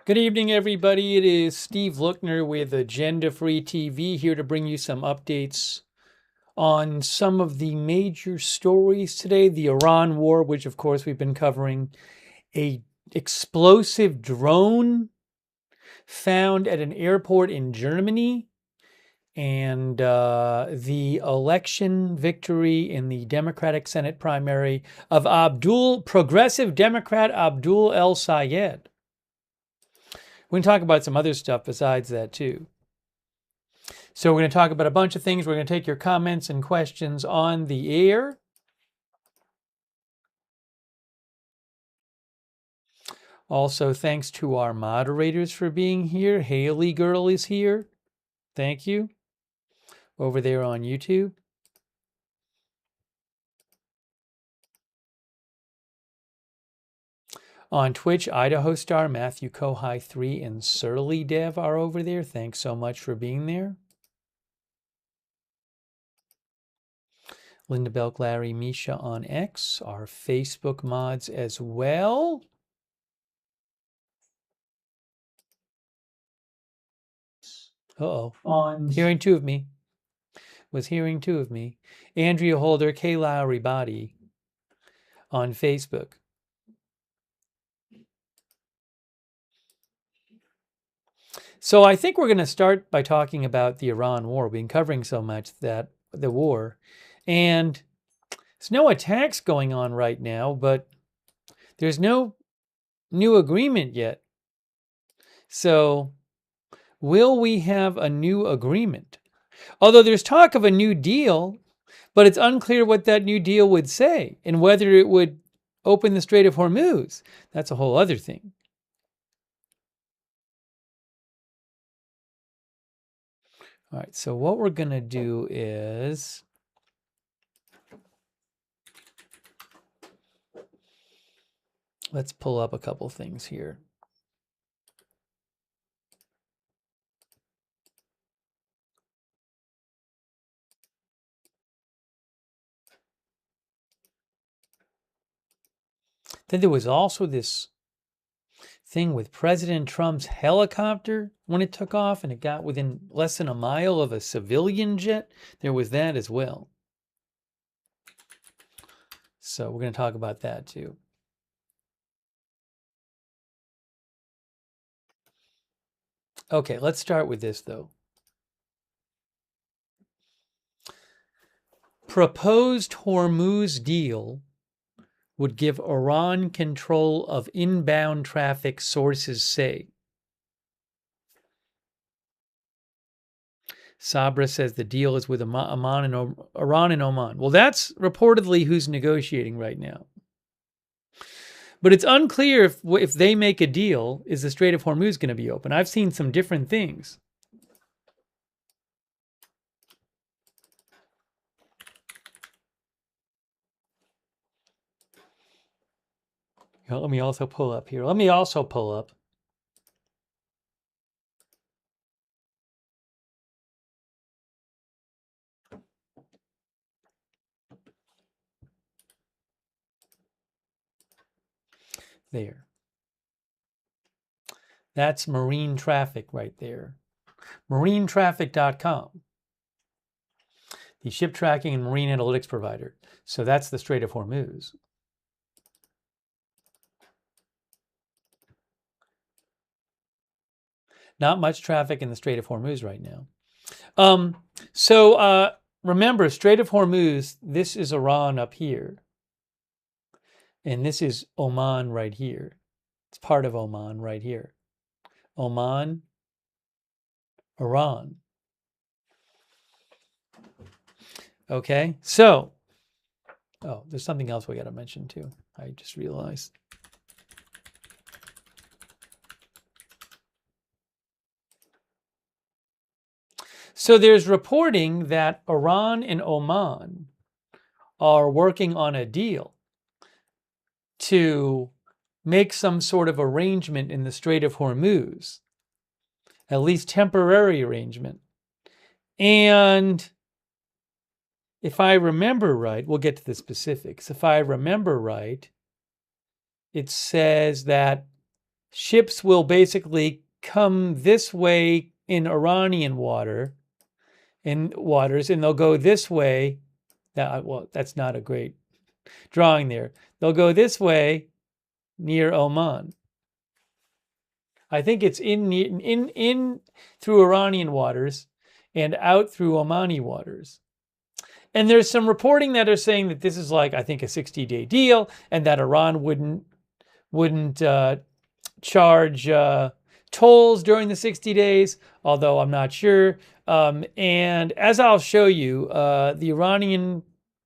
Good evening, everybody. It is Steve Lookner with Agenda Free TV here to bring you some updates on some of the major stories today. The Iran war, which of course we've been covering, a explosive drone found at an airport in Germany, and the election victory in the Democratic Senate primary of progressive Democrat Abdul El-Sayed. We can talk about some other stuff besides that too. So we're going to talk about a bunch of things. We're going to take your comments and questions on the air. Also, thanks to our moderators for being here. Haley Girl is here. Thank you. Over there on YouTube. On Twitch, Idaho Star, Matthew Kohai 3, and Surly Dev are over there. Thanks so much for being there. Linda Belk, Larry, Misha on X, our Facebook mods as well. Uh-oh. Hearing two of me. Was hearing two of me. Andrea Holder, Kay Lowry Body on Facebook. So I think we're going to start by talking about the Iran war. We've been covering so much that the war. And there's no attacks going on right now, but there's no new agreement yet. So will we have a new agreement? Although there's talk of a new deal, but it's unclear what that new deal would say and whether it would open the Strait of Hormuz. That's a whole other thing. All right, so what we're going to do is let's pull up a couple things here. Then there was also this thing with President Trump's helicopter when it took off and it got within less than a mile of a civilian jet. There was that as well. So we're going to talk about that too. Okay, let's start with this though. Proposed Hormuz deal would give Iran control of inbound traffic, sources say. Sabra says the deal is with Iran and Oman. Well, that's reportedly who's negotiating right now. But it's unclear if they make a deal, is the Strait of Hormuz going to be open? I've seen some different things. Let me also pull up here. Let me also pull up. There. That's marine traffic right there. Marinetraffic.com. The ship tracking and marine analytics provider. So that's the Strait of Hormuz. Not much traffic in the Strait of Hormuz right now. Remember, Strait of Hormuz, this is Iran up here. And this is Oman right here. It's part of Oman right here. Oman, Iran. Okay, so, oh, there's something else we got to mention too. I just realized. So there's reporting that Iran and Oman are working on a deal to make some sort of arrangement in the Strait of Hormuz, at least temporary arrangement. And if I remember right, we'll get to the specifics. If I remember right, it says that ships will basically come this way in Iranian waters, and they'll go this way. That's not a great drawing there. They'll go this way near Oman. I think it's in through Iranian waters and out through Omani waters. And there's some reporting that are saying that this is like, I think, a 60-day deal, and that Iran wouldn't charge tolls during the 60 days, although I'm not sure. And as I'll show you, the Iranian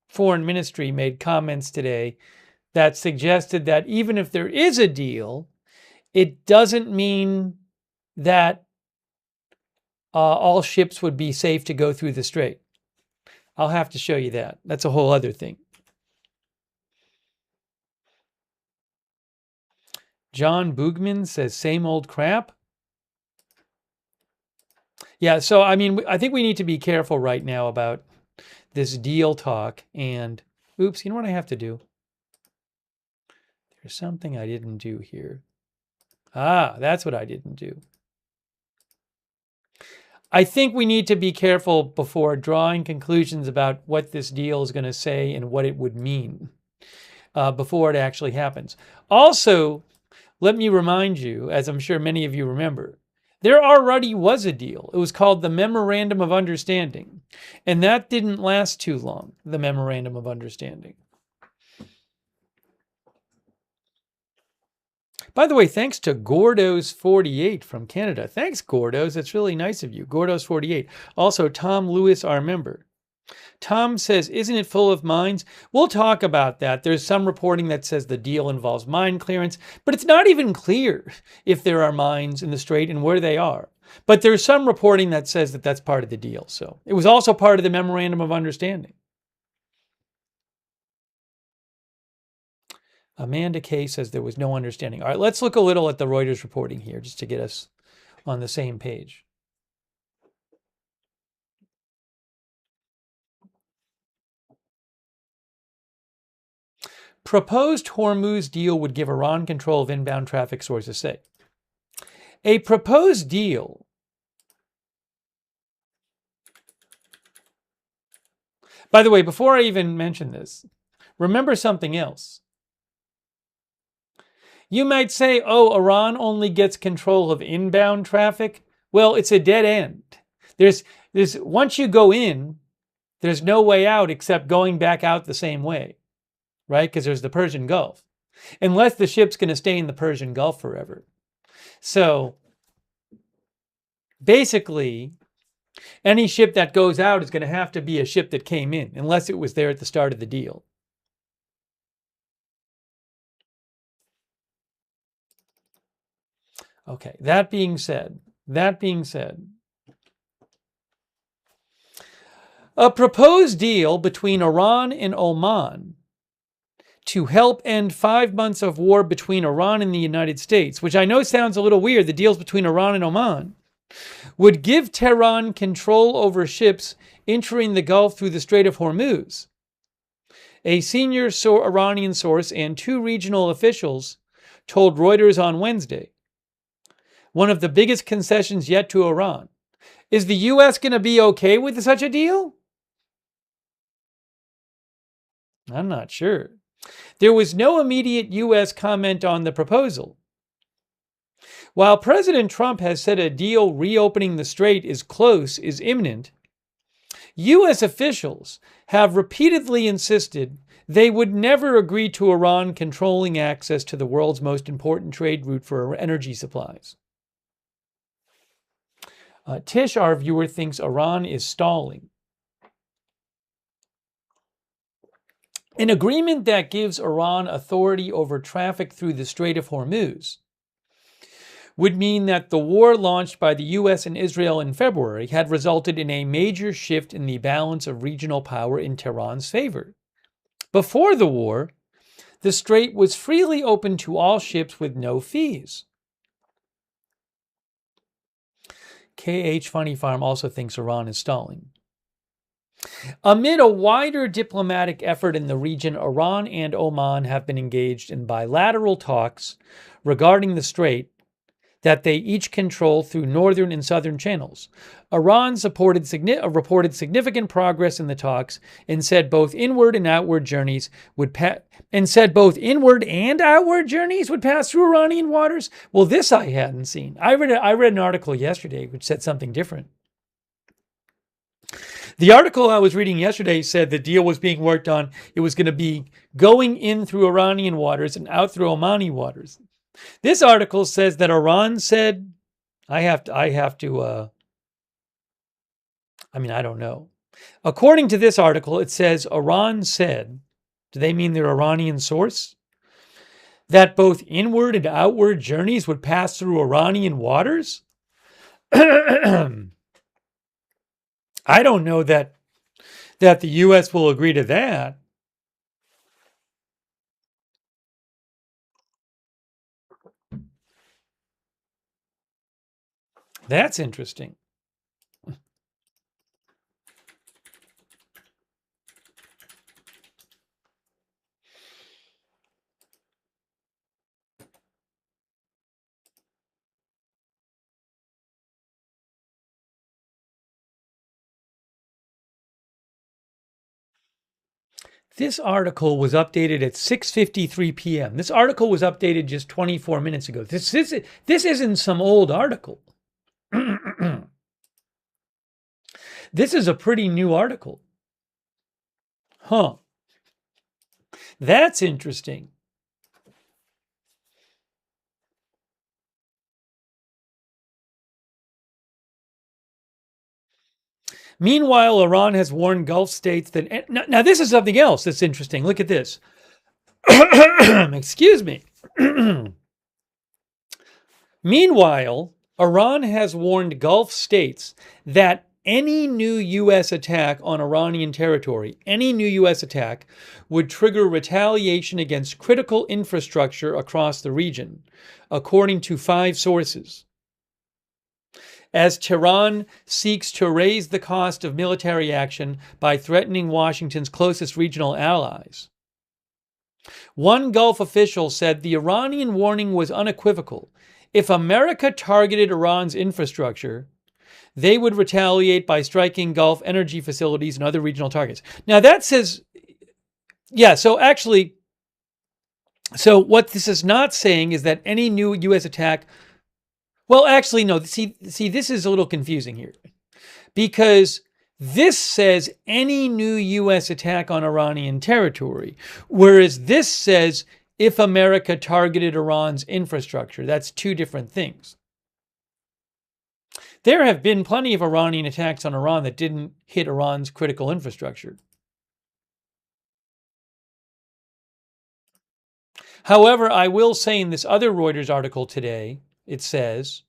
Foreign Ministry made comments today that suggested that even if there is a deal, it doesn't mean that all ships would be safe to go through the strait. I'll have to show you that. That's a whole other thing. John Boogman says, same old crap. Yeah, so I mean, I think we need to be careful right now about this deal talk. And, oops, you know what I have to do? There's something I didn't do here. Ah, that's what I didn't do. I think we need to be careful before drawing conclusions about what this deal is going to say and what it would mean before it actually happens. Also, let me remind you, as I'm sure many of you remember, there already was a deal. It was called the Memorandum of Understanding. And that didn't last too long, the Memorandum of Understanding. By the way, thanks to Gordos48 from Canada. Thanks, Gordos. It's really nice of you. Gordos48. Also, Tom Lewis, our member. Tom says, isn't it full of mines? We'll talk about that. There's some reporting that says the deal involves mine clearance, but it's not even clear if there are mines in the strait and where they are. But there's some reporting that says that that's part of the deal. So it was also part of the Memorandum of Understanding. Amanda Kay says there was no understanding. All right, let's look a little at the Reuters reporting here just to get us on the same page. Proposed Hormuz deal would give Iran control of inbound traffic, sources say. A proposed deal by the way, before I even mention this, remember something else. You might say, oh, Iran only gets control of inbound traffic. Well, it's a dead end. There's once you go in, there's no way out except going back out the same way, right? Because there's the Persian Gulf. Unless the ship's going to stay in the Persian Gulf forever. So basically, any ship that goes out is going to have to be a ship that came in, unless it was there at the start of the deal. Okay, that being said, a proposed deal between Iran and Oman to help end 5 months of war between Iran and the United States, which I know sounds a little weird, the deals between Iran and Oman, would give Tehran control over ships entering the Gulf through the Strait of Hormuz. A senior Iranian source and 2 regional officials told Reuters on Wednesday. One of the biggest concessions yet to Iran. Is the U.S. going to be okay with such a deal? I'm not sure. There was no immediate U.S. comment on the proposal. While President Trump has said a deal reopening the strait is imminent, U.S. officials have repeatedly insisted they would never agree to Iran controlling access to the world's most important trade route for energy supplies. Tish, our viewer, thinks Iran is stalling. An agreement that gives Iran authority over traffic through the Strait of Hormuz would mean that the war launched by the U.S. and Israel in February had resulted in a major shift in the balance of regional power in Tehran's favor. Before the war, the strait was freely open to all ships with no fees. KH Funny Farm also thinks Iran is stalling. Amid a wider diplomatic effort in the region, Iran and Oman have been engaged in bilateral talks regarding the strait that they each control through northern and southern channels. Iran reported significant progress in the talks and said both inward and outward journeys would pass through Iranian waters. Well, this I hadn't seen. I read an article yesterday which said something different. The article I was reading yesterday said the deal was being worked on. It was going to be going in through Iranian waters and out through Omani waters. This article says that Iran said, I don't know. According to this article, it says Iran said, do they mean their Iranian source? That both inward and outward journeys would pass through Iranian waters? I don't know that the U.S. will agree to that. That's interesting. This article was updated at 6:53 p.m. This article was updated just 24 minutes ago. This isn't some old article. This is a pretty new article. Huh. That's interesting. Meanwhile, Iran has warned Gulf states that... Now, this is something else that's interesting. Look at this. Excuse me. Meanwhile, Iran has warned Gulf states that any new U.S. attack on Iranian territory, any new U.S. attack, would trigger retaliation against critical infrastructure across the region, according to 5 sources. As Tehran seeks to raise the cost of military action by threatening Washington's closest regional allies. One Gulf official said the Iranian warning was unequivocal. If America targeted Iran's infrastructure, they would retaliate by striking Gulf energy facilities and other regional targets. Now that says, so what this is not saying is that any new U.S. attack... Well, actually, no. See, this is a little confusing here, because this says any new U.S. attack on Iranian territory, whereas this says if America targeted Iran's infrastructure. That's 2 different things. There have been plenty of Iranian attacks on Iran that didn't hit Iran's critical infrastructure. However, I will say in this other Reuters article today, it says,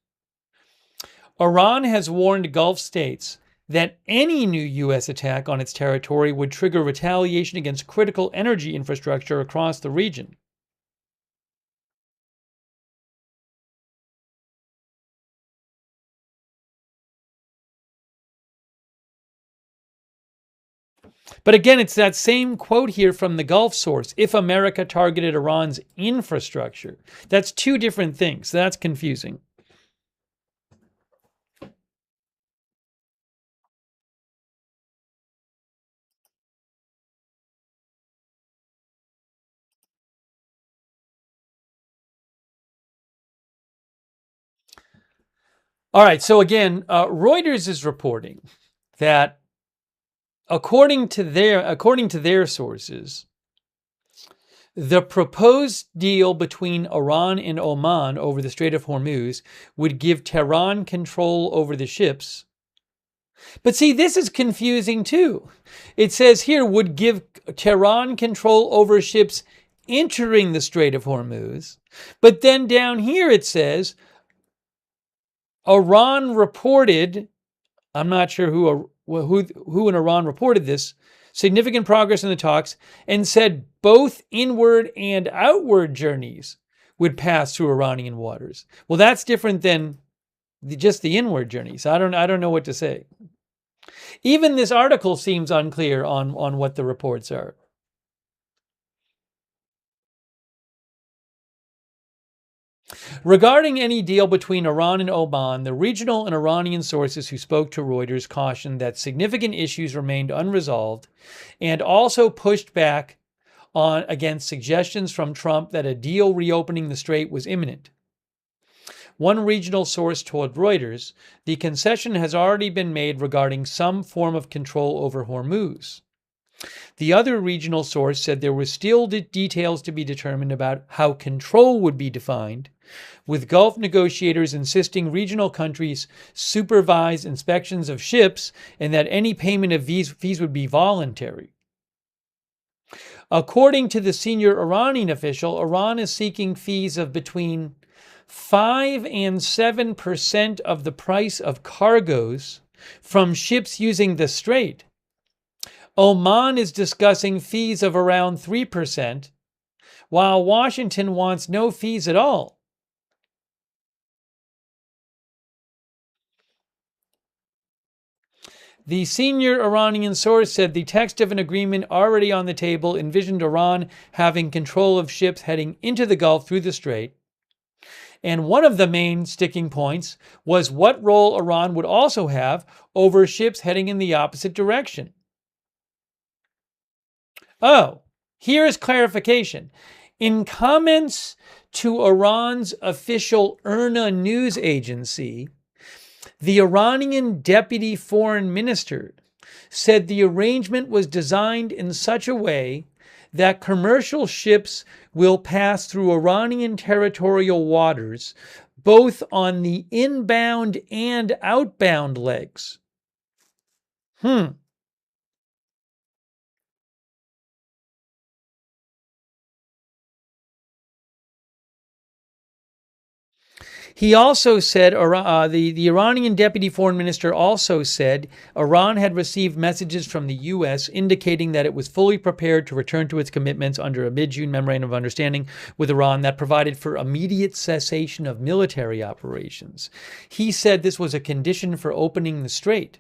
Iran has warned Gulf states that any new U.S. attack on its territory would trigger retaliation against critical energy infrastructure across the region. But again, it's that same quote here from the Gulf source, if America targeted Iran's infrastructure. That's 2 different things. That's confusing. All right, so again, Reuters is reporting that according to their sources, the proposed deal between Iran and Oman over the Strait of Hormuz would give Tehran control over the ships. But see, this is confusing too. It says here would give Tehran control over ships entering the Strait of Hormuz. But then down here it says Iran reported, I'm not sure who in Iran reported this, significant progress in the talks, and said both inward and outward journeys would pass through Iranian waters. Well, that's different than just the inward journeys. I don't know what to say. Even this article seems unclear on what the reports are. Regarding any deal between Iran and Oman, the regional and Iranian sources who spoke to Reuters cautioned that significant issues remained unresolved and also pushed back on against suggestions from Trump that a deal reopening the strait was imminent. One regional source told Reuters, the concession has already been made regarding some form of control over Hormuz. The other regional source said there were still details to be determined about how control would be defined, with Gulf negotiators insisting regional countries supervise inspections of ships and that any payment of fees would be voluntary. According to the senior Iranian official, Iran is seeking fees of between 5 and 7% of the price of cargoes from ships using the strait. Oman is discussing fees of around 3%, while Washington wants no fees at all. The senior Iranian source said the text of an agreement already on the table envisioned Iran having control of ships heading into the Gulf through the strait. And one of the main sticking points was what role Iran would also have over ships heading in the opposite direction. Oh, here is clarification. In comments to Iran's official IRNA news agency, the Iranian deputy foreign minister said the arrangement was designed in such a way that commercial ships will pass through Iranian territorial waters, both on the inbound and outbound legs. He also said, the Iranian deputy foreign minister also said Iran had received messages from the U.S. indicating that it was fully prepared to return to its commitments under a mid-June memorandum of understanding with Iran that provided for immediate cessation of military operations. He said this was a condition for opening the strait,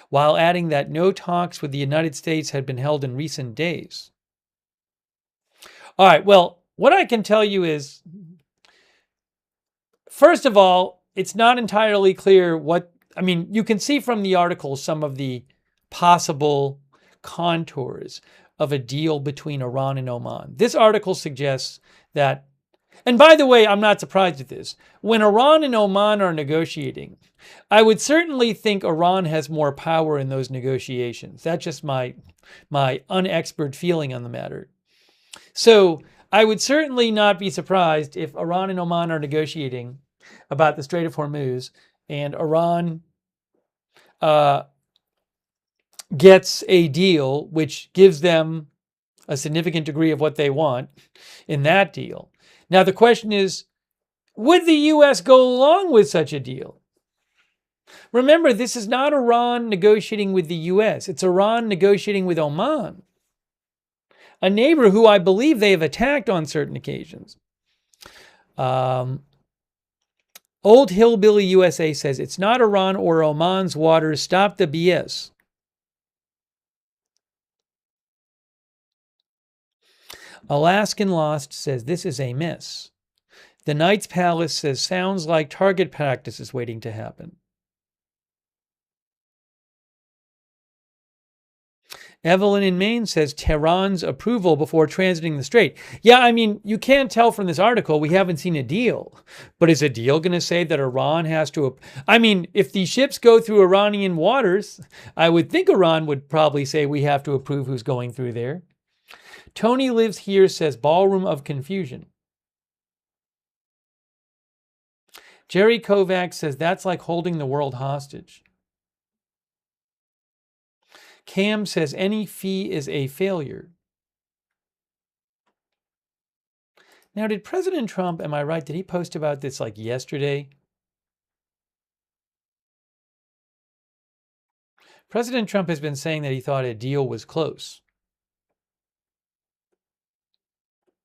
while adding that no talks with the United States had been held in recent days. All right, well, what I can tell you is, first of all, it's not entirely clear you can see from the article some of the possible contours of a deal between Iran and Oman. This article suggests that, and by the way, I'm not surprised at this. When Iran and Oman are negotiating, I would certainly think Iran has more power in those negotiations. That's just my unexpert feeling on the matter. So I would certainly not be surprised if Iran and Oman are negotiating about the Strait of Hormuz and Iran gets a deal which gives them a significant degree of what they want in that deal. Now, the question is, would the U.S. go along with such a deal? Remember, this is not Iran negotiating with the U.S. It's Iran negotiating with Oman, a neighbor who I believe they have attacked on certain occasions. Old Hillbilly USA says, it's not Iran or Oman's waters. Stop the BS. Alaskan Lost says, this is a mess. The Knight's Palace says, sounds like target practice is waiting to happen. Evelyn in Maine says Tehran's approval before transiting the strait. Yeah, I mean, you can't tell from this article. We haven't seen a deal. But is a deal going to say that Iran has to... I mean, if the ships go through Iranian waters, I would think Iran would probably say we have to approve who's going through there. Tony Lives Here says ballroom of confusion. Jerry Kovacs says that's like holding the world hostage. Cam says any fee is a failure. Now, did President Trump, am I right, did he post about this like yesterday? President Trump has been saying that he thought a deal was close.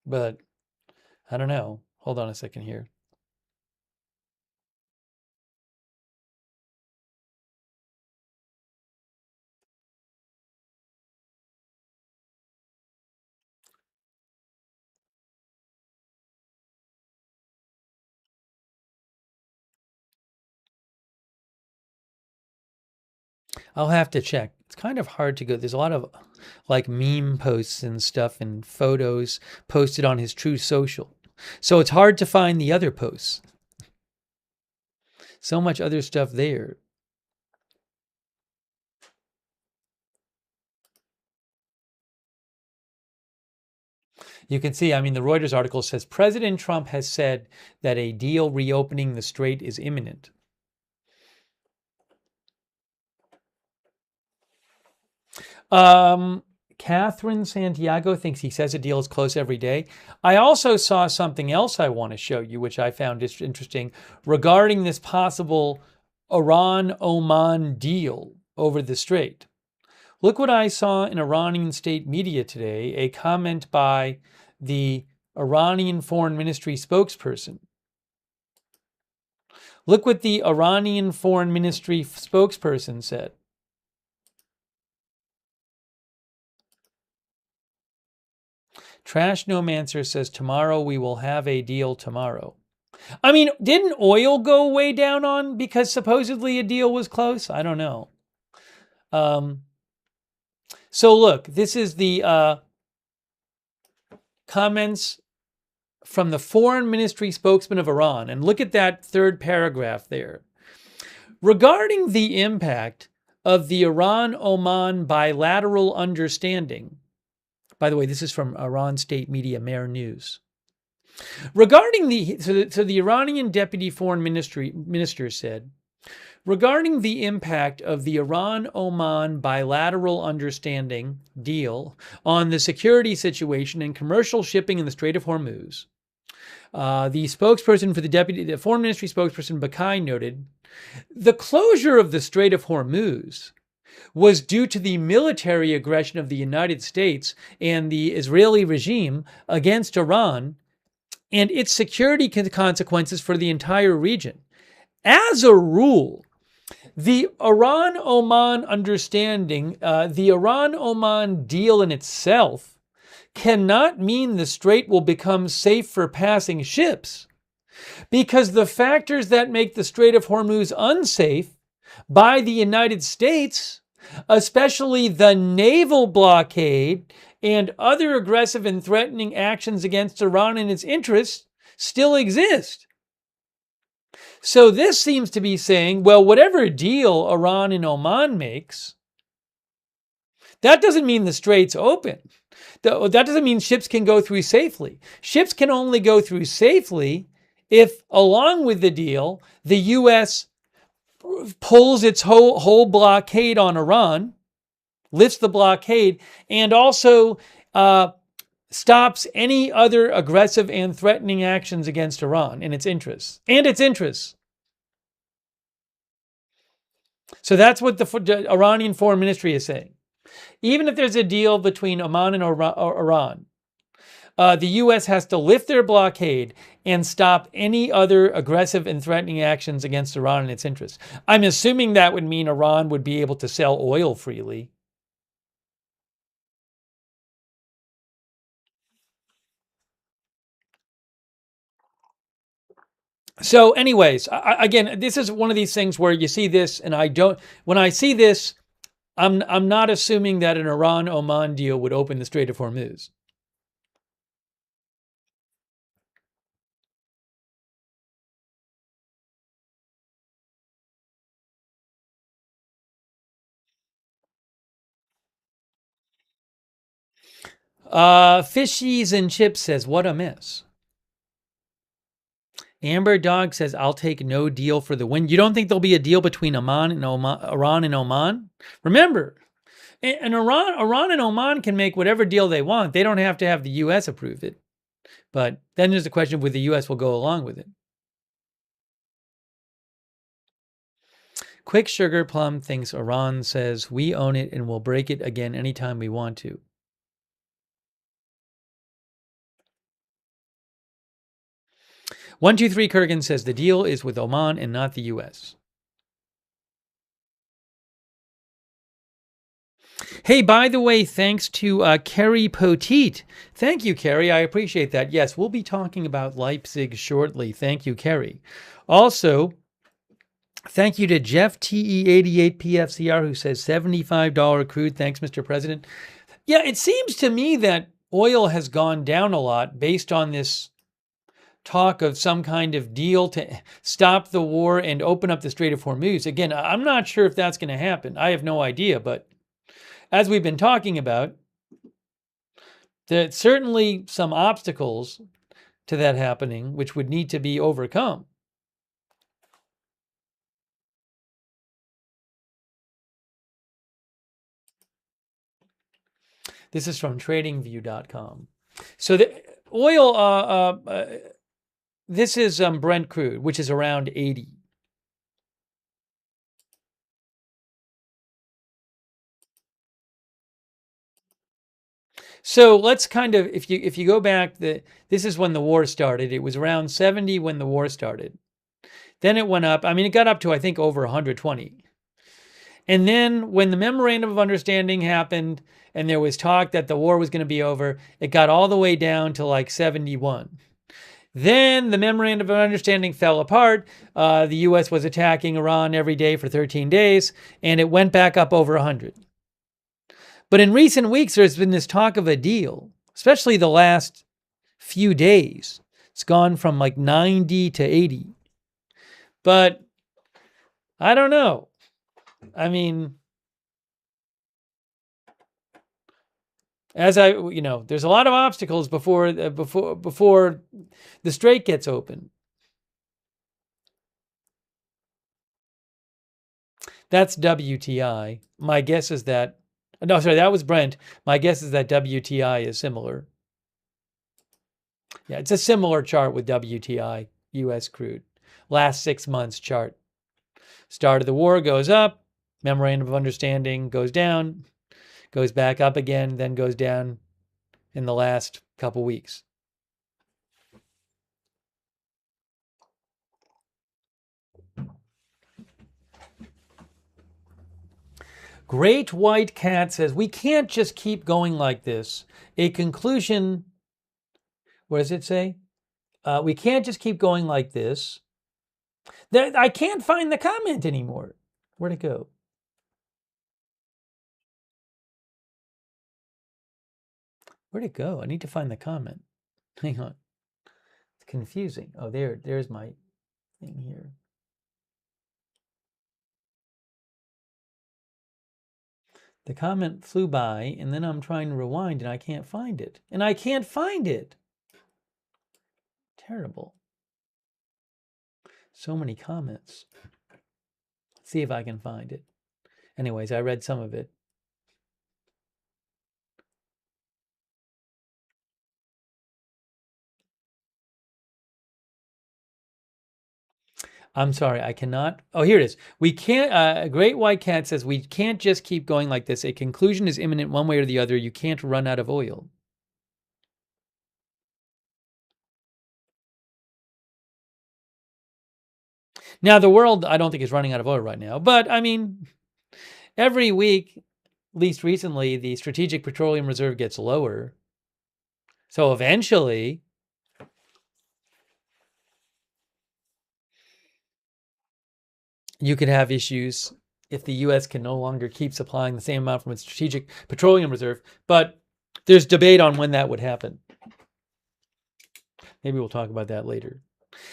But I don't know. Hold on a second here. I'll have to check. It's kind of hard to go. There's a lot of like meme posts and stuff and photos posted on his True Social. So it's hard to find the other posts. So much other stuff there. You can see, I mean, the Reuters article says President Trump has said that a deal reopening the strait is imminent. Catherine Santiago thinks he says a deal is close every day. I also saw something else I want to show you, which I found interesting, regarding this possible Iran-Oman deal over the strait. Look what I saw in Iranian state media today, a comment by the Iranian Foreign Ministry spokesperson. Look what the Iranian Foreign Ministry spokesperson said. Trash Nomancer says, tomorrow we will have a deal tomorrow. I mean, didn't oil go way down on because supposedly a deal was close? I don't know. So look, this is the comments from the Foreign Ministry spokesman of Iran. And look at that third paragraph there. Regarding the impact of the Iran-Oman bilateral understanding, by the way, this is from Iran state media, Mer News. Regarding the Iranian deputy foreign minister said, regarding the impact of the Iran-Oman bilateral understanding deal on the security situation and commercial shipping in the Strait of Hormuz, the spokesperson for the foreign ministry spokesperson Bakai noted, the closure of the Strait of Hormuz was due to the military aggression of the United States and the Israeli regime against Iran and its security consequences for the entire region. As a rule, the Iran-Oman understanding, the Iran-Oman deal in itself cannot mean the strait will become safe for passing ships, because the factors that make the Strait of Hormuz unsafe by the United States, especially the naval blockade and other aggressive and threatening actions against Iran and its interests, still exist. So this seems to be saying, well, whatever deal Iran and Oman makes, that doesn't mean the strait's open. That doesn't mean ships can go through safely. Ships can only go through safely if, along with the deal, the U.S. pulls its whole blockade on Iran, lifts the blockade, and also stops any other aggressive and threatening actions against Iran and its interests. So that's what the Iranian Foreign Ministry is saying. Even if there's a deal between Oman and Iran, the U.S. has to lift their blockade and stop any other aggressive and threatening actions against Iran and its interests. I'm assuming that would mean Iran would be able to sell oil freely. So anyways, again, this is one of these things where you see this and when I see this, I'm not assuming that an Iran-Oman deal would open the Strait of Hormuz. Fishies and Chips says, what a mess. Amber Dog says, I'll take no deal for the win. You don't think there'll be a deal between Iran and Oman? Remember, Iran and Oman can make whatever deal they want. They don't have to have the U.S. approve it. But then there's the question of whether the U.S. will go along with it. Quick Sugar Plum thinks Iran says, we own it and we'll break it again anytime we want to. One23 Kurgan says the deal is with Oman and not the U.S. Hey, by the way, thanks to Kerry Poteet. Thank you, Kerry. I appreciate that. Yes, we'll be talking about Leipzig shortly. Thank you, Kerry. Also, Thank you to Jeff TE88PFCR who says $75 crude. Thanks, Mr. President. Yeah, it seems to me that oil has gone down a lot based on this talk of some kind of deal to stop the war and open up the Strait of Hormuz. Again, I'm not sure if that's going to happen. I have no idea, but as we've been talking about, there's certainly some obstacles to that happening, which would need to be overcome. This is from tradingview.com. So the oil, this is Brent crude, which is around 80. So let's kind of, if you go back, this is when the war started. It was around 70 when the war started. Then it went up. I mean, it got up to, I think, over 120. And then when the memorandum of understanding happened and there was talk that the war was going to be over, it got all the way down to like 71. Then the memorandum of understanding fell apart. The U.S. was attacking Iran every day for 13 days, and it went back up over 100. But in recent weeks, there's been this talk of a deal, especially the last few days. It's gone from like 90 to 80. But I don't know. I mean, there's a lot of obstacles before the strait gets open. That's WTI. My guess is that, no, sorry, that was Brent. My guess is that WTI is similar. Yeah, it's a similar chart with WTI, U.S. crude. Last 6 months chart. Start of the war goes up, memorandum of understanding goes down, goes back up again, then goes down in the last couple weeks. Great White Cat says, we can't just keep going like this. A conclusion, what does it say? We can't just keep going like this. I can't find the comment anymore. Where'd it go? Where'd it go? I need to find the comment. Hang on. It's confusing. Oh, there's my thing here. The comment flew by, and then I'm trying to rewind, and I can't find it. And I can't find it. Terrible. So many comments. Let's see if I can find it. Anyways, I read some of it. I'm sorry, I cannot. Oh, here it is. We can't, Great White Cat says, we can't just keep going like this. A conclusion is imminent one way or the other. You can't run out of oil. Now, the world, I don't think is running out of oil right now. But, I mean, every week, at least recently, the Strategic Petroleum Reserve gets lower. So eventually, you could have issues if the U.S. can no longer keep supplying the same amount from its Strategic Petroleum Reserve. But there's debate on when that would happen. Maybe we'll talk about that later.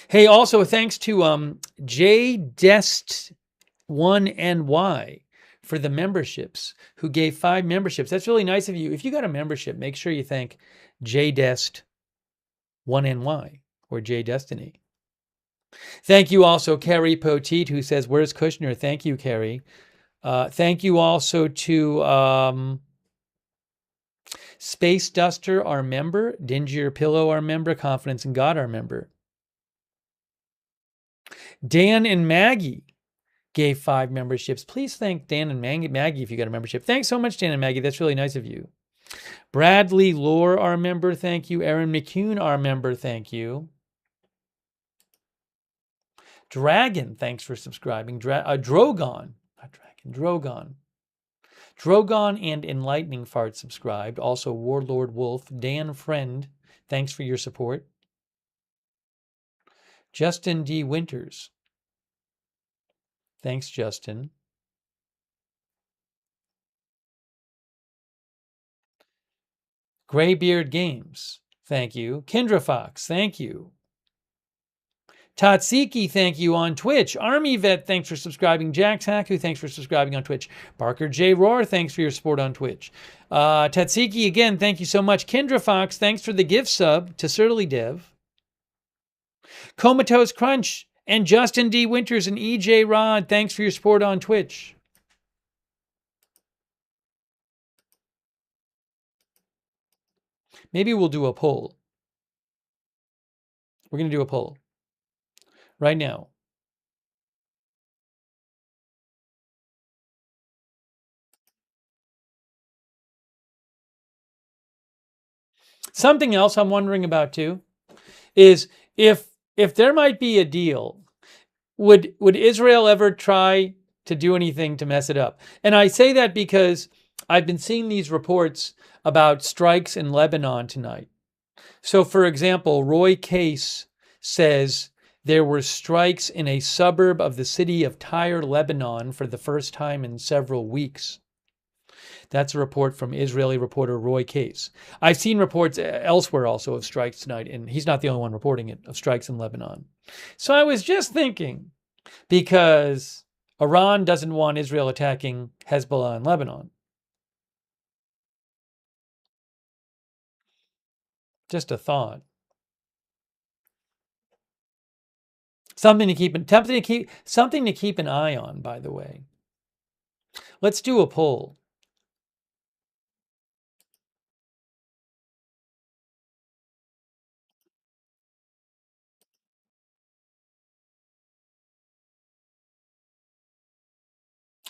Hey, also thanks to JDest1NY for the memberships, who gave 5 memberships. That's really nice of you. If you got a membership, make sure you thank JDest1NY or JDestiny. Thank you also, Carrie Poteet, who says, where's Kushner? Thank you, Carrie. Thank you also to Space Duster, our member, Dingier Pillow, our member, Confidence in God, our member. Dan and Maggie gave 5 memberships. Please thank Dan and Maggie if you got a membership. Thanks so much, Dan and Maggie. That's really nice of you. Bradley Lore, our member, thank you. Aaron McCune, our member, thank you. Dragon, thanks for subscribing. Drogon, not Dragon, Drogon. Drogon and Enlightening Fart subscribed. Also, Warlord Wolf, Dan Friend, thanks for your support. Justin D. Winters. Thanks, Justin. Graybeard Games. Thank you. Kendra Fox. Thank you. Tatsiki, thank you on Twitch. Army Vet, thanks for subscribing. Jax Haku, thanks for subscribing on Twitch. Barker J. Roar, thanks for your support on Twitch. Tatsiki, again, thank you so much. Kendra Fox, thanks for the gift sub to Surly Dev. Comatose Crunch and Justin D. Winters and EJ Rod, thanks for your support on Twitch. Maybe we'll do a poll. We're going to do a poll right now. Something else I'm wondering about too is if there might be a deal, would Israel ever try to do anything to mess it up? And I say that because I've been seeing these reports about strikes in Lebanon tonight. So, for example, Roy Case says there were strikes in a suburb of the city of Tyre, Lebanon, for the first time in several weeks. That's a report from Israeli reporter Roy Case. I've seen reports elsewhere also of strikes tonight, and he's not the only one reporting it, of strikes in Lebanon. So I was just thinking, because Iran doesn't want Israel attacking Hezbollah in Lebanon. Just a thought. Something to keep an eye on, by the way. Let's do a poll.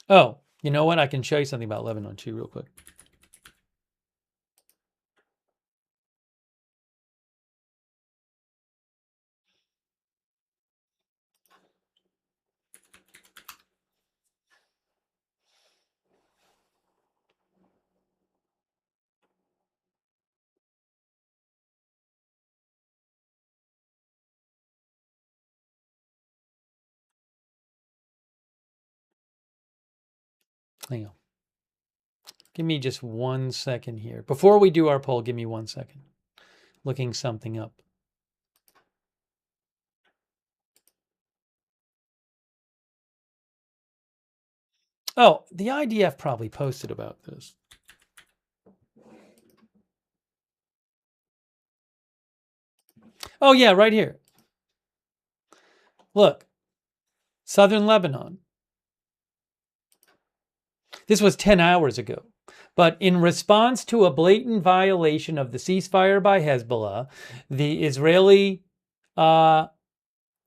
Oh, you know what? I can show you something about Lebanon too, real quick. Hang on. Give me just 1 second here. Before we do our poll, give me 1 second. Looking something up. Oh, the IDF probably posted about this. Oh, yeah, right here. Look, southern Lebanon. This was 10 hours ago. But in response to a blatant violation of the ceasefire by Hezbollah, the Israeli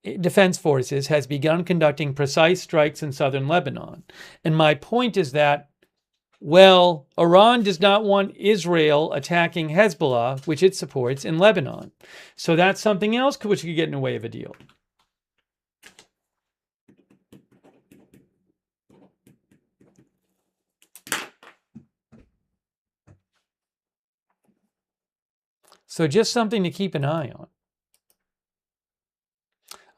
Defense Forces has begun conducting precise strikes in southern Lebanon. And my point is that, well, Iran does not want Israel attacking Hezbollah, which it supports, in Lebanon. So that's something else which could get in the way of a deal. So just something to keep an eye on.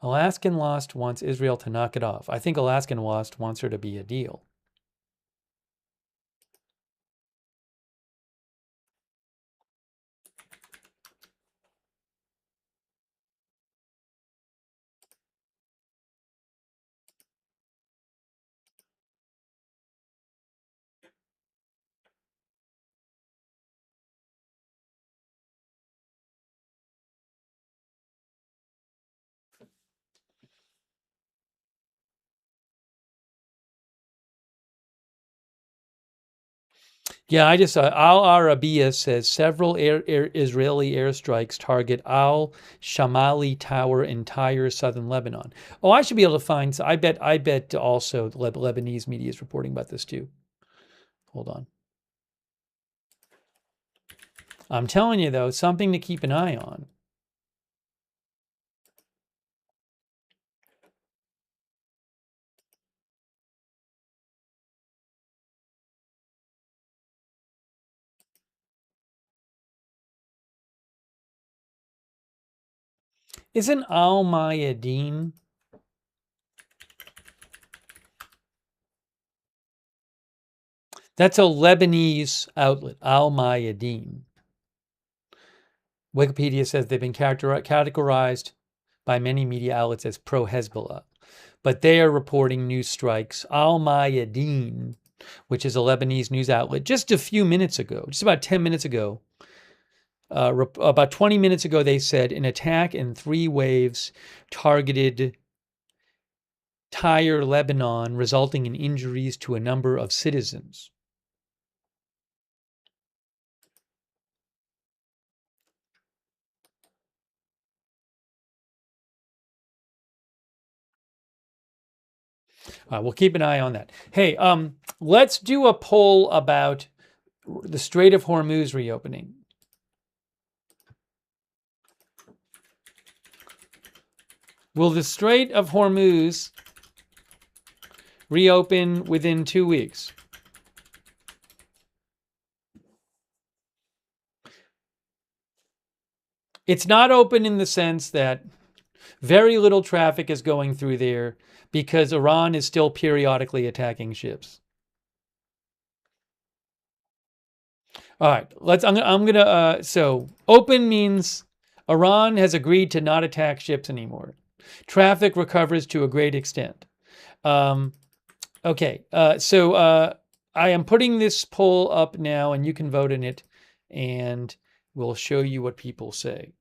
Alaskan Lost wants Israel to knock it off. I think Alaskan Lost wants her to be a deal. Yeah, I just Al Arabiya says several Israeli airstrikes target Al Shamali Tower in Tyre, southern Lebanon. Oh, I should be able to find. I bet also Lebanese media is reporting about this too. Hold on. I'm telling you though, something to keep an eye on. Isn't Al Mayadeen That's a Lebanese outlet, Al Mayadeen. Wikipedia says they've been categorized by many media outlets as pro-Hezbollah, but they are reporting new strikes. Al Mayadeen, which is a Lebanese news outlet, just a few minutes ago, just about 10 minutes ago, about 20 minutes ago, they said an attack in 3 waves targeted Tyre, Lebanon, resulting in injuries to a number of citizens. We'll keep an eye on that. Hey, let's do a poll about the Strait of Hormuz reopening. Will the Strait of Hormuz reopen within 2 weeks? It's not open in the sense that very little traffic is going through there because Iran is still periodically attacking ships. All right, so open means Iran has agreed to not attack ships anymore. Traffic recovers to a great extent. Okay, so I am putting this poll up now, and you can vote in it, and we'll show you what people say.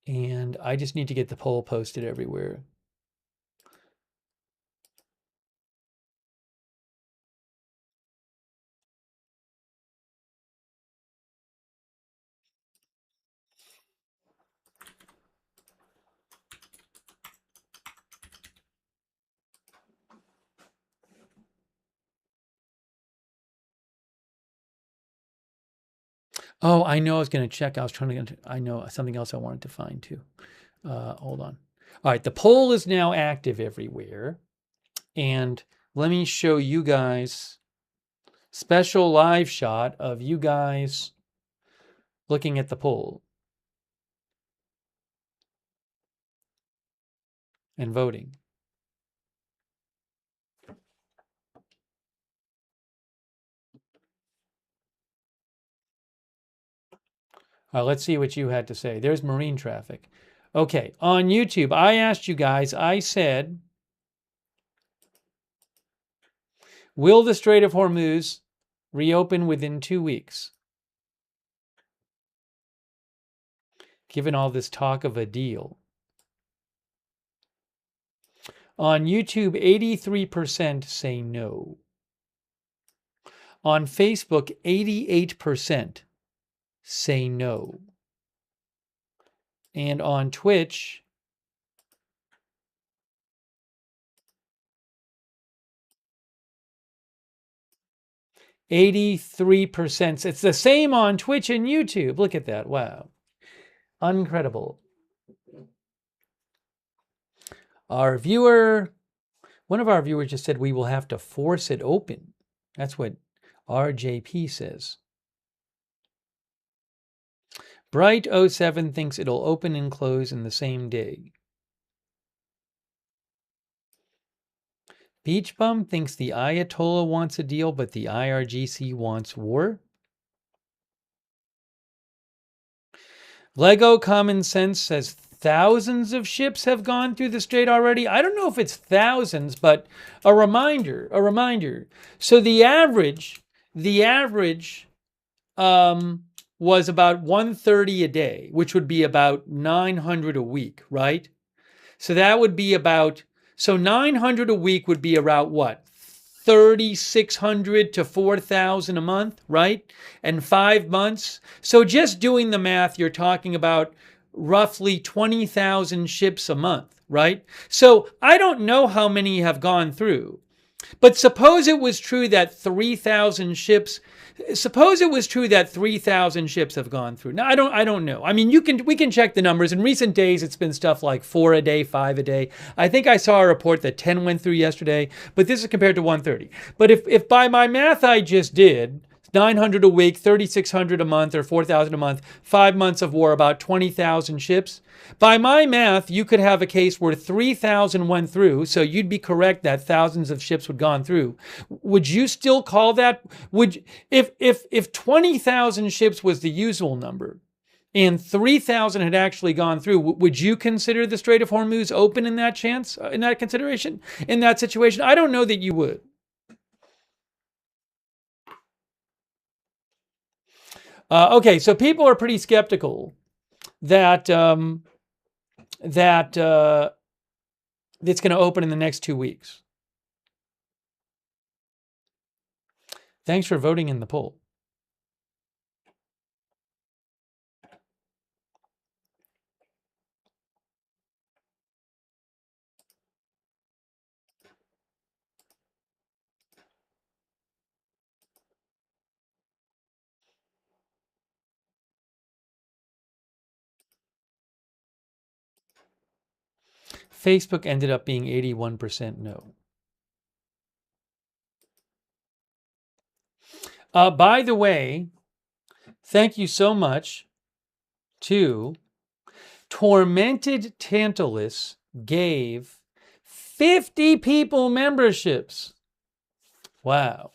And I just need to get the poll posted everywhere. Oh, I know I was going to check. I know something else I wanted to find too. Hold on. All right, the poll is now active everywhere. And let me show you guys special live shot of you guys looking at the poll and voting. Let's see what you had to say. There's marine traffic. Okay, on YouTube, I asked you guys, I said, will the Strait of Hormuz reopen within 2 weeks? Given all this talk of a deal. On YouTube, 83% say no. On Facebook, 88% say no. And on Twitch, 83%. It's the same on Twitch and YouTube. Look at that. Wow. Incredible. One of our viewers just said we will have to force it open. That's what RJP says. Bright07 thinks it'll open and close in the same day. Beach Bum thinks the Ayatollah wants a deal, but the IRGC wants war. Lego Common Sense says thousands of ships have gone through the strait already. I don't know if it's thousands, but a reminder. So the average was about 130 a day, which would be about 900 a week, right? So that would be about, so 900 a week would be around what? 3,600 to 4,000 a month, right? And 5 months. So just doing the math, you're talking about roughly 20,000 ships a month, right? So I don't know how many have gone through, but suppose it was true that 3,000 ships have gone through. Now, I don't know. I mean, we can check the numbers. In recent days, it's been stuff like 4 a day, 5 a day. I think I saw a report that 10 went through yesterday, but this is compared to 130. But if by my math I just did, 900 a week, 3,600 a month, or 4,000 a month, 5 months of war, about 20,000 ships. By my math, you could have a case where 3,000 went through, so you'd be correct that thousands of ships would gone through. Would you still call that? If 20,000 ships was the usual number, and 3,000 had actually gone through, would you consider the Strait of Hormuz open in that chance, in that consideration, in that situation? I don't know that you would. Okay, so people are pretty skeptical that it's going to open in the next 2 weeks. Thanks for voting in the poll. Facebook ended up being 81% no. By the way, thank you so much to Tormented Tantalus gave 50 people memberships. Wow.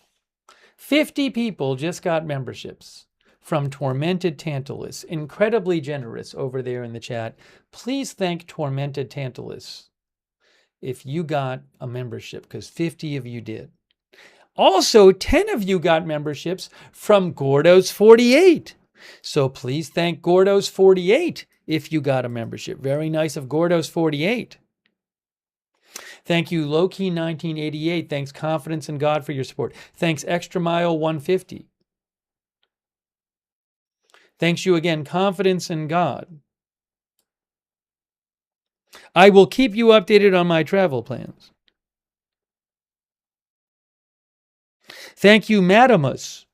50 people just got memberships from Tormented Tantalus. Incredibly generous over there in the chat. Please thank Tormented Tantalus if you got a membership, because 50 of you did. Also, 10 of you got memberships from Gordo's 48. So please thank Gordo's 48 if you got a membership. Very nice of Gordo's 48. Thank you, Lowkey 1988. Thanks, Confidence in God, for your support. Thanks, Extra Mile 150. Thanks you again, Confidence in God. I will keep you updated on my travel plans. Thank you, Madamus,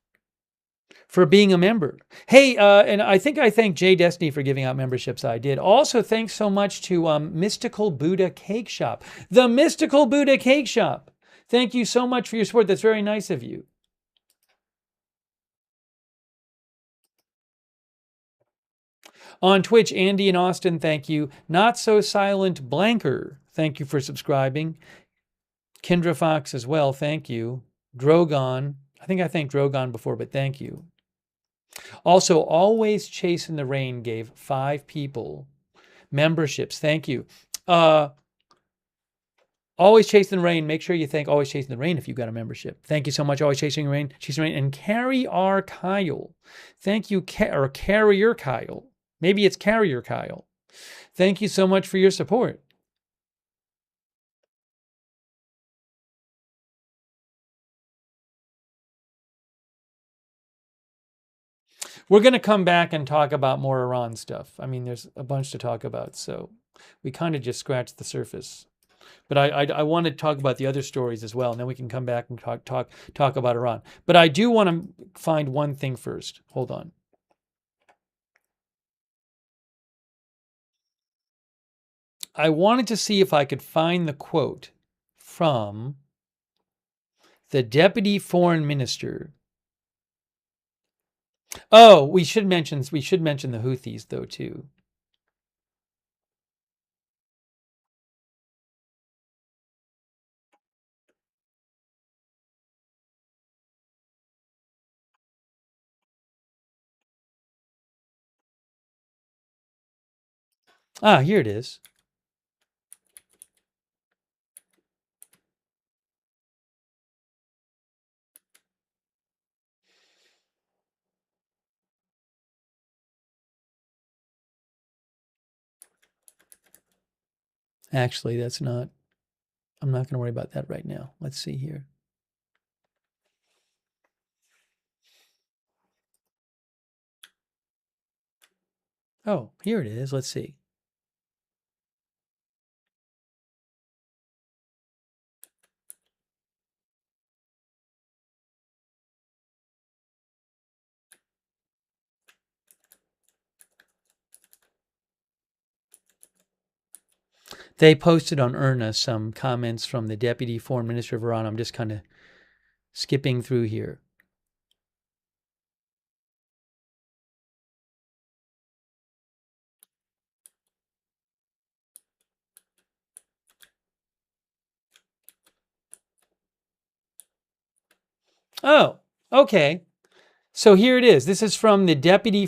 for being a member. Hey, and I think I thank Jay Destiny for giving out memberships. I did. Also, thanks so much to Mystical Buddha Cake Shop. The Mystical Buddha Cake Shop. Thank you so much for your support. That's very nice of you. On Twitch, Andy and Austin, thank you. Not So Silent Blanker, thank you for subscribing. Kendra Fox as well, thank you. Drogon, I think I thanked Drogon before, but thank you. Also, Always Chasing the Rain gave 5 people memberships. Thank you. Always Chasing the Rain. Make sure you thank Always Chasing the Rain if you got a membership. Thank you so much, Always Chasing the Rain. And Carrie R. Kyle. Thank you, or Carrier Kyle. Maybe it's Carrier Kyle. Thank you so much for your support. We're going to come back and talk about more Iran stuff. I mean, there's a bunch to talk about, so we kind of just scratched the surface. But I want to talk about the other stories as well, and then we can come back and talk about Iran. But I do want to find one thing first. Hold on. I wanted to see if I could find the quote from the deputy foreign minister. Oh, we should mention the Houthis though too. Ah, here it is. Actually, that's not, I'm not going to worry about that right now. Let's see here. Oh, here it is. Let's see. They posted on IRNA some comments from the Deputy Foreign Minister of Iran. I'm just kind of skipping through here. Oh, okay. So here it is. This is from the Deputy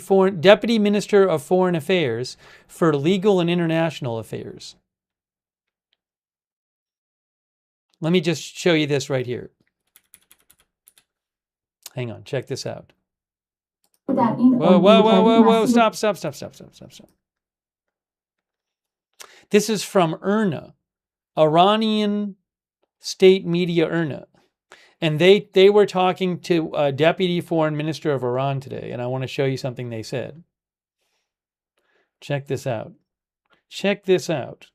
Minister of Foreign Affairs for Legal and International Affairs. Let me just show you this right here. Hang on, check this out. Whoa. Stop. This is from IRNA, Iranian state media IRNA. And they were talking to a Deputy Foreign Minister of Iran today, and I want to show you something they said. Check this out. Check this out.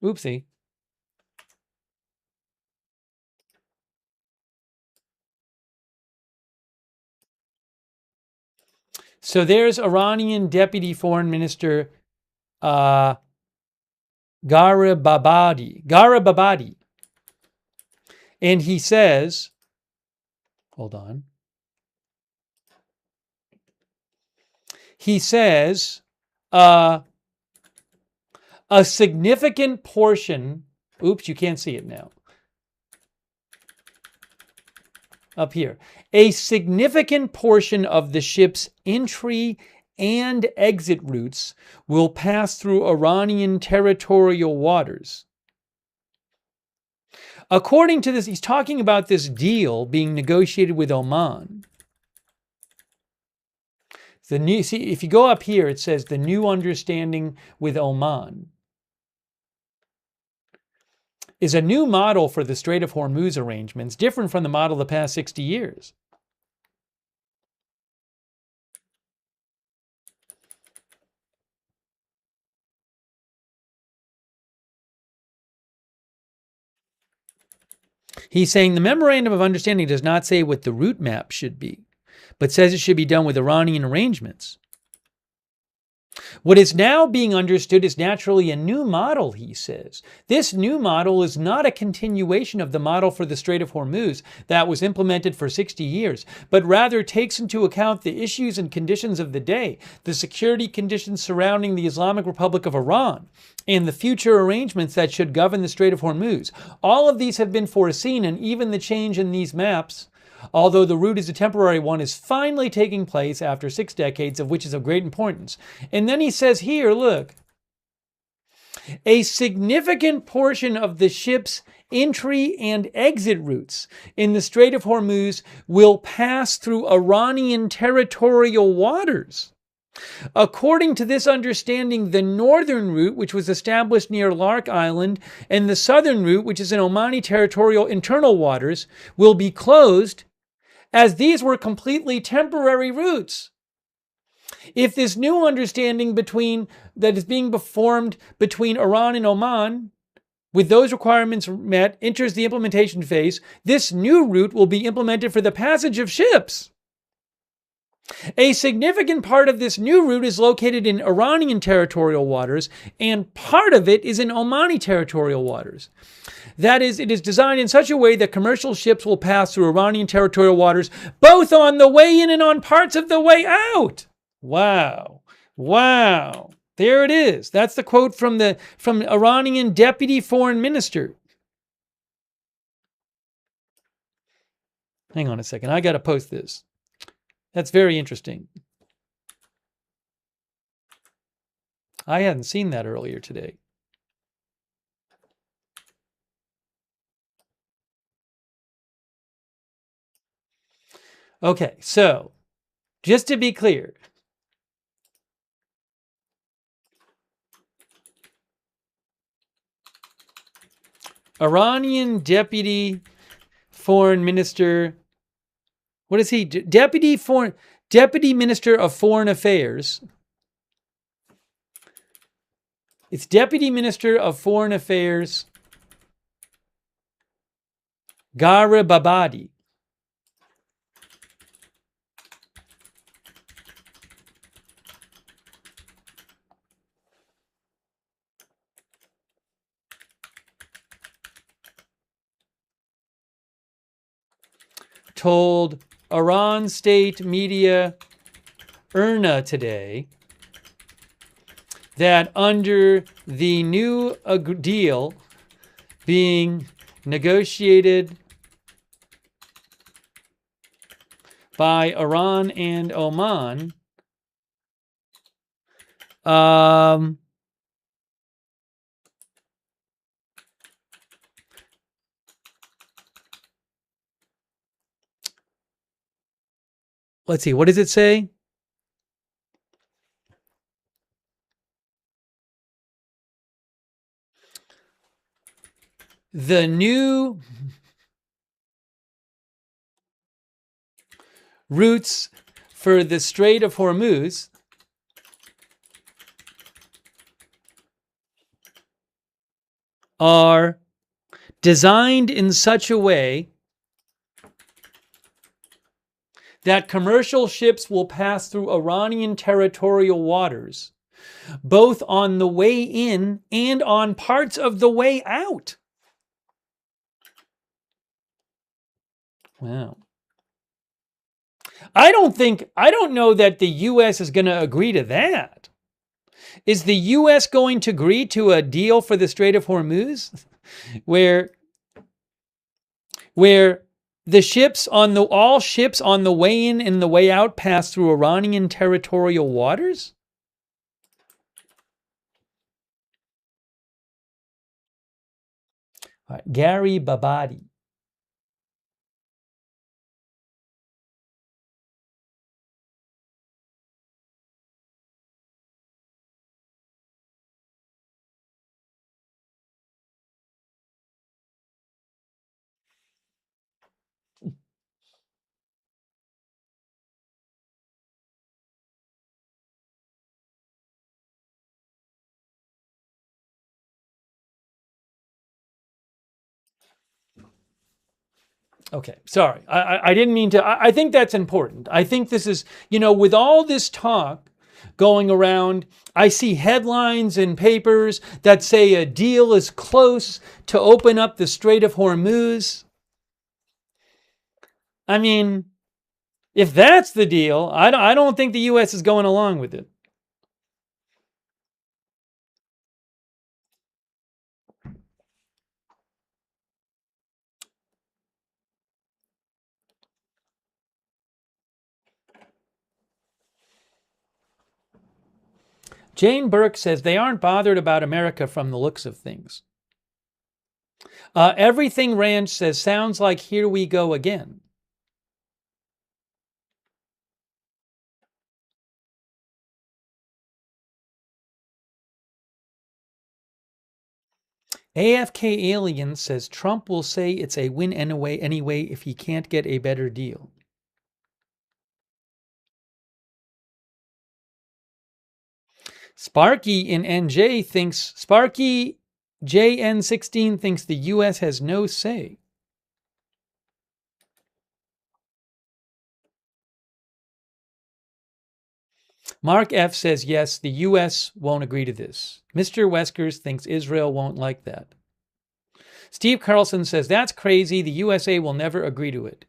Oopsie. So there's Iranian Deputy Foreign Minister Garibabadi. And he says, hold on. He says, a significant portion, oops, you can't see it now. Up here. A significant portion of the ship's entry and exit routes will pass through Iranian territorial waters. According to this, he's talking about this deal being negotiated with Oman. See, if you go up here, it says the new understanding with Oman is a new model for the Strait of Hormuz arrangements, different from the model of the past 60 years. He's saying the memorandum of understanding does not say what the route map should be, but says it should be done with Iranian arrangements. What is now being understood is naturally a new model, he says. This new model is not a continuation of the model for the Strait of Hormuz that was implemented for 60 years, but rather takes into account the issues and conditions of the day, the security conditions surrounding the Islamic Republic of Iran, and the future arrangements that should govern the Strait of Hormuz. All of these have been foreseen, and even the change in these maps, although the route is a temporary one, is finally taking place after 6 decades, of which is of great importance. And then he says here, look, a significant portion of the ship's entry and exit routes in the Strait of Hormuz will pass through Iranian territorial waters. According to this understanding, the northern route, which was established near Lark Island, and the southern route, which is in Omani territorial internal waters, will be closed, as these were completely temporary routes. If this new understanding that is being performed between Iran and Oman, with those requirements met, enters the implementation phase, this new route will be implemented for the passage of ships. A significant part of this new route is located in Iranian territorial waters, and part of it is in Omani territorial waters. That is, it is designed in such a way that commercial ships will pass through Iranian territorial waters, both on the way in and on parts of the way out. Wow. Wow. There it is. That's the quote from Iranian Deputy Foreign Minister. Hang on a second. I got to post this. That's very interesting. I hadn't seen that earlier today. Okay, so just to be clear, Iranian Deputy Foreign Minister, what is he? Deputy Minister of Foreign Affairs. It's Deputy Minister of Foreign Affairs Garibabadi. Told Iran state media IRNA today that under the new deal being negotiated by Iran and Oman, let's see, what does it say? The new routes for the Strait of Hormuz are designed in such a way that commercial ships will pass through Iranian territorial waters, both on the way in and on parts of the way out. Wow. I don't know that the U.S. is going to agree to that. Is the U.S. going to agree to a deal for the Strait of Hormuz where the ships on the all ships on the way in and the way out pass through Iranian territorial waters? All right, Gary Babadi. Okay, sorry. I didn't mean to. I think that's important. I think this is, with all this talk going around, I see headlines in papers that say a deal is close to open up the Strait of Hormuz. I mean, if that's the deal, I don't think the U.S. is going along with it. Jane Burke says they aren't bothered about America from the looks of things. Everything Ranch says sounds like here we go again. AFK Alien says Trump will say it's a win anyway if he can't get a better deal. Sparky in NJ thinks Sparky JN16 thinks the U.S. has no say. Mark F says yes, the U.S. won't agree to this. Mr. Weskers thinks Israel won't like that. Steve Carlson says that's crazy. The USA will never agree to it.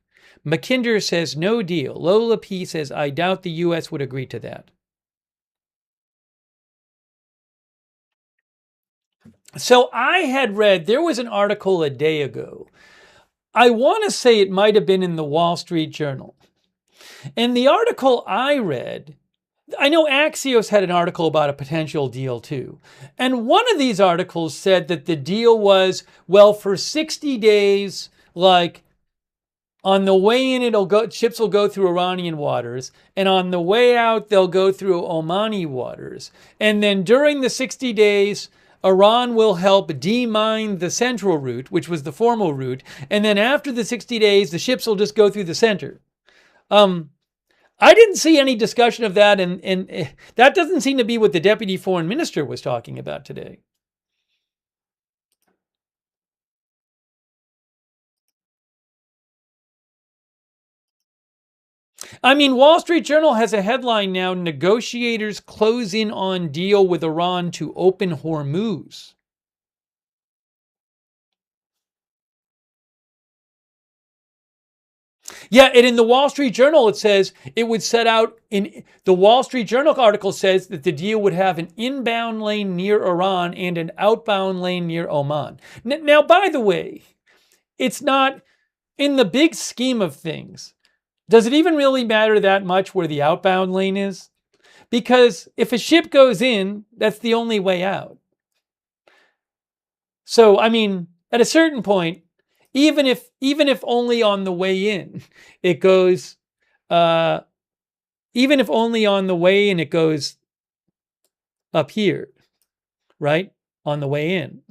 McKinder says no deal. Lola P says I doubt the U.S. would agree to that. So I had read, there was an article a day ago. I want to say it might have been in the Wall Street Journal. And the article I read, I know Axios had an article about a potential deal too. And one of these articles said that the deal was, well, for 60 days, like on the way in, ships will go through Iranian waters, and on the way out, they'll go through Omani waters. And then during the 60 days, Iran will help demine the central route, which was the formal route. And then after the 60 days, the ships will just go through the center. I didn't see any discussion of that, and that doesn't seem to be what the deputy foreign minister was talking about today. I mean, Wall Street Journal has a headline now, negotiators close in on deal with Iran to open Hormuz. Yeah, and in the Wall Street Journal, it says it would set out in the Wall Street Journal article says that the deal would have an inbound lane near Iran and an outbound lane near Oman. Now, by the way, it's not in the big scheme of things. Does it even really matter that much where the outbound lane is? Because if a ship goes in, that's the only way out. So, I mean, at a certain point, even if only on the way in, it goes, uh, even if only on the way in, it goes up here, right? On the way in.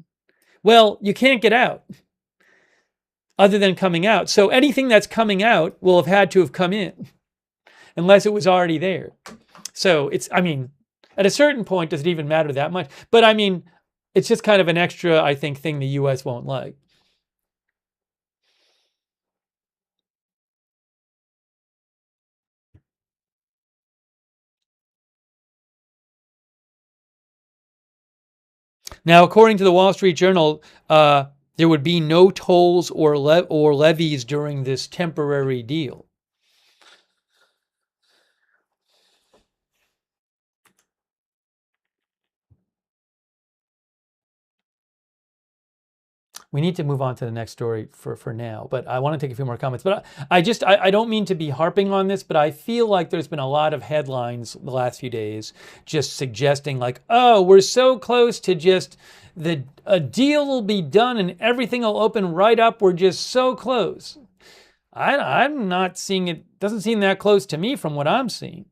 Well, you can't get out other than coming out. So anything that's coming out will have had to have come in unless it was already there. So it's, I mean, at a certain point, does it even matter that much? But I mean, it's just kind of an extra, I think, thing the US won't like. Now, according to the Wall Street Journal, there would be no tolls or levies during this temporary deal. We need to move on to the next story for now, but I want to take a few more comments. But I don't mean to be harping on this, but I feel like there's been a lot of headlines the last few days just suggesting like, oh, we're so close to just a deal will be done and everything will open right up. We're just so close. I'm not seeing it. Doesn't seem that close to me from what I'm seeing.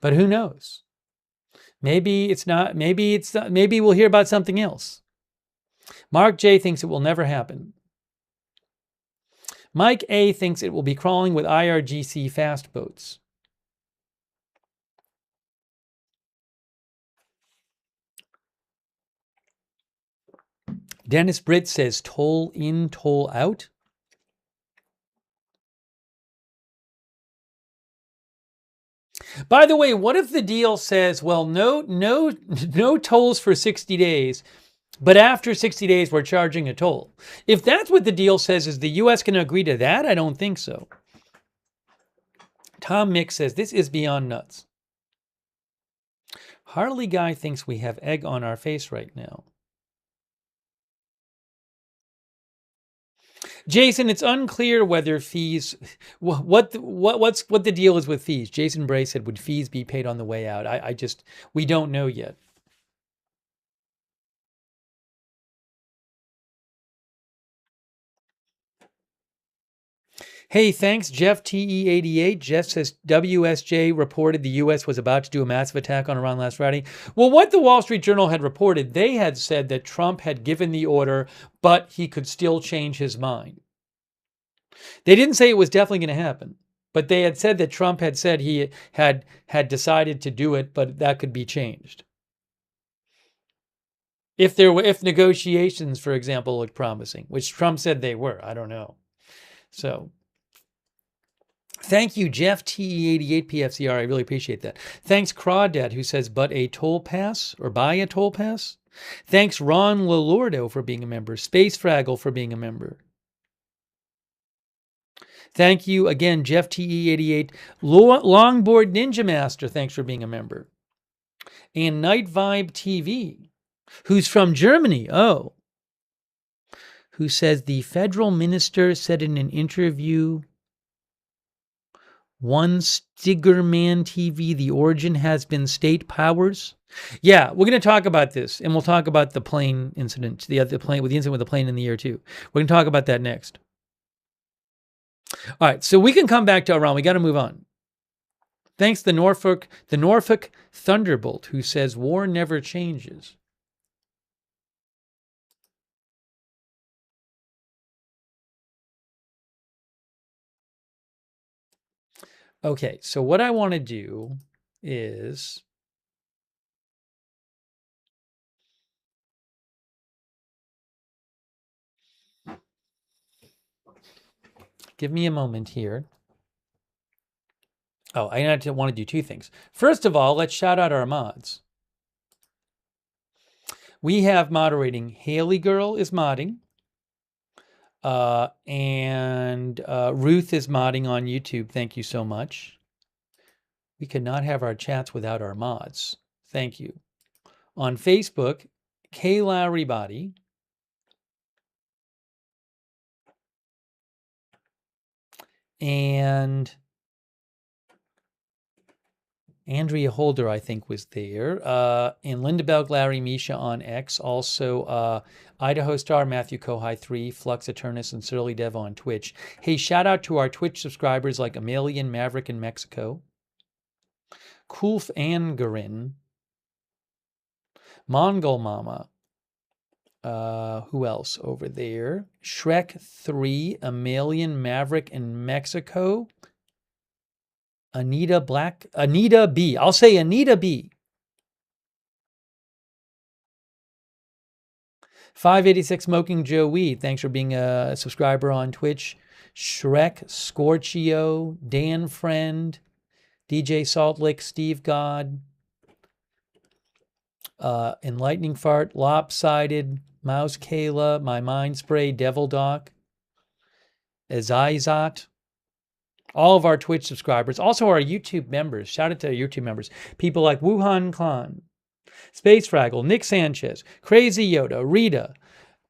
But who knows? Maybe it's not. Maybe it's. Maybe we'll hear about something else. Mark J thinks it will never happen. Mike A thinks it will be crawling with IRGC fast boats. Dennis Britt says toll in, toll out. By the way, what if the deal says, well, no tolls for 60 days, but after 60 days we're charging a toll? If that's what the deal says, is the US going to agree to that? I don't think so. Tom Mix says this is beyond nuts. Harley Guy thinks we have egg on our face right now. Jason, it's unclear whether fees, what the deal is with fees. Jason Bray said, would fees be paid on the way out? We don't know yet. Hey, thanks, Jeff TE88. Jeff says WSJ reported the U.S. was about to do a massive attack on Iran last Friday. Well, what the Wall Street Journal had reported, they had said that Trump had given the order, but he could still change his mind. They didn't say it was definitely going to happen, but they had said that Trump had said he had decided to do it, but that could be changed. If negotiations, for example, looked promising, which Trump said they were, I don't know. So thank you, Jeff TE88 PFCR. I really appreciate that. Thanks, Crawdad, who says, but a toll pass or buy a toll pass. Thanks, Ron Lolordo, for being a member. Space Fraggle for being a member. Thank you again, Jeff TE88. Longboard Ninja Master, thanks for being a member. And Night Vibe TV, who's from Germany. Oh. Who says the federal minister said in an interview, one Stigerman TV, the origin has been state powers. Yeah, we're going to talk about this, and we'll talk about the plane incident, the incident with the plane in the year 2. We're going to talk about that next. All right, so we can come back to Iran. We got to move on. Thanks the Norfolk Thunderbolt, who says war never changes. Okay, so what I want to do is Give me a moment here. Oh, I want to do two things. First of all, let's shout out our mods. We have moderating. Haley Girl is modding. And Ruth is modding on YouTube. Thank you so much. We could not have our chats without our mods. Thank you. On Facebook, K. Lowry Body. And Andrea Holder, I think, was there. And Linda Bell, Larry, Misha on X. Also, Idaho Star, Matthew Kohai 3, Flux Eternus, and Surly Dev on Twitch. Hey, shout out to our Twitch subscribers like Amelian, Maverick in Mexico, Kulf Angarin, Mongol Mama. Who else over there? Shrek 3, Amelian, Maverick in Mexico. Anita B. I'll say Anita B. 586 Smoking Joe Weed. Thanks for being a subscriber on Twitch. Shrek, Scorchio, Dan Friend, DJ Salt Lick, Steve God, Enlightening Fart, Lopsided, Mouse Kayla, My Mind Spray, Devil Doc, Azizat. All of our Twitch subscribers, also our YouTube members. Shout out to our YouTube members. People like Wuhan Khan, Space Fraggle, Nick Sanchez, Crazy Yoda, Rita,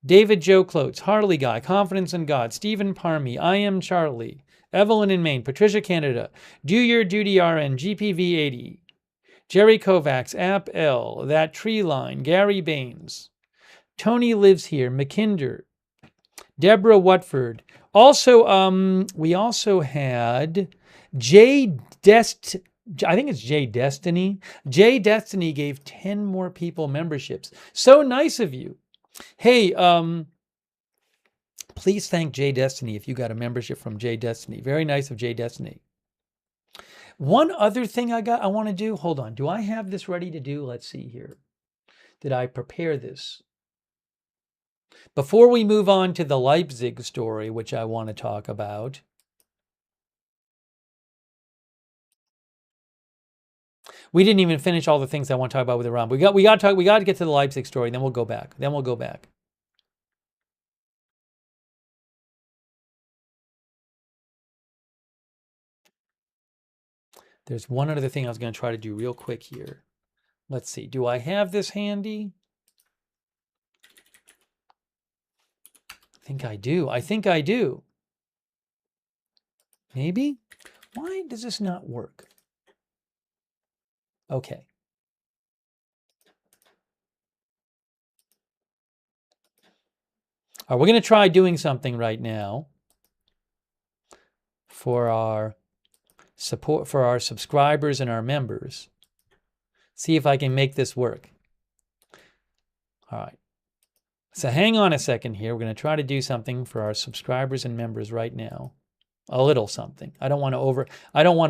David Joe Clotes, Harley Guy, Confidence in God, Stephen Parmy, I Am Charlie, Evelyn in Maine, Patricia Canada, Do Your Duty RN, GPV80, Jerry Kovacs, App L, That Tree Line, Gary Baines, Tony Lives Here, McKinder, Deborah Watford. Also, we also had I think it's Jay Destiny. Jay Destiny gave 10 more people memberships. So nice of you. Hey, please thank Jay Destiny if you got a membership from Jay Destiny. Very nice of Jay Destiny. One other thing I want to do. Hold on. Do I have this ready to do? Let's see here. Did I prepare this? Before we move on to the Leipzig story, which I want to talk about, we didn't even finish all the things I want to talk about with Iran. We got to get to the Leipzig story, then we'll go back. There's one other thing I was going to try to do real quick here. Let's see. Do I have this handy? I think I do. Maybe? Why does this not work? Okay. All right, we're going to try doing something right now for our support, for our subscribers and our members. See if I can make this work. All right. So hang on a second here. We're going to try to do something for our subscribers and members right now. A little something. I don't want to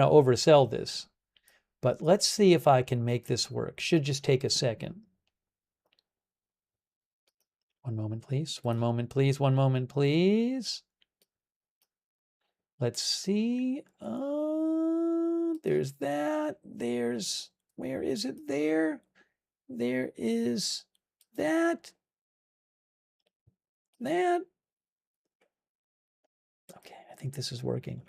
oversell this. But let's see if I can make this work. Should just take a second. One moment, please. One moment, please. One moment, please. Let's see. There's that. There's, where is it there? There is that. That. Okay, I think this is working.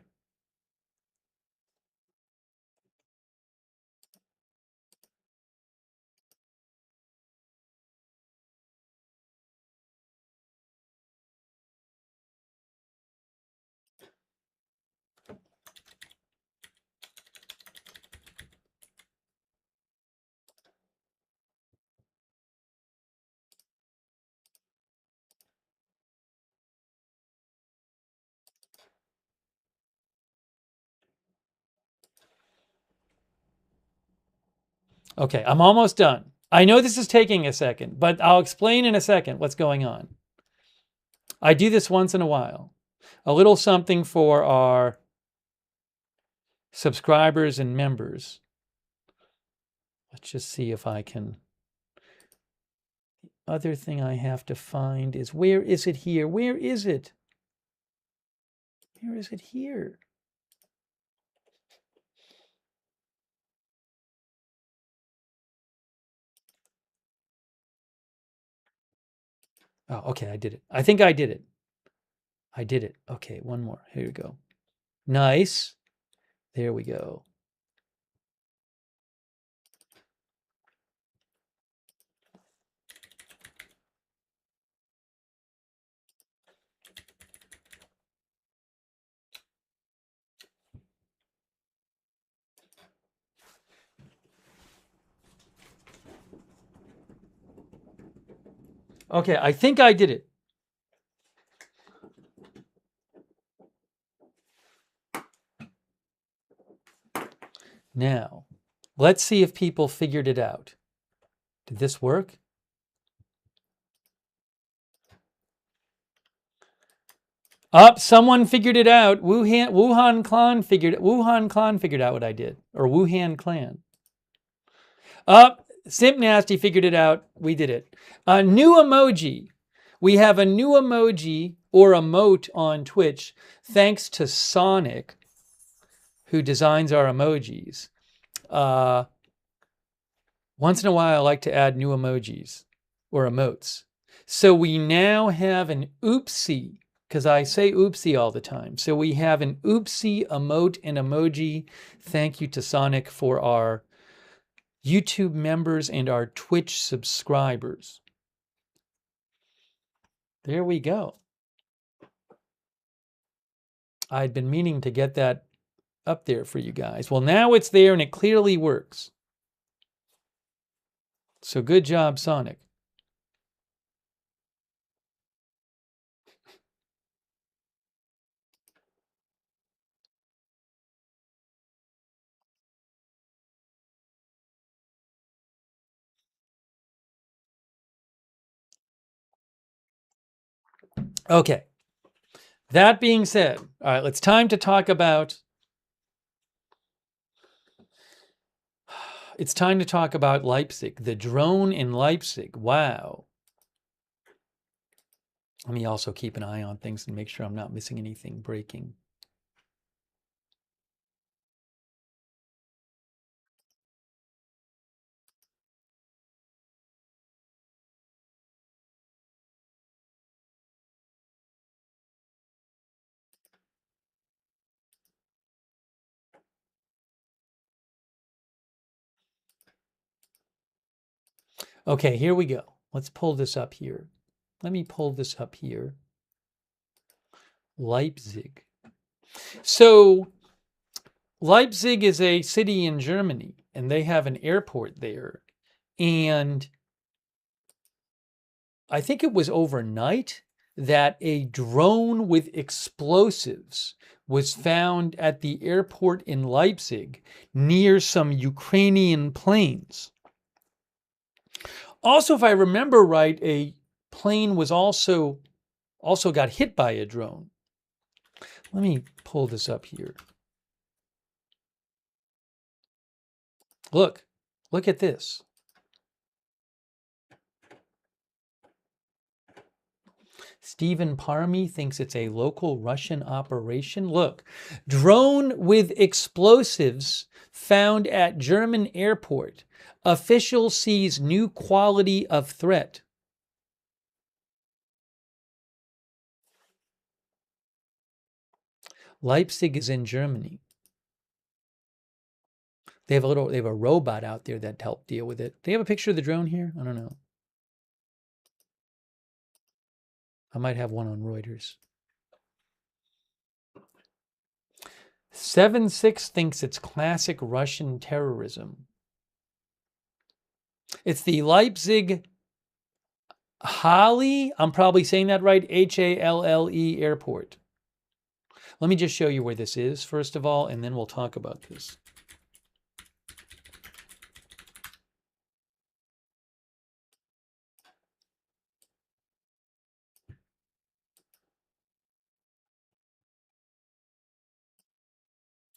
Okay, I'm almost done. I know this is taking a second, but I'll explain in a second what's going on. I do this once in a while. A little something for our subscribers and members. Let's just see if I can. The other thing I have to find is, where is it here? Where is it? Where is it here? Oh, okay, I did it. I think I did it. I did it. Okay, one more. Here we go. Nice. There we go. Okay, I think I did it. Now, let's see if people figured it out. Did this work? Someone figured it out. Wuhan Clan figured out what I did, or Wuhan Clan. Simp Nasty figured it out. We did it. A new emoji. We have a new emoji or emote on Twitch, thanks to Sonic, who designs our emojis. Once in a while, I like to add new emojis or emotes. So we now have an oopsie, because I say oopsie all the time. So we have an oopsie emote and emoji. Thank you to Sonic for our YouTube members and our Twitch subscribers. There we go. I'd been meaning to get that up there for you guys. Well, now it's there and it clearly works. So good job, Sonic. Okay. That being said, all right, it's time to talk about Leipzig, the drone in Leipzig. Wow. Let me also keep an eye on things and make sure I'm not missing anything breaking. Okay, here we go. Let's pull this up here. Let me pull this up here. Leipzig. So Leipzig is a city in Germany, and they have an airport there. And I think it was overnight that a drone with explosives was found at the airport in Leipzig near some Ukrainian planes. Also, if I remember right, a plane was also got hit by a drone. Let me pull this up here. Look at this. Stephen Parmy thinks it's a local Russian operation. Look, drone with explosives found at German airport. Official sees new quality of threat. Leipzig is in Germany. They have a robot out there that helped deal with it. Do they have a picture of the drone here? I don't know. I might have one on Reuters. 7-6 thinks it's classic Russian terrorism. It's the Leipzig Halle, I'm probably saying that right, Halle Airport. Let me just show you where this is, first of all, and then we'll talk about this.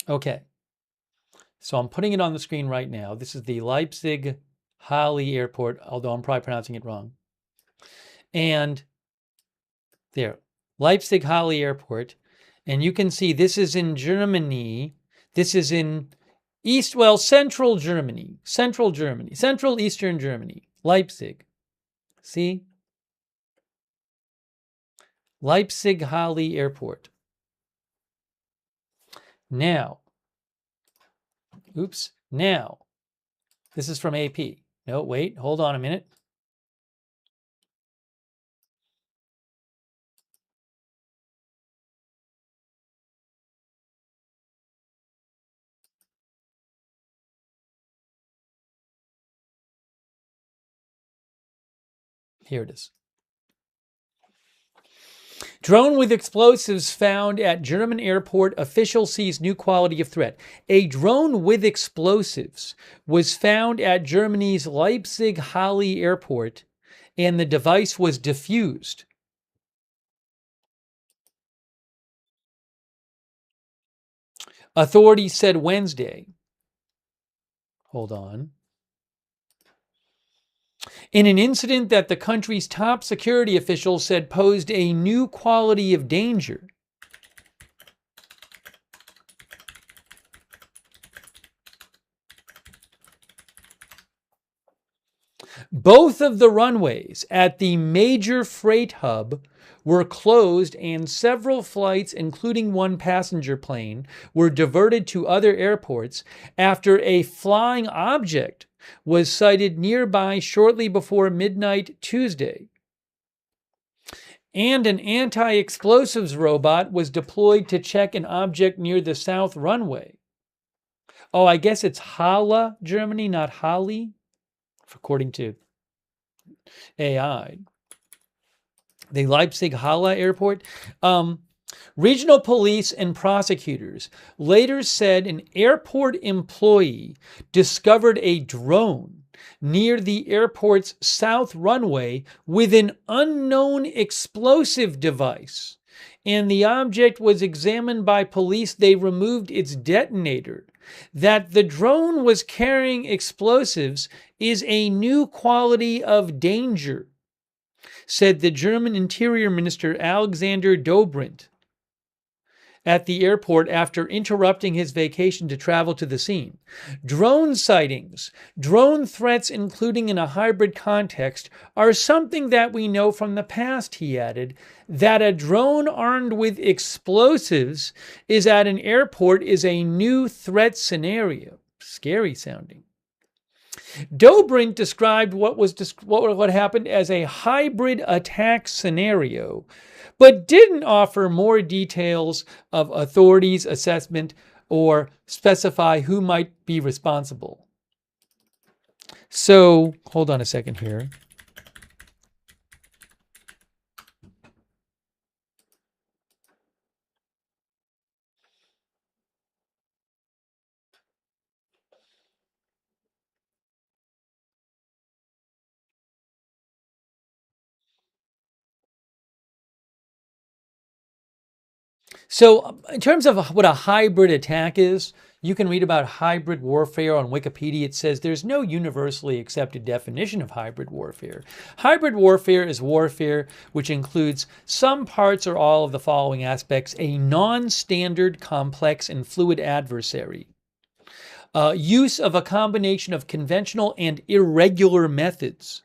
Okay, so I'm putting it on the screen right now. This is the Leipzig Halle Airport, although I'm probably pronouncing it wrong. And there, Leipzig Halle Airport. And you can see this is in Germany. This is in central Germany, central eastern Germany, Leipzig. See? Leipzig Halle Airport. Now, now, this is from AP. No, wait, hold on a minute. Here it is. Drone with explosives found at German airport. Official sees new quality of threat. A drone with explosives was found at Germany's Leipzig Halle Airport, and the device was defused. Authorities said Wednesday. Hold on. In an incident that the country's top security officials said posed a new quality of danger. Both of the runways at the major freight hub were closed, and several flights, including one passenger plane, were diverted to other airports after a flying object was sighted nearby shortly before midnight Tuesday. And an anti-explosives robot was deployed to check an object near the south runway. Oh, I guess it's Halle, Germany, not Halle, according to AI. The Leipzig Halle Airport. Regional police and prosecutors later said an airport employee discovered a drone near the airport's south runway with an unknown explosive device, and the object was examined by police. They removed its detonator. That the drone was carrying explosives is a new quality of danger, said the German Interior Minister Alexander Dobrindt at the airport after interrupting his vacation to travel to the scene. Drone sightings, drone threats, including in a hybrid context, are something that we know from the past, he added. That a drone armed with explosives is at an airport is a new threat scenario. Scary sounding. Dobrindt described what happened as a hybrid attack scenario, but didn't offer more details of authorities' assessment or specify who might be responsible. So, hold on a second here. So, in terms of what a hybrid attack is, you can read about hybrid warfare on Wikipedia. It says there's no universally accepted definition of hybrid warfare. Hybrid warfare is warfare which includes some parts or all of the following aspects: a non-standard, complex, and fluid adversary, use of a combination of conventional and irregular methods.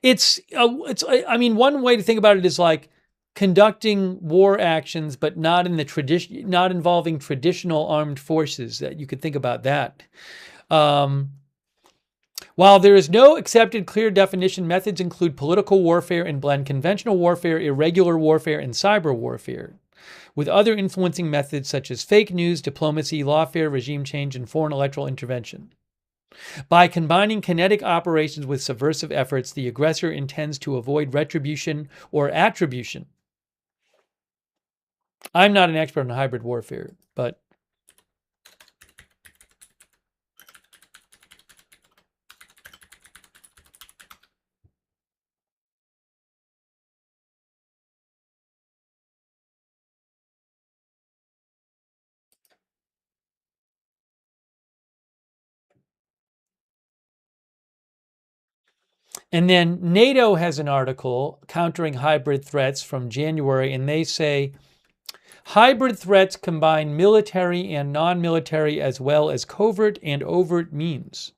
I mean, one way to think about it is like conducting war actions, but not involving traditional armed forces. That you could think about that. While there is no accepted clear definition, methods include political warfare and blend conventional warfare, irregular warfare, and cyber warfare, with other influencing methods such as fake news, diplomacy, lawfare, regime change, and foreign electoral intervention. By combining kinetic operations with subversive efforts, the aggressor intends to avoid retribution or attribution. I'm not an expert on hybrid warfare, but And then NATO has an article countering hybrid threats from January, and they say hybrid threats combine military and non-military as well as covert and overt means,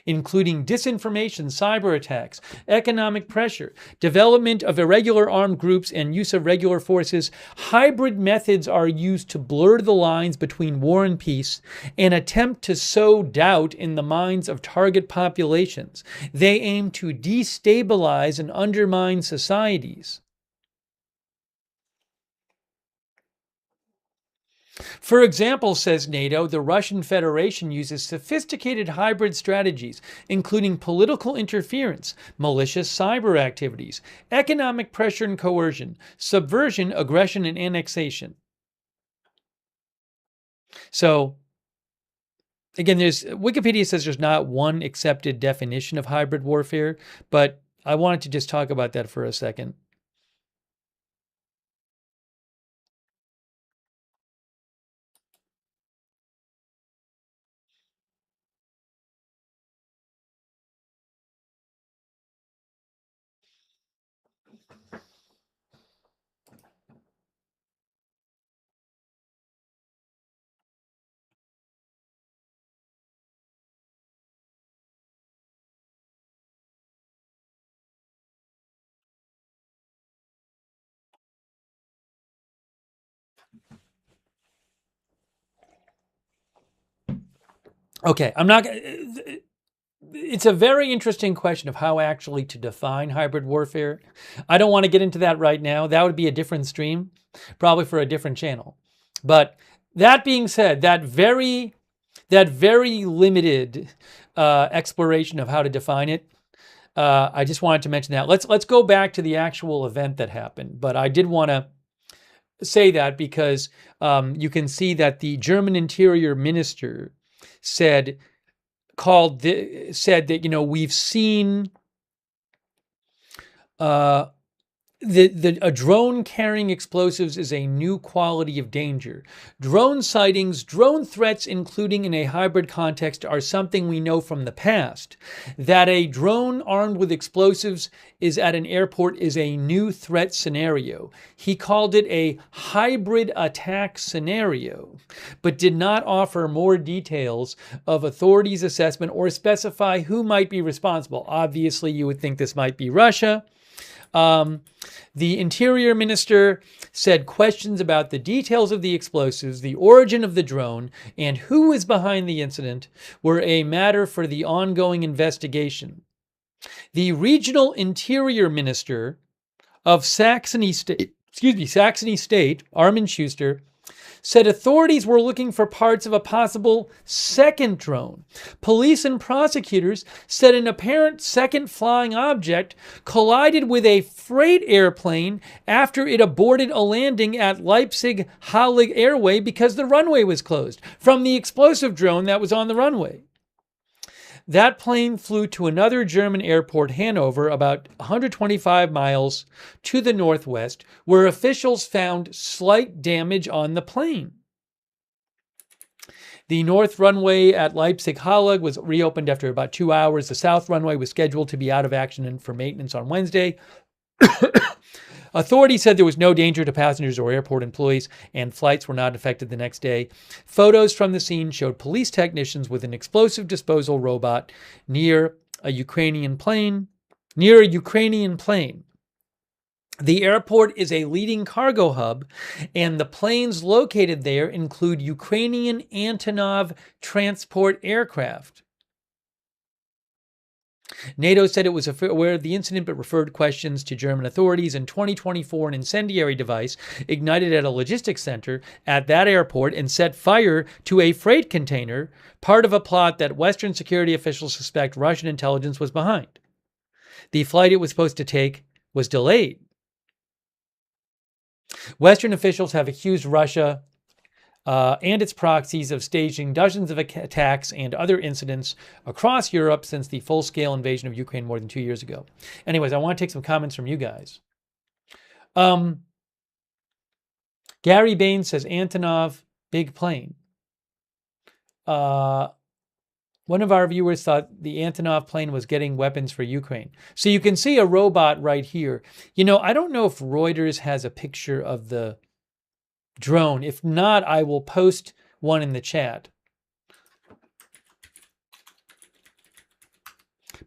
including disinformation, cyber attacks, economic pressure, development of irregular armed groups, and use of regular forces. Hybrid methods are used to blur the lines between war and peace and attempt to sow doubt in the minds of target populations. They aim to destabilize and undermine societies. For example, says NATO, the Russian Federation uses sophisticated hybrid strategies, including political interference, malicious cyber activities, economic pressure and coercion, subversion, aggression, and annexation. So, again, Wikipedia says there's not one accepted definition of hybrid warfare, but I wanted to just talk about that for a second. Okay, I'm not. It's a very interesting question of how actually to define hybrid warfare. I don't want to get into that right now. That would be a different stream, probably for a different channel. But that being said, that very limited exploration of how to define it, I just wanted to mention that. Let's go back to the actual event that happened. But I did want to say that because you can see that the German Interior Minister said that we've seen a drone carrying explosives is a new quality of danger. Drone sightings, drone threats, including in a hybrid context, are something we know from the past. That a drone armed with explosives is at an airport is a new threat scenario. He called it a hybrid attack scenario, but did not offer more details of authorities' assessment or specify who might be responsible. Obviously, you would think this might be Russia. The Interior Minister said questions about the details of the explosives, the origin of the drone, and who is behind the incident were a matter for the ongoing investigation. The Regional Interior Minister of Saxony State, Armin Schuster, said authorities were looking for parts of a possible second drone. Police and prosecutors said an apparent second flying object collided with a freight airplane after it aborted a landing at Leipzig Halle Airport because the runway was closed from the explosive drone that was on the runway. That plane flew to another German airport, Hanover, about 125 miles to the northwest, where officials found slight damage on the plane. The north runway at Leipzig Halle was reopened after about 2 hours. The south runway was scheduled to be out of action and for maintenance on Wednesday. Authorities said there was no danger to passengers or airport employees, and flights were not affected the next day. Photos from the scene showed police technicians with an explosive disposal robot near a Ukrainian plane. The airport is a leading cargo hub, and the planes located there include Ukrainian Antonov transport aircraft. NATO said it was aware of the incident but referred questions to German authorities. In 2024, an incendiary device ignited at a logistics center at that airport and set fire to a freight container, part of a plot that Western security officials suspect Russian intelligence was behind. The flight it was supposed to take was delayed. Western officials have accused Russia and its proxies of staging dozens of attacks and other incidents across Europe since the full-scale invasion of Ukraine more than 2 years ago. Anyways, I want to take some comments from you guys. Gary Bain says, Antonov, big plane. Well, One of our viewers thought the Antonov plane was getting weapons for Ukraine. So you can see a robot right here. You know, I don't know if Reuters has a picture of the drone. If not, I will post one in the chat.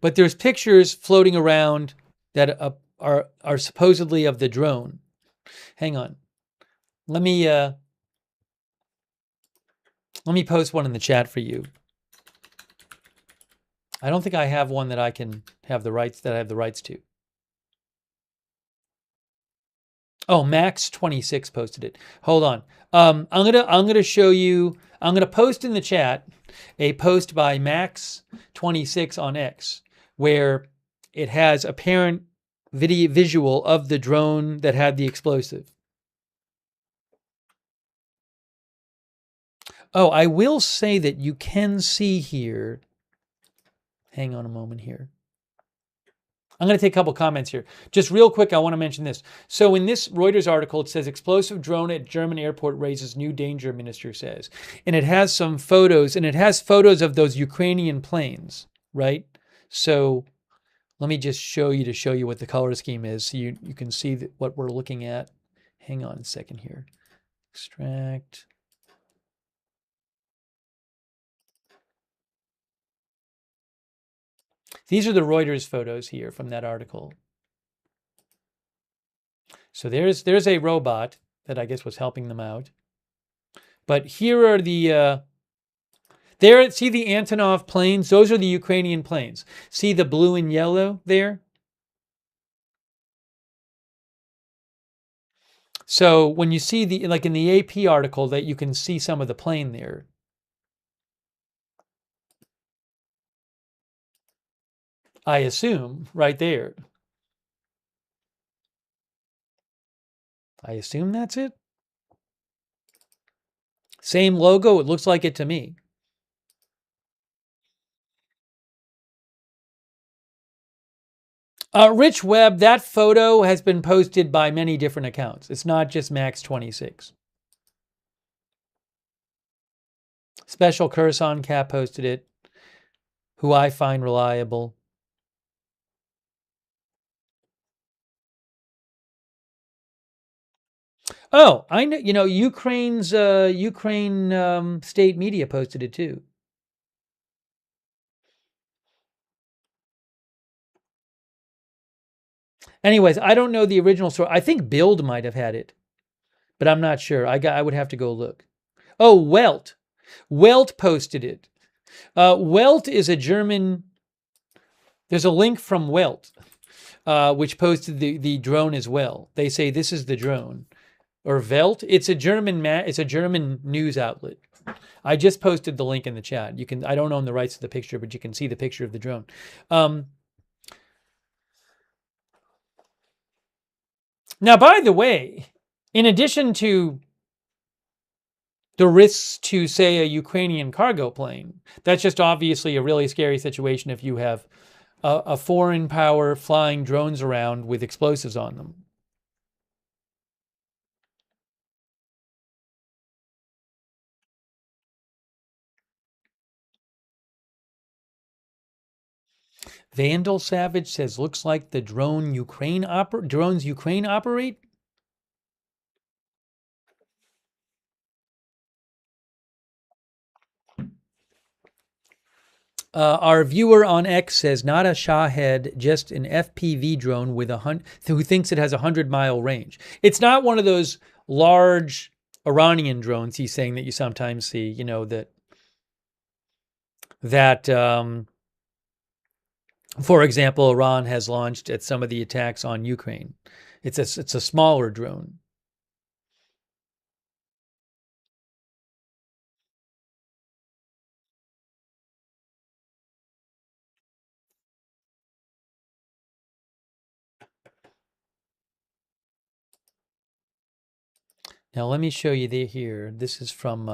But there's pictures floating around that are supposedly of the drone. Hang on. Let me post one in the chat for you. I don't think I have one that I can have the rights to. Oh, Max26 posted it. Hold on. I'm gonna show you. I'm gonna post in the chat a post by Max26 on X where it has apparent visual of the drone that had the explosive. Oh, I will say that you can see here. Hang on a moment here. I'm going to take a couple comments here. Just real quick, I want to mention this. So in this Reuters article, it says explosive drone at German airport raises new danger, minister says. And it has some photos, and it has photos of those Ukrainian planes, right? So let me just show you what the color scheme is so you can see what we're looking at. Hang on a second here. Extract. These are the Reuters photos here from that article. So there's a robot that I guess was helping them out. But here are the see the Antonov planes? Those are the Ukrainian planes. See the blue and yellow there? So when you see the, like in the AP article, that you can see some of the plane there. I assume, right there. I assume that's it. Same logo, it looks like it to me. Rich Webb, that photo has been posted by many different accounts. It's not just Max26. Special Curson Cap posted it, who I find reliable. Oh, I know. You know, Ukraine state media posted it too. Anyways, I don't know the original story. I think Build might have had it, but I'm not sure. I would have to go look. Oh, Welt posted it. Welt is a German. There's a link from Welt, which posted the drone as well. They say this is the drone. Or Welt. It's a German news outlet. I just posted the link in the chat. You can. I don't own the rights to the picture, but you can see the picture of the drone. Now, by the way, in addition to the risks to, say, a Ukrainian cargo plane, that's just obviously a really scary situation if you have a foreign power flying drones around with explosives on them. Vandal Savage says, looks like the drones Ukraine operate. Our viewer on X says, not a Shahed, just an FPV drone with who thinks it has a 100-mile range. It's not one of those large Iranian drones, he's saying, that you sometimes see, you know, that for example, Iran has launched at some of the attacks on Ukraine. It's a smaller drone. Now let me show you here. This is from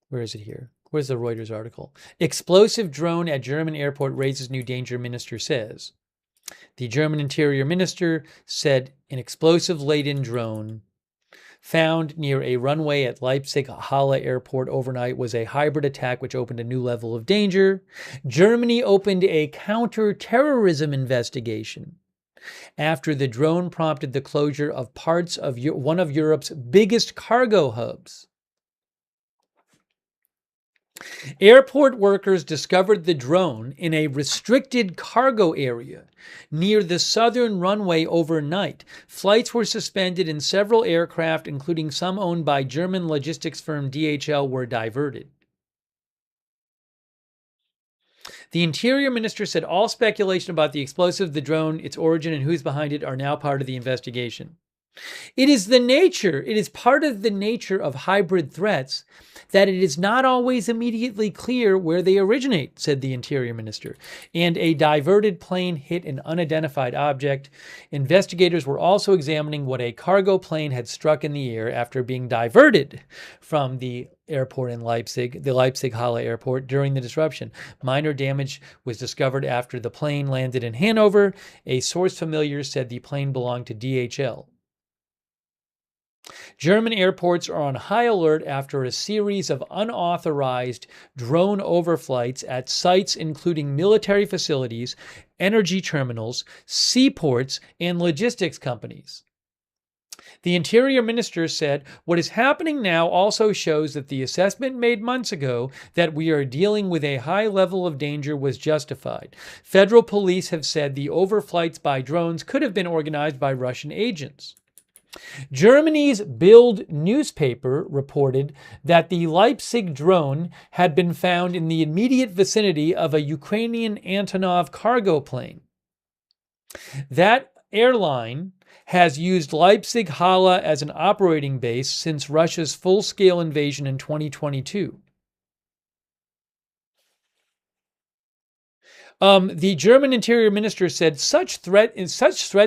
where is it here? Where's the Reuters article? Explosive drone at German airport raises new danger, minister says. The German interior minister said an explosive-laden drone found near a runway at Leipzig Halle Airport overnight was a hybrid attack which opened a new level of danger. Germany opened a counter-terrorism investigation after the drone prompted the closure of parts of one of Europe's biggest cargo hubs. Airport workers discovered the drone in a restricted cargo area near the southern runway overnight. Flights were suspended and several aircraft, including some owned by German logistics firm DHL, were diverted. The Interior Minister said all speculation about the explosive, the drone, its origin, and who's behind it are now part of the investigation. It is part of the nature of hybrid threats that it is not always immediately clear where they originate, said the Interior Minister. And a diverted plane hit an unidentified object. Investigators were also examining what a cargo plane had struck in the air after being diverted from the airport in Leipzig, the Leipzig Halle Airport, during the disruption. Minor damage was discovered after the plane landed in Hanover. A source familiar said the plane belonged to DHL. German airports are on high alert after a series of unauthorized drone overflights at sites including military facilities, energy terminals, seaports, and logistics companies. The Interior Minister said, "What is happening now also shows that the assessment made months ago that we are dealing with a high level of danger was justified." Federal police have said the overflights by drones could have been organized by Russian agents. Germany's Bild newspaper reported that the Leipzig drone had been found in the immediate vicinity of a Ukrainian Antonov cargo plane. That airline has used Leipzig Halle as an operating base since Russia's full-scale invasion in 2022. The German Interior Minister said such threat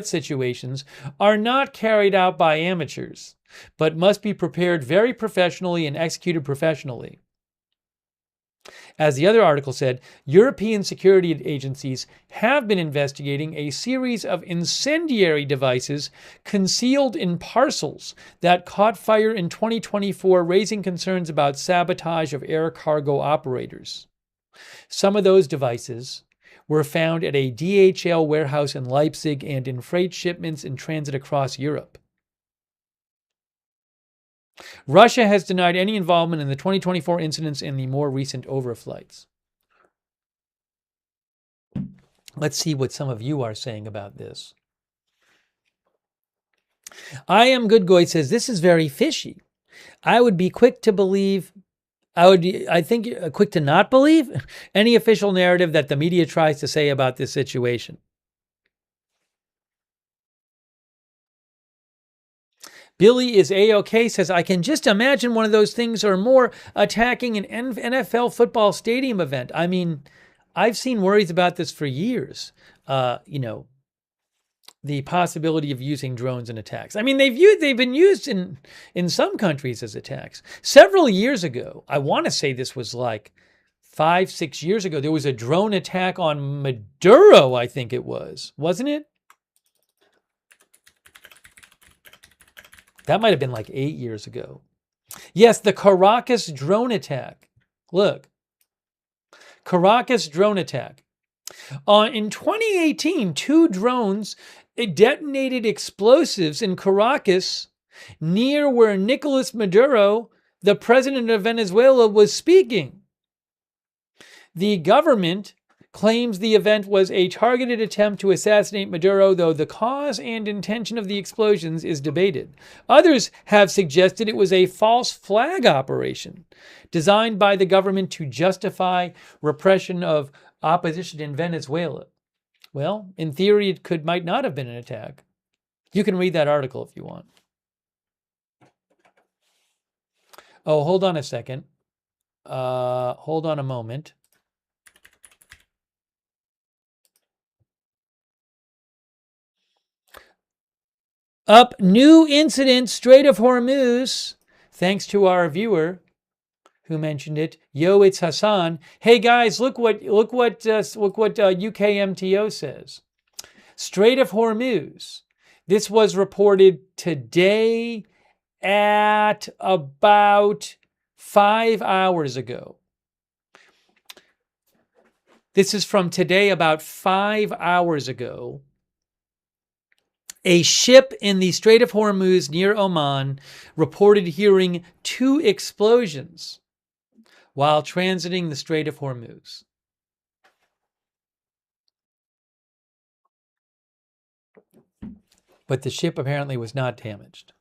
situations are not carried out by amateurs, but must be prepared very professionally and executed professionally. As the other article said, European security agencies have been investigating a series of incendiary devices concealed in parcels that caught fire in 2024, raising concerns about sabotage of air cargo operators. Some of those devices were found at a DHL warehouse in Leipzig and in freight shipments in transit across Europe. Russia has denied any involvement in the 2024 incidents and the more recent overflights. Let's see what some of you are saying about this. I Am Good Goy says, this is very fishy. I would be quick to believe quick to not believe any official narrative that the media tries to say about this situation. Billy is A-OK says, I can just imagine one of those things or more attacking an NFL football stadium event. I mean, I've seen worries about this for years. The possibility of using drones in attacks. I mean, they've been used in some countries as attacks. Several years ago, I want to say this was like 5-6 years ago, there was a drone attack on Maduro, I think it was. Wasn't it? That might have been like 8 years ago. Yes, the Caracas drone attack. Look. Caracas drone attack. In 2018, 2 drones detonated explosives in Caracas near where Nicolas Maduro, the president of Venezuela, was speaking. The government claims the event was a targeted attempt to assassinate Maduro, though the cause and intention of the explosions is debated. Others have suggested it was a false flag operation designed by the government to justify repression of opposition in Venezuela. Well, in theory, it might not have been an attack. You can read that article if you want. Oh, hold on a second. Hold on a moment. New incident, Strait of Hormuz. Thanks to our viewer who mentioned it. Yo, it's Hassan. Hey guys, look what UKMTO says. Strait of Hormuz. This was reported today at about 5 hours ago. This is from today, about 5 hours ago. A ship in the Strait of Hormuz near Oman reported hearing 2 explosions while transiting the Strait of Hormuz. But the ship apparently was not damaged.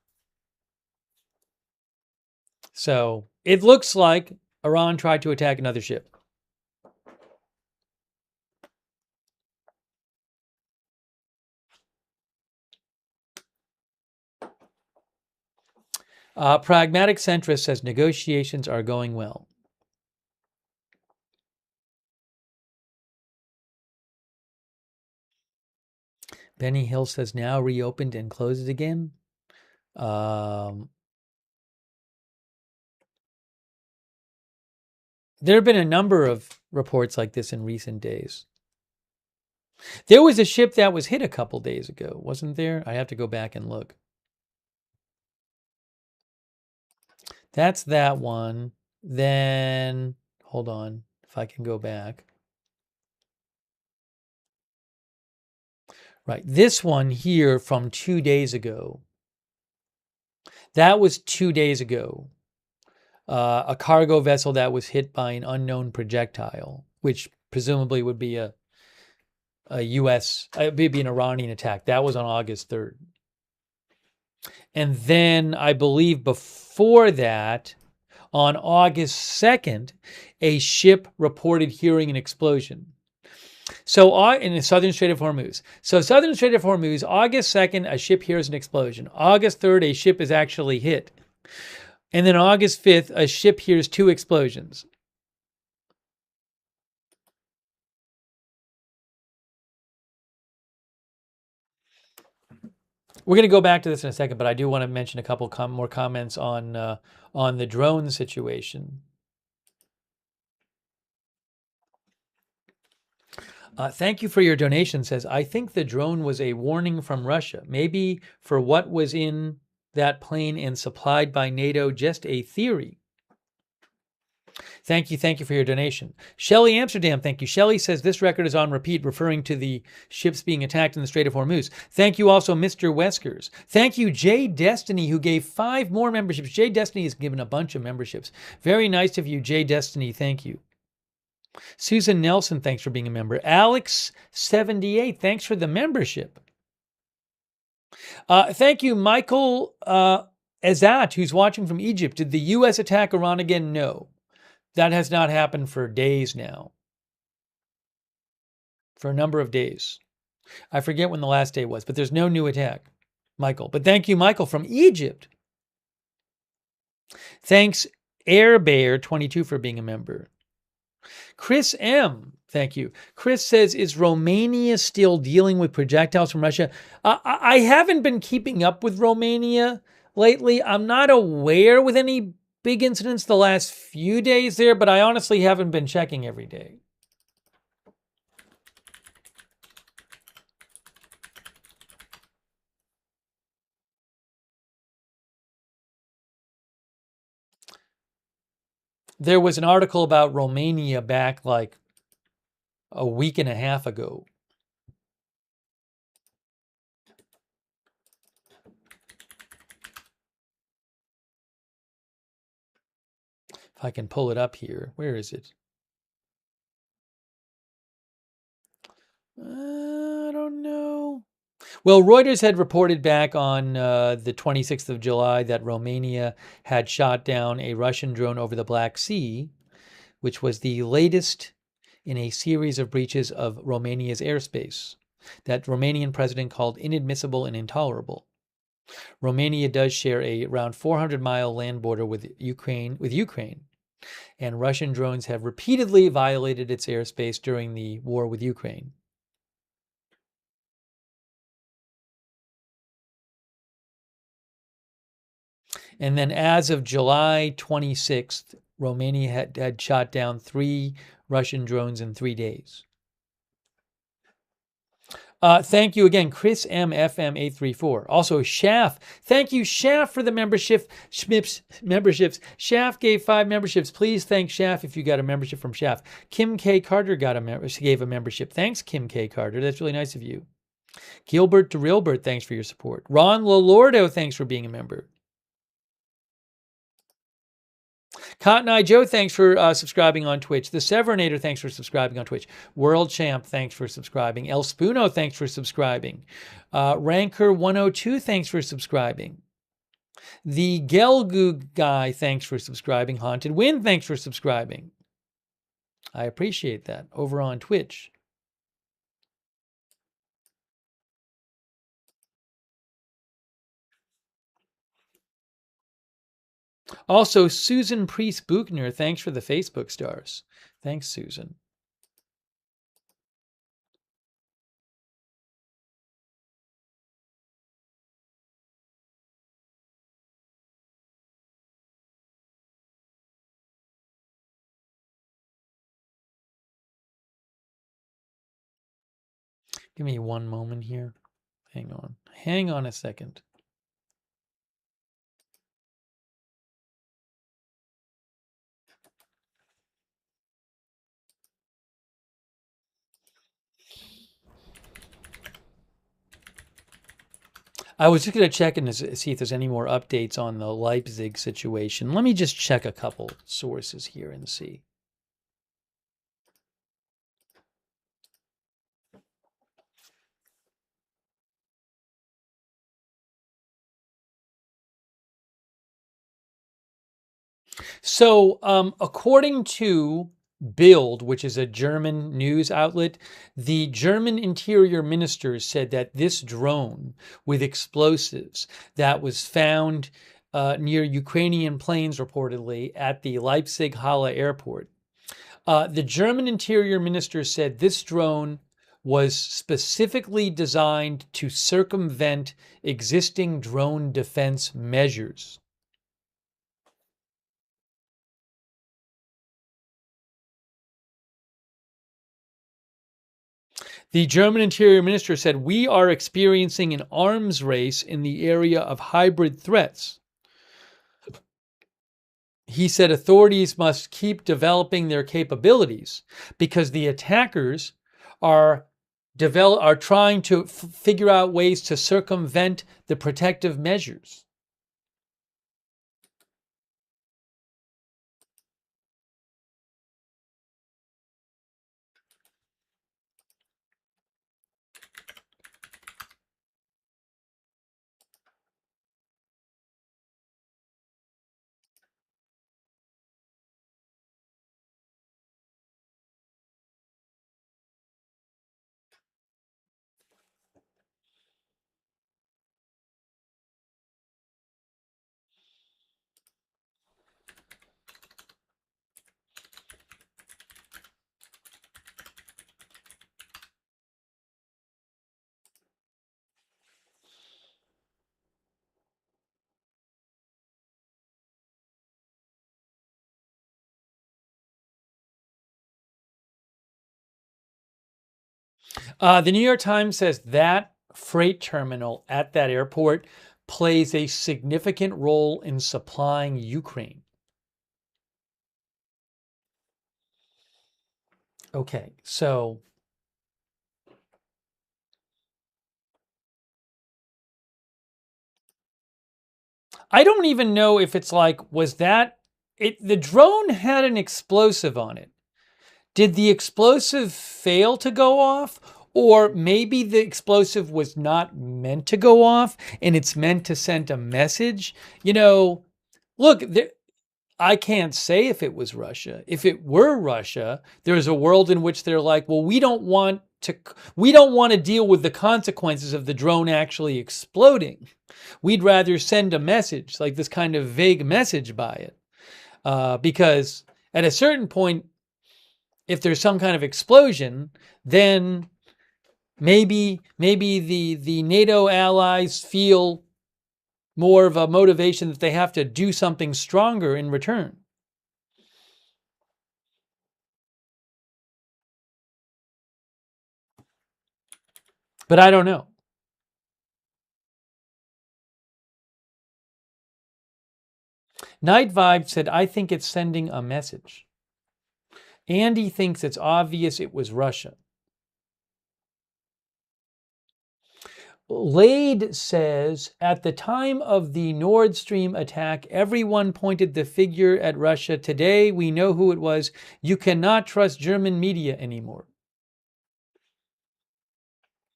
So it looks like Iran tried to attack another ship. Pragmatic centrist says negotiations are going well. Benny Hill says now reopened and closes again. There have been a number of reports like this in recent days. There was a ship that was hit a couple days ago, wasn't there? I have to go back and look. That's that one. Then, hold on, if I can go back. Right, this one here from 2 days ago. That was 2 days ago. A cargo vessel that was hit by an unknown projectile, which presumably would be a U.S., it'd be an Iranian attack. That was on August 3rd. And then I believe before that, on August 2nd, a ship reported hearing an explosion. So in the southern Strait of Hormuz. So southern Strait of Hormuz, August 2nd, a ship hears an explosion. August 3rd, a ship is actually hit. And then August 5th, a ship hears 2 explosions. We're going to go back to this in a second, but I do want to mention a couple more comments on the drone situation. Thank you for your donation, says, I think the drone was a warning from Russia, maybe for what was in that plane and supplied by NATO, just a theory. Thank you for your donation. Shelley Amsterdam, thank you. Shelley says this record is on repeat, referring to the ships being attacked in the Strait of Hormuz. Thank you also, Mr. Weskers. Thank you, Jay Destiny, who gave 5 more memberships. Jay Destiny has given a bunch of memberships. Very nice of you, Jay Destiny. Thank you. Susan Nelson, thanks for being a member. Alex78, thanks for the membership. Thank you, Michael Azat, who's watching from Egypt. Did the U.S. attack Iran again? No. That has not happened for days now. For a number of days. I forget when the last day was, but there's no new attack, Michael. But thank you, Michael, from Egypt. Thanks, AirBear22, for being a member. Chris M, thank you. Chris says, is Romania still dealing with projectiles from Russia? I haven't been keeping up with Romania lately. I'm not aware with any big incidents the last few days there, but I honestly haven't been checking every day. There was an article about Romania back like a week and a half ago. If I can pull it up here. Where is it? I don't know. Well, Reuters had reported back on the 26th of July that Romania had shot down a Russian drone over the Black Sea, which was the latest in a series of breaches of Romania's airspace that Romanian president called inadmissible and intolerable. Romania does share a around 400-mile land border with Ukraine, and Russian drones have repeatedly violated its airspace during the war with Ukraine. And then as of July 26th, Romania had shot down 3 Russian drones in 3 days. Thank you again, Chris MFM834. Also, Shaft. Thank you, Shaft, for the membership. Memberships. Shaft gave 5 memberships. Please thank Shaft if you got a membership from Shaft. Kim K. Carter gave a membership. Thanks, Kim K. Carter. That's really nice of you. Gilbert DeRilbert, thanks for your support. Ron Lolordo, thanks for being a member. Cotton Eye Joe, thanks for subscribing on Twitch. The Severinator, thanks for subscribing on Twitch. World Champ, thanks for subscribing. El Spuno, thanks for subscribing. Ranker 102, thanks for subscribing. The Gelgu guy, thanks for subscribing. Haunted Wind, thanks for subscribing. I appreciate that. Over on Twitch. Also, Susan Priest Buchner, thanks for the Facebook stars. Thanks, Susan. Give me one moment here. Hang on. Hang on a second. I was just going to check and see if there's any more updates on the Leipzig situation. Let me just check a couple sources here and see. So, according to Bild, which is a German news outlet, the German interior minister said that this drone with explosives that was found near Ukrainian planes, reportedly, at the Leipzig Halle Airport. The German interior minister said this drone was specifically designed to circumvent existing drone defense measures. The German Interior Minister said, "We are experiencing an arms race in the area of hybrid threats." He said authorities must keep developing their capabilities because the attackers are trying to figure out ways to circumvent the protective measures. The New York Times says that freight terminal at that airport plays a significant role in supplying Ukraine. Okay, so I don't even know if it's like, was that it? The drone had an explosive on it. Did the explosive fail to go off? Or maybe the explosive was not meant to go off and it's meant to send a message? You know, look, I can't say if it was Russia. If it were Russia, there's a world in which they're like, well, we don't want to deal with the consequences of the drone actually exploding. We'd rather send a message, like this kind of vague message by it. Because at a certain point, if there's some kind of explosion, then maybe the NATO allies feel more of a motivation that they have to do something stronger in return. But I don't know. Night Vibe said, I think it's sending a message. Andy thinks it's obvious it was Russia. Lade says, at the time of the Nord Stream attack, everyone pointed the finger at Russia. Today, we know who it was. You cannot trust German media anymore.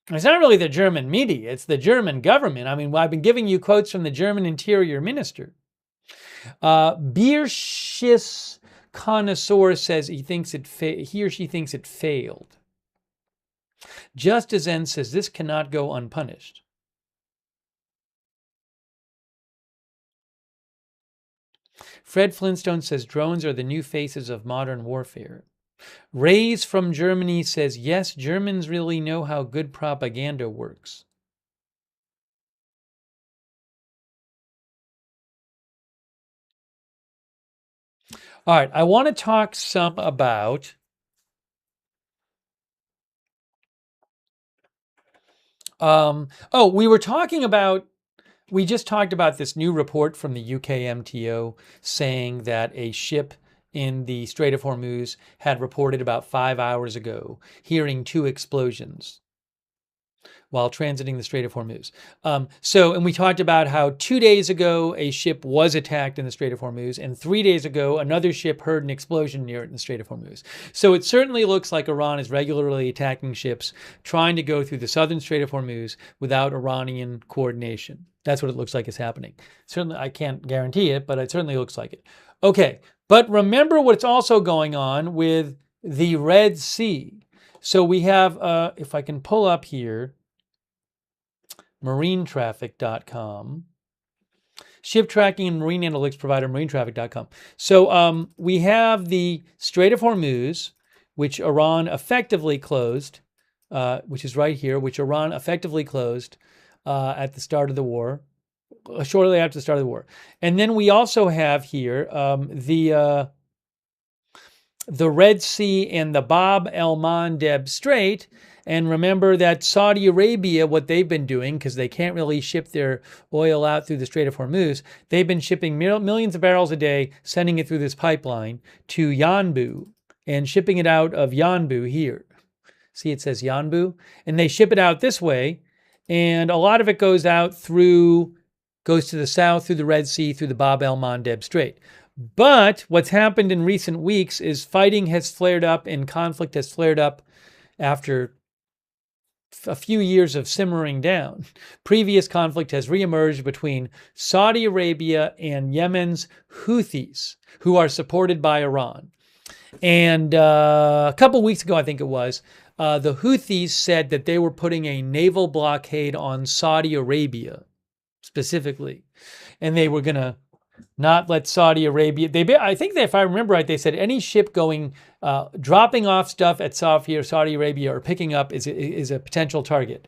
It's not really the German media, it's the German government. I mean, I've been giving you quotes from the German Interior Minister. Beershis Connoisseur says he or she thinks it failed. Just Zen says this cannot go unpunished. Fred Flintstone says drones are the new faces of modern warfare. Rays from Germany says, yes, Germans really know how good propaganda works. All right, I want to talk some about we just talked about this new report from the UK MTO saying that a ship in the Strait of Hormuz had reported about 5 hours ago hearing 2 explosions while transiting the Strait of Hormuz. And we talked about how 2 days ago a ship was attacked in the Strait of Hormuz, and 3 days ago another ship heard an explosion near it in the Strait of Hormuz. So it certainly looks like Iran is regularly attacking ships trying to go through the southern Strait of Hormuz without Iranian coordination. That's what it looks like is happening. Certainly, I can't guarantee it, but it certainly looks like it. Okay, but remember what's also going on with the Red Sea. So we have, if I can pull up here, marinetraffic.com. Ship tracking and marine analytics provider, marinetraffic.com. So we have the Strait of Hormuz, which Iran effectively closed, which is right here, which Iran effectively closed at the start of the war, shortly after the start of the war. And then we also have here the Red Sea and the Bab el-Mandeb Strait. And remember that Saudi Arabia, what they've been doing, because they can't really ship their oil out through the Strait of Hormuz, they've been shipping millions of barrels a day, sending it through this pipeline to Yanbu and shipping it out of Yanbu here. See, it says Yanbu. And they ship it out this way. And a lot of it goes to the south through the Red Sea, through the Bab el-Mandeb Strait. But what's happened in recent weeks is fighting has flared up and conflict has flared up after a few years of simmering down. Previous conflict has reemerged between Saudi Arabia and Yemen's Houthis, who are supported by Iran. And a couple weeks ago, I think it was, the Houthis said that they were putting a naval blockade on Saudi Arabia specifically. And they were going to not let Saudi Arabia, I think that if I remember right, they said any ship going, dropping off stuff at Saudi Arabia or picking up is a potential target.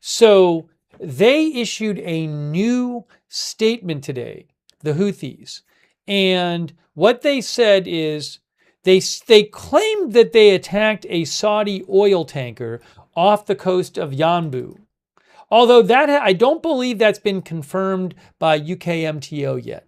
So they issued a new statement today, the Houthis. And what they said is they claimed that they attacked a Saudi oil tanker off the coast of Yanbu. Although I don't believe that's been confirmed by UK MTO yet.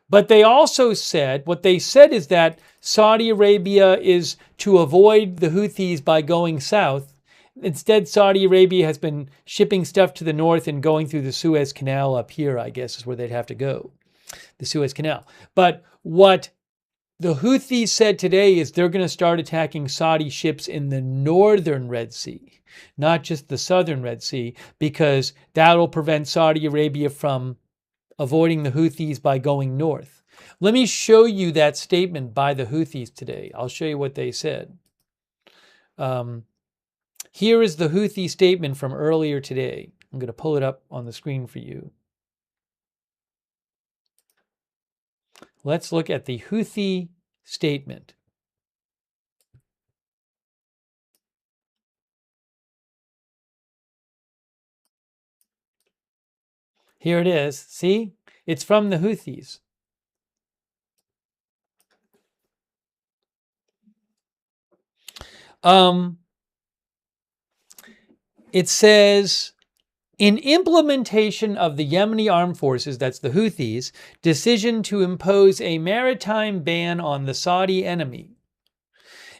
But they also said, what they said is that Saudi Arabia is to avoid the Houthis by going south. Instead, Saudi Arabia has been shipping stuff to the north and going through the Suez Canal up here, I guess, is where they'd have to go, the Suez Canal. But what the Houthis said today is they're going to start attacking Saudi ships in the northern Red Sea, not just the southern Red Sea, because that'll prevent Saudi Arabia from avoiding the Houthis by going north. Let me show you that statement by the Houthis today. I'll show you what they said. Here is the Houthi statement from earlier today. I'm going to pull it up on the screen for you. Let's look at the Houthi statement. Here it is. See? It's from the Houthis. It says, in implementation of the Yemeni armed forces, that's the Houthis, decision to impose a maritime ban on the Saudi enemy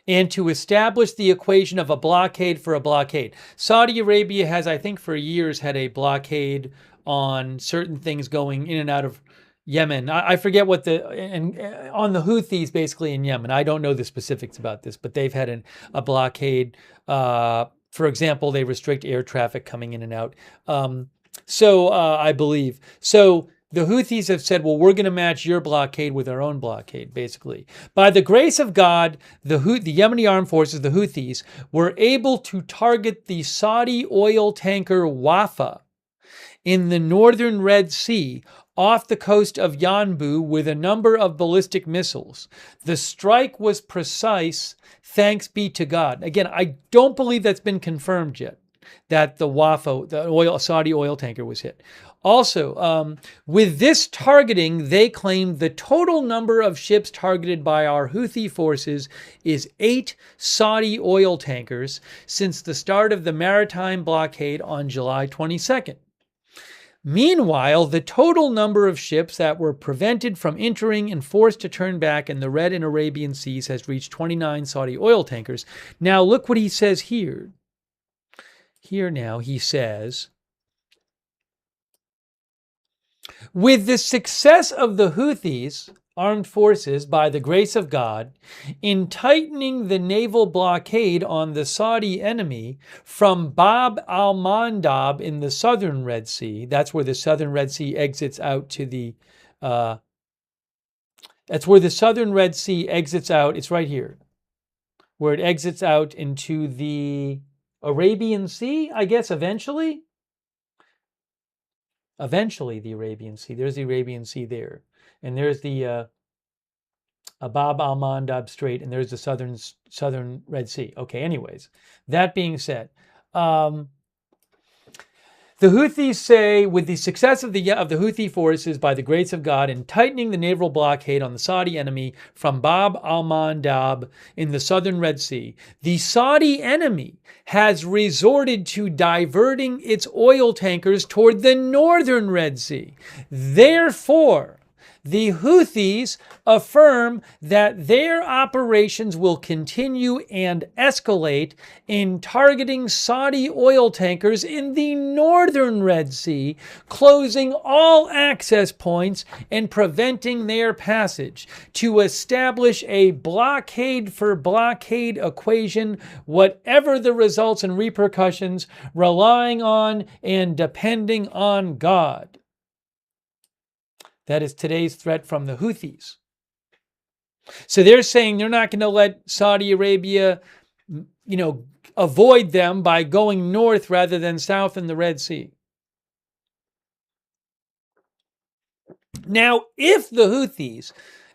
and to establish the equation of a blockade for a blockade. Saudi Arabia has, I think, for years had a blockade on certain things going in and out of Yemen. I forget what on the Houthis basically in Yemen. I don't know the specifics about this, but they've had a blockade. For example, they restrict air traffic coming in and out. I believe. So the Houthis have said, well, we're going to match your blockade with our own blockade, basically. By the grace of God, the Yemeni armed forces, the Houthis, were able to target the Saudi oil tanker Wafa in the northern Red Sea off the coast of Yanbu with a number of ballistic missiles. The strike was precise, thanks be to God. Again, I don't believe that's been confirmed yet, that the Wafa, Saudi oil tanker, was hit. Also, with this targeting, they claim the total number of ships targeted by our Houthi forces is 8 Saudi oil tankers since the start of the maritime blockade on July 22nd. Meanwhile, the total number of ships that were prevented from entering and forced to turn back in the Red and Arabian Seas has reached 29 Saudi oil tankers. Now, look what he says here. Here now, he says, with the success of the Houthis armed forces, by the grace of God, in tightening the naval blockade on the Saudi enemy from Bab al-Mandab in the southern Red Sea, that's where the southern Red Sea exits out to the, that's where the southern Red Sea exits out, it's right here, where it exits out into the Arabian Sea, I guess, eventually. Eventually, the Arabian Sea. There's the Arabian Sea there. And there's the Bab al-Mandab Strait, and there's the southern Red Sea. Okay, anyways, that being said, the Houthis say, with the success of the Houthi forces, by the grace of God, in tightening the naval blockade on the Saudi enemy from Bab al-Mandab in the southern Red Sea, the Saudi enemy has resorted to diverting its oil tankers toward the northern Red Sea. Therefore, the Houthis affirm that their operations will continue and escalate in targeting Saudi oil tankers in the northern Red Sea, closing all access points and preventing their passage, to establish a blockade for blockade equation, whatever the results and repercussions, relying on and depending on God. That is today's threat from the Houthis. So they're saying they're not going to let Saudi Arabia, avoid them by going north rather than south in the Red Sea. Now, if the Houthis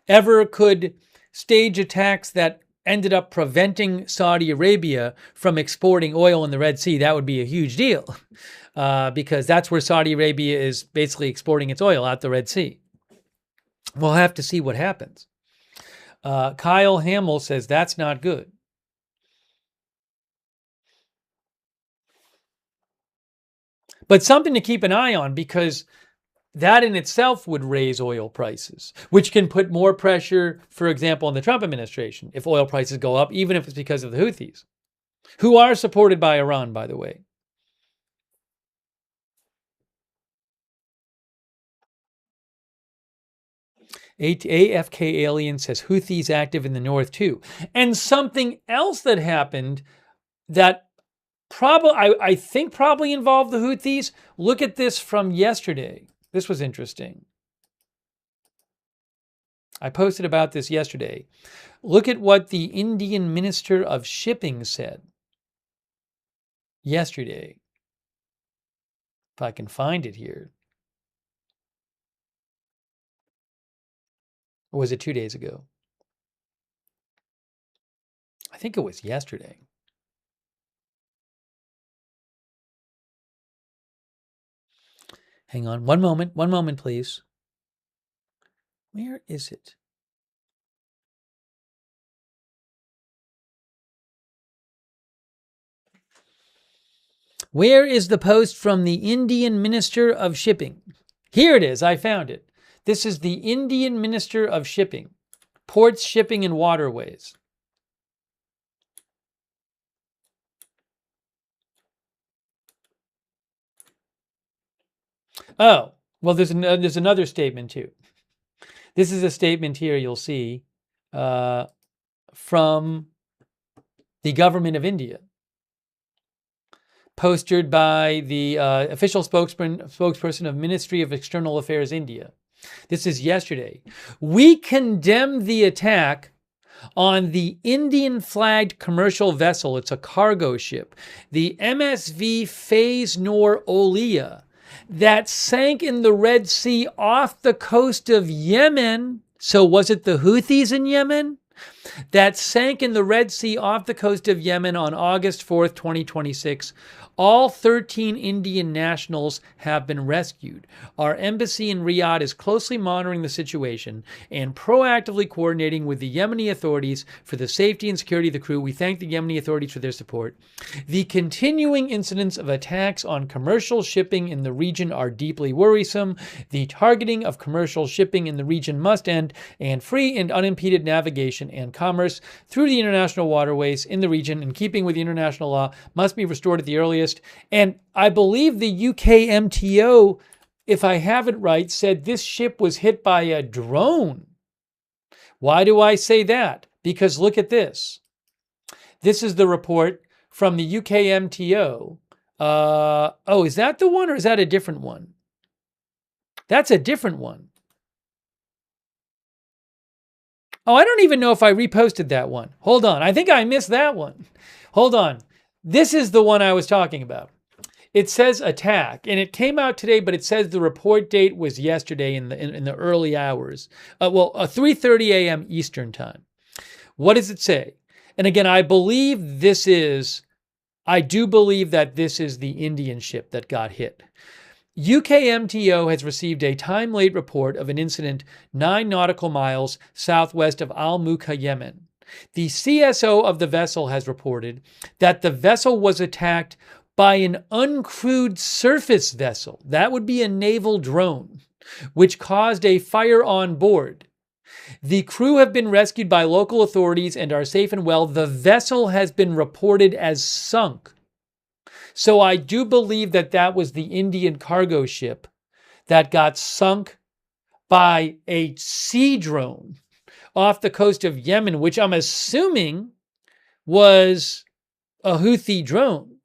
ever could stage attacks that ended up preventing Saudi Arabia from exporting oil in the Red Sea, that would be a huge deal. Because that's where Saudi Arabia is basically exporting its oil, out the Red Sea. We'll have to see what happens. Kyle Hamill says that's not good. But something to keep an eye on, because that in itself would raise oil prices, which can put more pressure, for example, on the Trump administration if oil prices go up, even if it's because of the Houthis, who are supported by Iran, by the way. AFK Alien says Houthis active in the north too. And something else that happened that I think probably involved the Houthis. Look at this from yesterday. This was interesting. I posted about this yesterday. Look at what the Indian Minister of Shipping said yesterday. If I can find it here. Or was it 2 days ago? I think it was yesterday. Hang on, one moment, please. Where is it? Where is the post from the Indian Minister of Shipping? Here it is. I found it. This is the Indian Minister of Shipping, Ports, Shipping, and Waterways. Oh, well, there's another statement too. This is a statement here you'll see from the government of India, posted by the official spokesperson of Ministry of External Affairs India. This is yesterday. We condemn the attack on the Indian-flagged commercial vessel. It's a cargo ship, the MSV Faiz Noor Olia, that sank in the Red Sea off the coast of Yemen. So was it the Houthis in Yemen? That sank in the Red Sea off the coast of Yemen on August 4th, 2026. All 13 Indian nationals have been rescued. Our embassy in Riyadh is closely monitoring the situation and proactively coordinating with the Yemeni authorities for the safety and security of the crew. We thank the Yemeni authorities for their support. The continuing incidents of attacks on commercial shipping in the region are deeply worrisome. The targeting of commercial shipping in the region must end, and free and unimpeded navigation and commerce through the international waterways in the region, in keeping with international law, must be restored at the earliest. And I believe the UK MTO, if I have it right, said this ship was hit by a drone. Why do I say that? Because look at this. This is the report from the UK MTO. Oh, is that the one or is that a different one? That's a different one. Oh, I don't even know if I reposted that one. Hold on. I think I missed that one. Hold on. This is the one I was talking about. It says attack, and it came out today, but it says the report date was yesterday in the early hours. 3:30 a.m. Eastern time. What does it say? And again, I do believe that this is the Indian ship that got hit. UK MTO has received a time-late report of an incident 9 nautical miles southwest of Al-Mukha, Yemen. The CSO of the vessel has reported that the vessel was attacked by an uncrewed surface vessel. That would be a naval drone, which caused a fire on board. The crew have been rescued by local authorities and are safe and well. The vessel has been reported as sunk. So I do believe that that was the Indian cargo ship that got sunk by a sea drone off the coast of Yemen, which I'm assuming was a Houthi drone.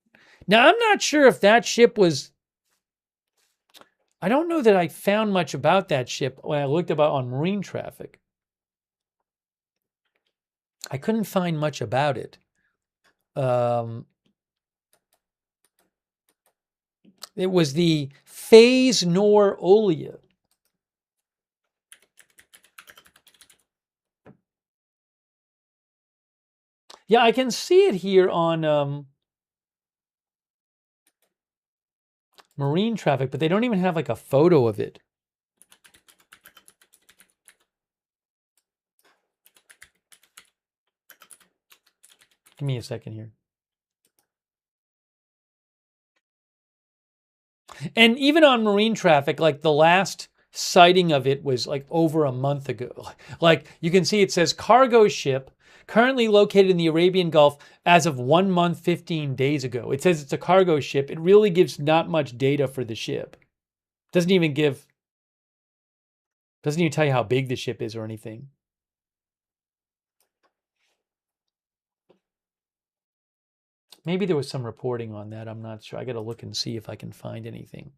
Now, I'm not sure if that ship was... I don't know that I found much about that ship when I looked about on marine traffic. I couldn't find much about it. It was the Faiz Noor Olia. Yeah, I can see it here on marine traffic, but they don't even have like a photo of it. Give me a second here. And even on marine traffic, like the last sighting of it was like over a month ago. Like you can see it says cargo ship currently located in the Arabian Gulf as of 1 month, 15 days ago. It says it's a cargo ship. It really gives not much data for the ship. Doesn't even tell you how big the ship is or anything. Maybe there was some reporting on that. I'm not sure. I got to look and see if I can find anything.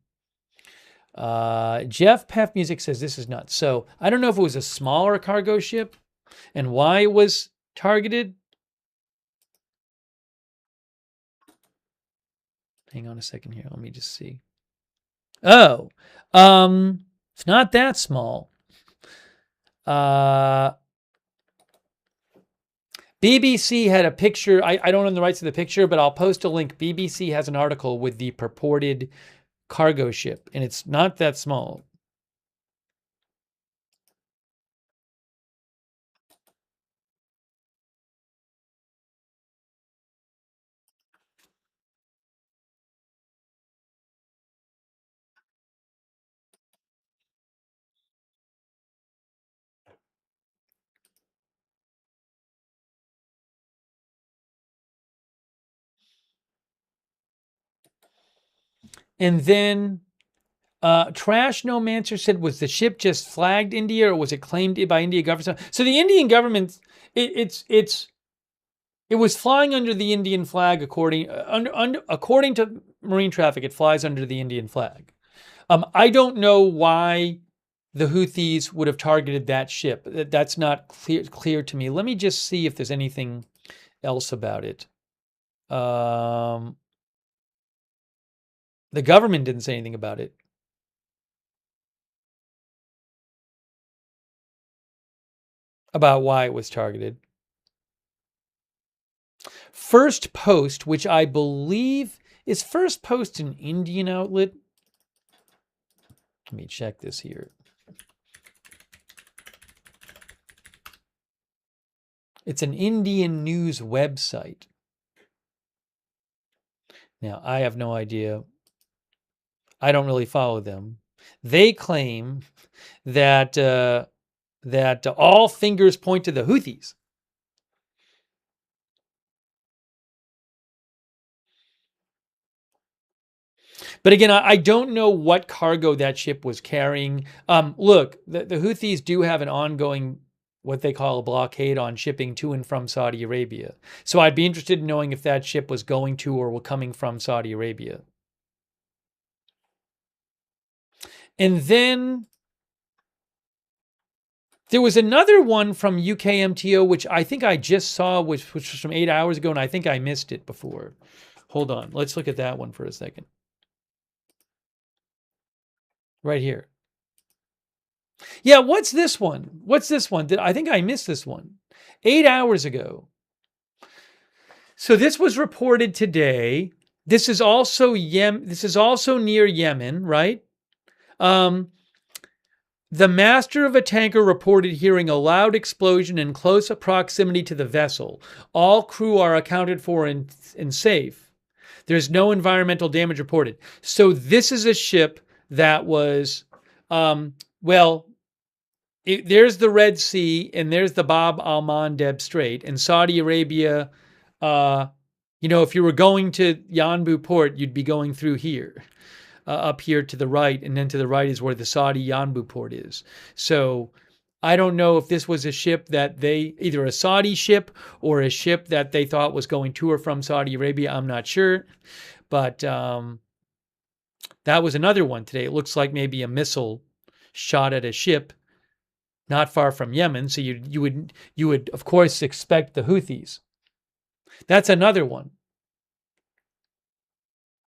Jeff Pef Music says this is nuts. So I don't know if it was a smaller cargo ship and why it was targeted. Hang on a second here. Let me just see. Oh, it's not that small. BBC had a picture. I don't own the rights to the picture, but I'll post a link. BBC has an article with the purported cargo ship, and it's not that small. And then Trash Nomancer said, was the ship just flagged India or was it claimed by India government? So the Indian government, it was flying under the Indian flag according to marine traffic. It flies under the Indian flag. I don't know why the Houthis would have targeted that ship. That's not clear to me. Let me just see if there's anything else about it. The government didn't say anything about it. About why it was targeted. First Post, which I believe is First Post an Indian outlet? Let me check this here. It's an Indian news website. Now, I have no idea. I don't really follow them. They claim that all fingers point to the Houthis. But again, I don't know what cargo that ship was carrying. Look, the Houthis do have an ongoing, what they call a blockade on shipping to and from Saudi Arabia. So I'd be interested in knowing if that ship was going to or were coming from Saudi Arabia. And then there was another one from UKMTO, which I think I just saw, which was from 8 hours ago, and I think I missed it before. Hold on. Let's look at that one for a second. Right here. Yeah, what's this one? What's this one? I think I missed this one. 8 hours ago. So this was reported today. This is also near Yemen, right? The master of a tanker reported hearing a loud explosion in close proximity to the vessel. All crew are accounted for and safe. There's no environmental damage reported. So this is a ship that was, there's the Red Sea and there's the Bab al-Mandeb Strait. And Saudi Arabia, if you were going to Yanbu port, you'd be going through here. Up here to the right, and then to the right is where the Saudi Yanbu port is. So I don't know if this was a ship that either a Saudi ship or a ship that they thought was going to or from Saudi Arabia. I'm not sure. But that was another one today. It looks like maybe a missile shot at a ship not far from Yemen. So you would of course expect the Houthis. That's another one.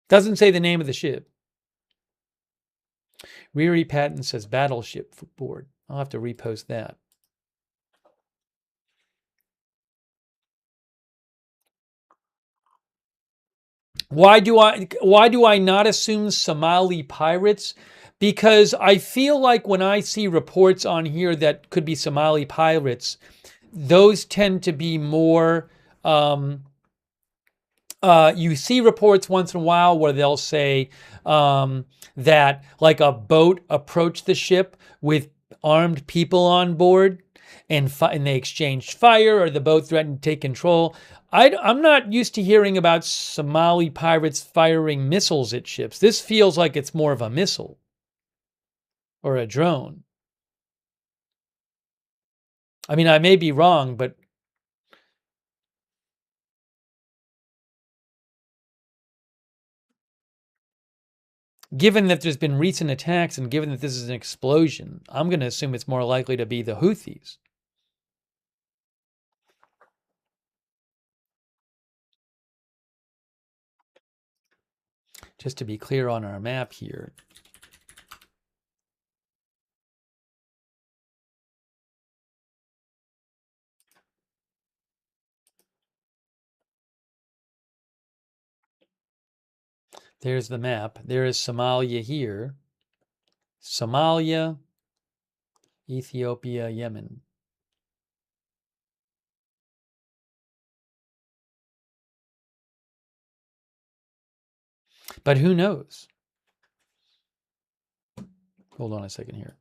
Doesn't say the name of the ship. Riri Patton says battleship board. I'll have to repost that. Why do I not assume Somali pirates? Because I feel like when I see reports on here that could be Somali pirates, those tend to be more. You see reports once in a while where they'll say that like a boat approached the ship with armed people on board and they exchanged fire, or the boat threatened to take control. I'm not used to hearing about Somali pirates firing missiles at ships. This feels like it's more of a missile or a drone. I mean, I may be wrong, but given that there's been recent attacks and given that this is an explosion, I'm going to assume it's more likely to be the Houthis. Just to be clear on our map here. There's the map. There is Somalia here. Somalia, Ethiopia, Yemen. But who knows? Hold on a second here.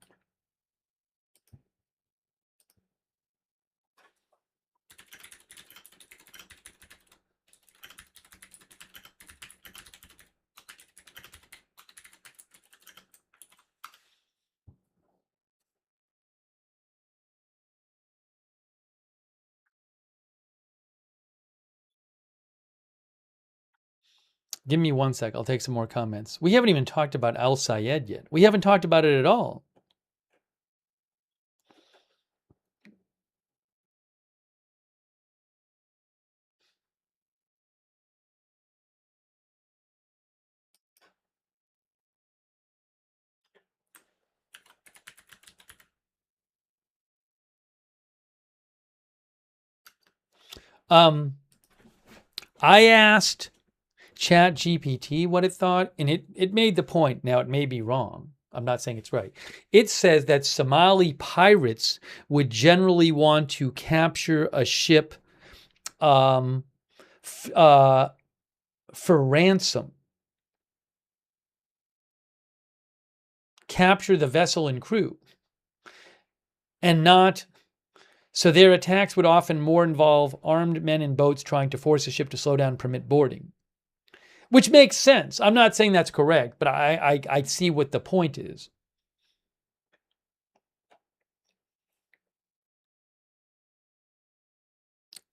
Give me 1 sec. I'll take some more comments. We haven't even talked about El-Sayed yet. We haven't talked about it at all. I asked ChatGPT what it thought, and it made the point. Now, it may be wrong. I'm not saying it's right. It says that Somali pirates would generally want to capture a ship for ransom, capture the vessel and crew, and not. So their attacks would often more involve armed men in boats trying to force a ship to slow down and permit boarding. Which makes sense. I'm not saying that's correct, but I see what the point is.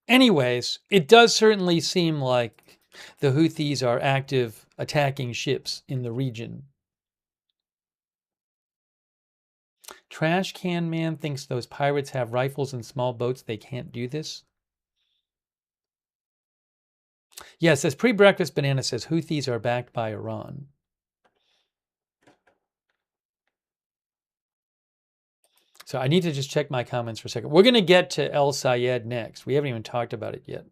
Anyways, it does certainly seem like the Houthis are active attacking ships in the region. Trash Can Man thinks those pirates have rifles and small boats. They can't do this. Yes, as pre-breakfast banana says, Houthis are backed by Iran. So I need to just check my comments for a second. We're going to get to El-Sayed next. We haven't even talked about it yet.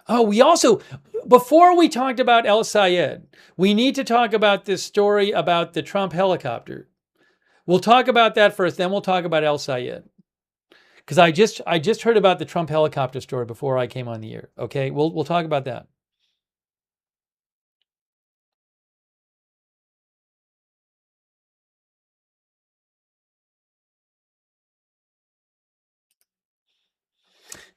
Oh, we also, before we talked about El-Sayed, we need to talk about this story about the Trump helicopter. We'll talk about that first, then we'll talk about El-Sayed. Because I just heard about the Trump helicopter story before I came on the air. Okay, we'll talk about that.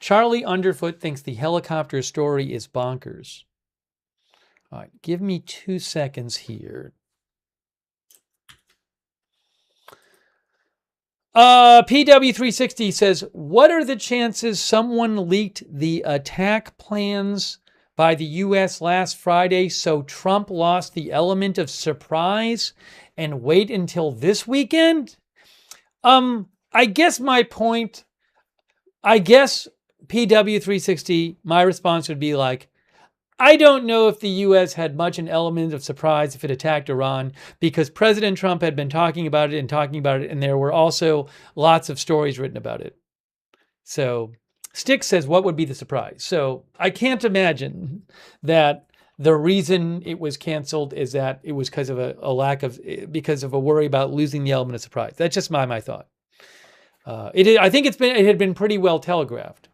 Charlie Underfoot thinks the helicopter story is bonkers. All right, give me 2 seconds here. PW360 says, what are the chances someone leaked the attack plans by the U.S. last Friday so Trump lost the element of surprise and wait until this weekend? I guess my point, PW360, my response would be like, I don't know if the U.S. had much an element of surprise if it attacked Iran, because President Trump had been talking about it, and there were also lots of stories written about it. So Stick says, what would be the surprise? So I can't imagine that the reason it was canceled is that it was because of because of a worry about losing the element of surprise. That's just my thought. I think it had been pretty well telegraphed.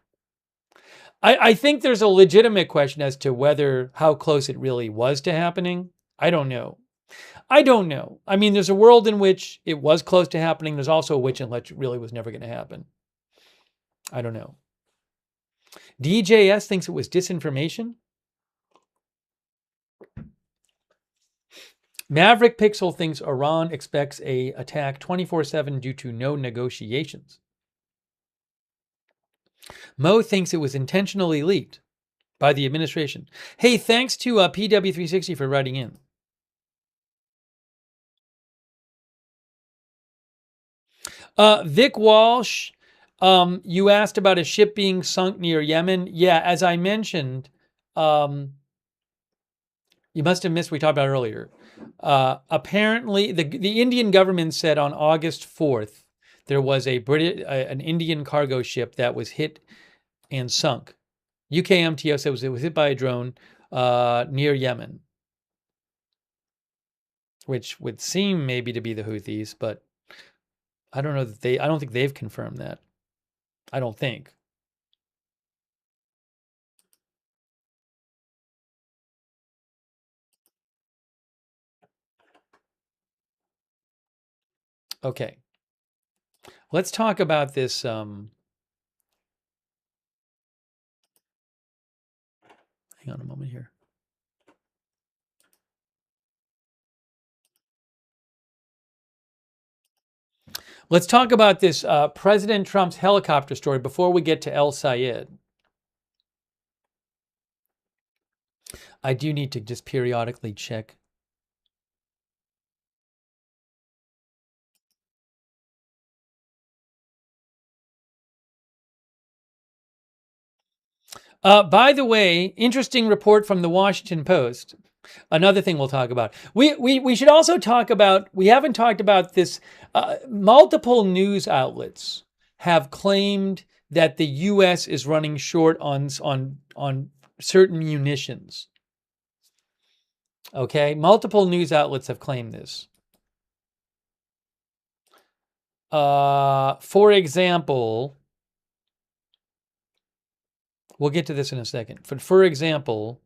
I think there's a legitimate question as to how close it really was to happening. I don't know. I mean, there's a world in which it was close to happening. There's also a which in which it really was never going to happen. I don't know. DJS thinks it was disinformation. Maverick Pixel thinks Iran expects a attack 24/7 due to no negotiations. Mo thinks it was intentionally leaked by the administration. Hey, thanks to PW360 for writing in. Vic Walsh, you asked about a ship being sunk near Yemen. Yeah, as I mentioned, you must have missed, we talked about earlier. Apparently, the Indian government said on August 4th, there was an Indian cargo ship that was hit and sunk. UKMTO said it was hit by a drone near Yemen, which would seem maybe to be the Houthis, but I don't know I don't think they've confirmed that. I don't think. Okay. Let's talk about this. Hang on a moment here. Let's talk about this President Trump's helicopter story before we get to El-Sayed. I do need to just periodically check. By the way, interesting report from the Washington Post. Another thing we'll talk about. We should also talk about, we haven't talked about this, multiple news outlets have claimed that the U.S. is running short on certain munitions. Okay, multiple news outlets have claimed this. For example, we'll get to this in a second. For example,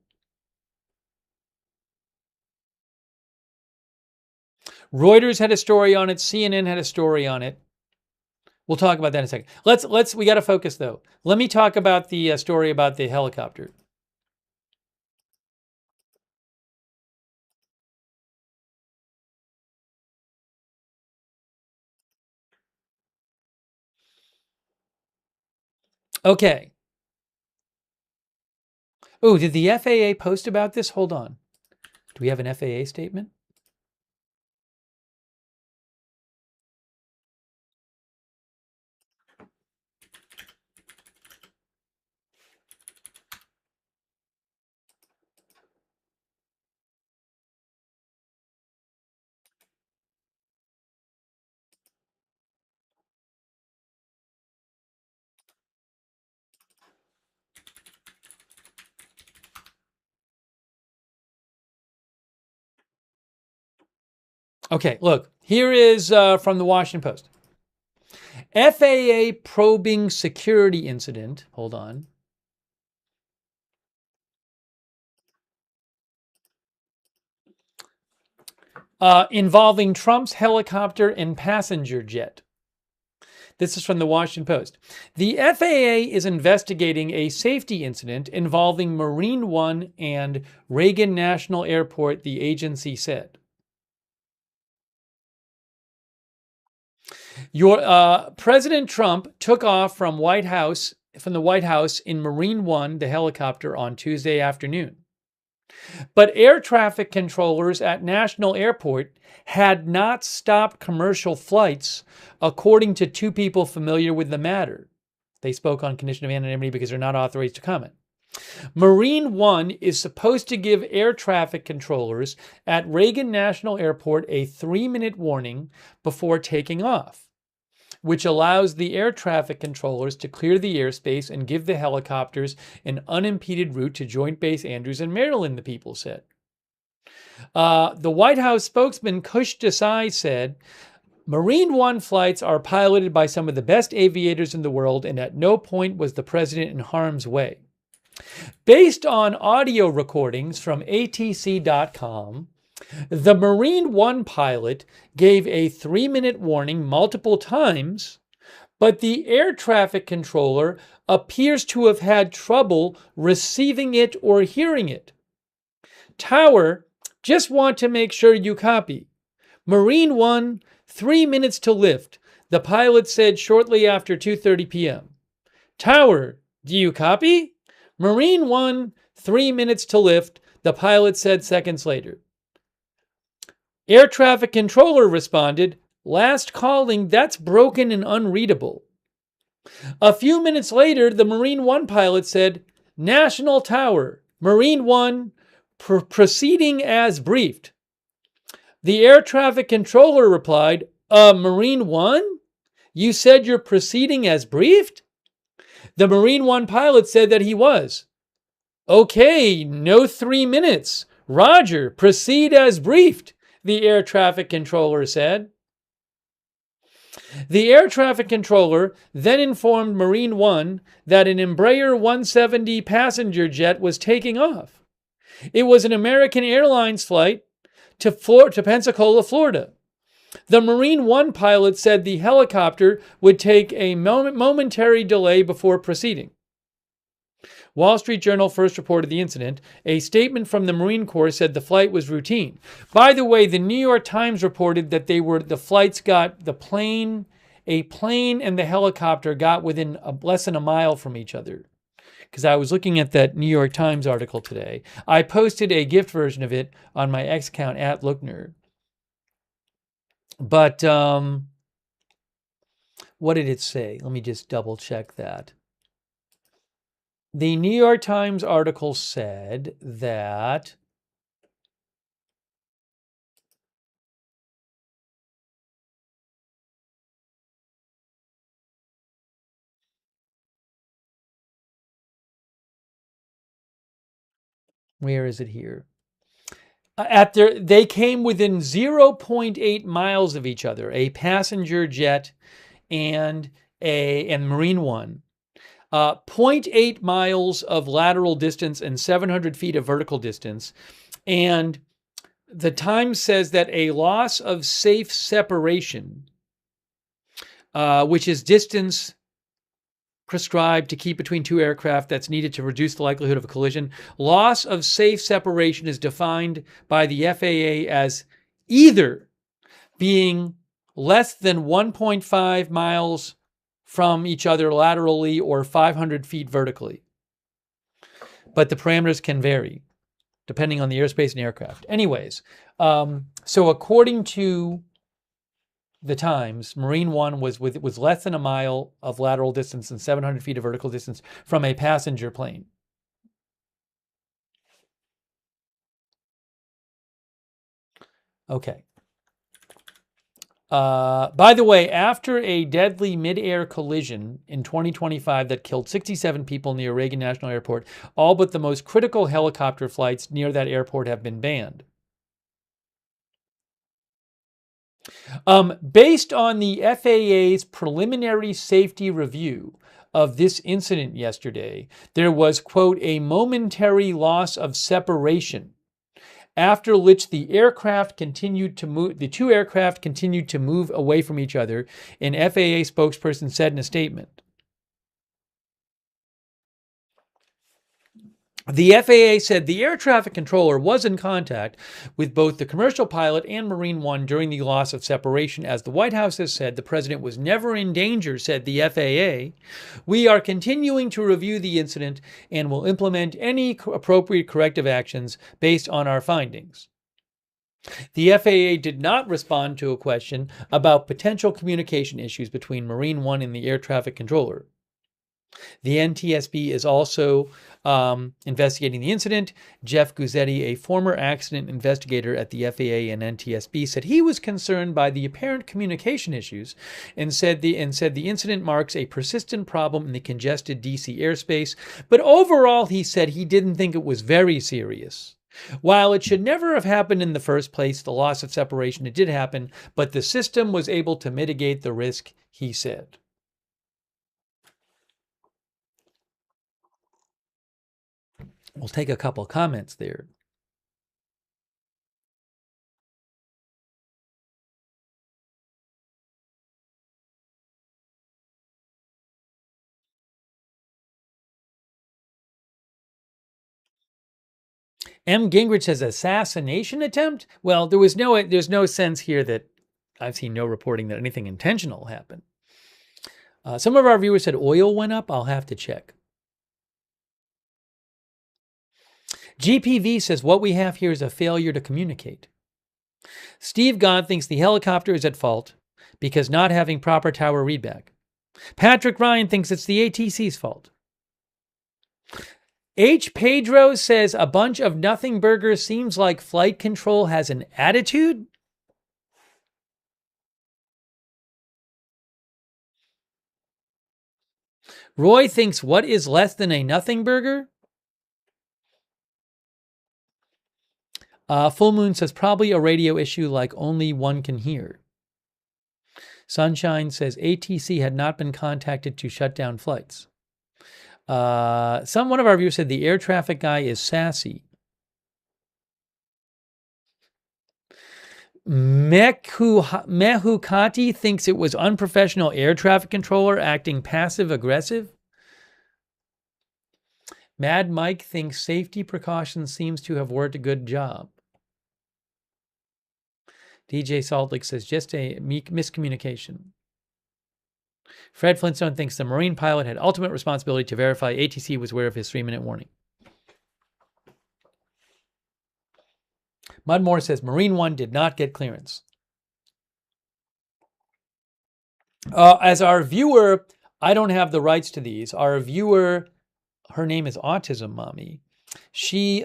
Reuters had a story on it. CNN had a story on it. We'll talk about that in a second. We got to focus though. Let me talk about the story about the helicopter. Okay. Oh, did the FAA post about this? Hold on. Do we have an FAA statement? Okay, look, here is from the Washington Post. FAA probing security incident. Hold on. Involving Trump's helicopter and passenger jet. This is from the Washington Post. The FAA is investigating a safety incident involving Marine One and Reagan National Airport, the agency said. President Trump took off from the White House in Marine One, the helicopter, on Tuesday afternoon. But air traffic controllers at National Airport had not stopped commercial flights, according to two people familiar with the matter. They spoke on condition of anonymity because they're not authorized to comment. Marine One is supposed to give air traffic controllers at Reagan National Airport a 3-minute warning before taking off, which allows the air traffic controllers to clear the airspace and give the helicopters an unimpeded route to Joint Base Andrews in Maryland, the people said. The White House spokesman Kush Desai said, Marine One flights are piloted by some of the best aviators in the world, and at no point was the president in harm's way. Based on audio recordings from ATC.com, the Marine One pilot gave a 3-minute warning multiple times, but the air traffic controller appears to have had trouble receiving it or hearing it. Tower, just want to make sure you copy. Marine One, 3 minutes to lift, the pilot said shortly after 2:30 p.m. Tower, do you copy? Marine One, 3 minutes to lift, the pilot said seconds later. Air traffic controller responded, last calling, that's broken and unreadable. A few minutes later, the Marine One pilot said, National Tower, Marine One, proceeding as briefed. The air traffic controller replied, Marine One? You said you're proceeding as briefed? The Marine One pilot said that he was. Okay, no 3 minutes. Roger, proceed as briefed, the air traffic controller said. The air traffic controller then informed Marine One that an Embraer 170 passenger jet was taking off. It was an American Airlines flight to Pensacola, Florida. The Marine One pilot said the helicopter would take a momentary delay before proceeding. Wall Street Journal first reported the incident. A statement from the Marine Corps said the flight was routine. By the way, the New York Times reported that the plane a plane and the helicopter got within less than a mile from each other. Because I was looking at that New York Times article today. I posted a GIF version of it on my X account at Lookner. But what did it say? Let me just double check that. The New York Times article said that where is it here? They came within 0.8 miles of each other, a passenger jet and Marine One. 0.8 miles of lateral distance and 700 feet of vertical distance. And the Times says that a loss of safe separation, which is distance prescribed to keep between two aircraft that's needed to reduce the likelihood of a collision. Loss of safe separation is defined by the FAA as either being less than 1.5 miles from each other laterally or 500 feet vertically. But the parameters can vary depending on the airspace and aircraft. Anyways, so according to the Times, Marine One was less than a mile of lateral distance and 700 feet of vertical distance from a passenger plane. Okay. By the way, after a deadly mid-air collision in 2025 that killed 67 people near Reagan National Airport, all but the most critical helicopter flights near that airport have been banned. Based on the FAA's preliminary safety review of this incident yesterday, there was, quote, a momentary loss of separation, after which the two aircraft continued to move away from each other, an FAA spokesperson said in a statement. The FAA said the air traffic controller was in contact with both the commercial pilot and Marine One during the loss of separation. As the White House has said, the president was never in danger, said the FAA. We are continuing to review the incident and will implement any appropriate corrective actions based on our findings. The FAA did not respond to a question about potential communication issues between Marine One and the air traffic controller. The NTSB is also investigating the incident. Jeff Guzzetti, a former accident investigator at the FAA and NTSB, said he was concerned by the apparent communication issues and said the incident marks a persistent problem in the congested DC airspace. But overall, he said he didn't think it was very serious. While it should never have happened in the first place, the loss of separation, it did happen, but the system was able to mitigate the risk, he said. We'll take a couple comments there. M. Gingrich says assassination attempt? Well, there's no sense here that I've seen no reporting that anything intentional happened. Some of our viewers said oil went up. I'll have to check. GPV says what we have here is a failure to communicate. Steve God thinks the helicopter is at fault because not having proper tower readback. Patrick Ryan thinks it's the ATC's fault. H. Pedro says a bunch of nothing burgers seems like flight control has an attitude. Roy thinks what is less than a nothing burger? Full Moon says probably a radio issue like only one can hear. Sunshine says ATC had not been contacted to shut down flights. One of our viewers said the air traffic guy is sassy. Mehukati thinks it was unprofessional air traffic controller acting passive aggressive. Mad Mike thinks safety precautions seems to have worked a good job. DJ Salt Lake says just a miscommunication. Fred Flintstone thinks the Marine pilot had ultimate responsibility to verify ATC was aware of his 3-minute warning. Mudmore says Marine One did not get clearance. As our viewer, I don't have the rights to these. Our viewer, her name is Autism Mommy. She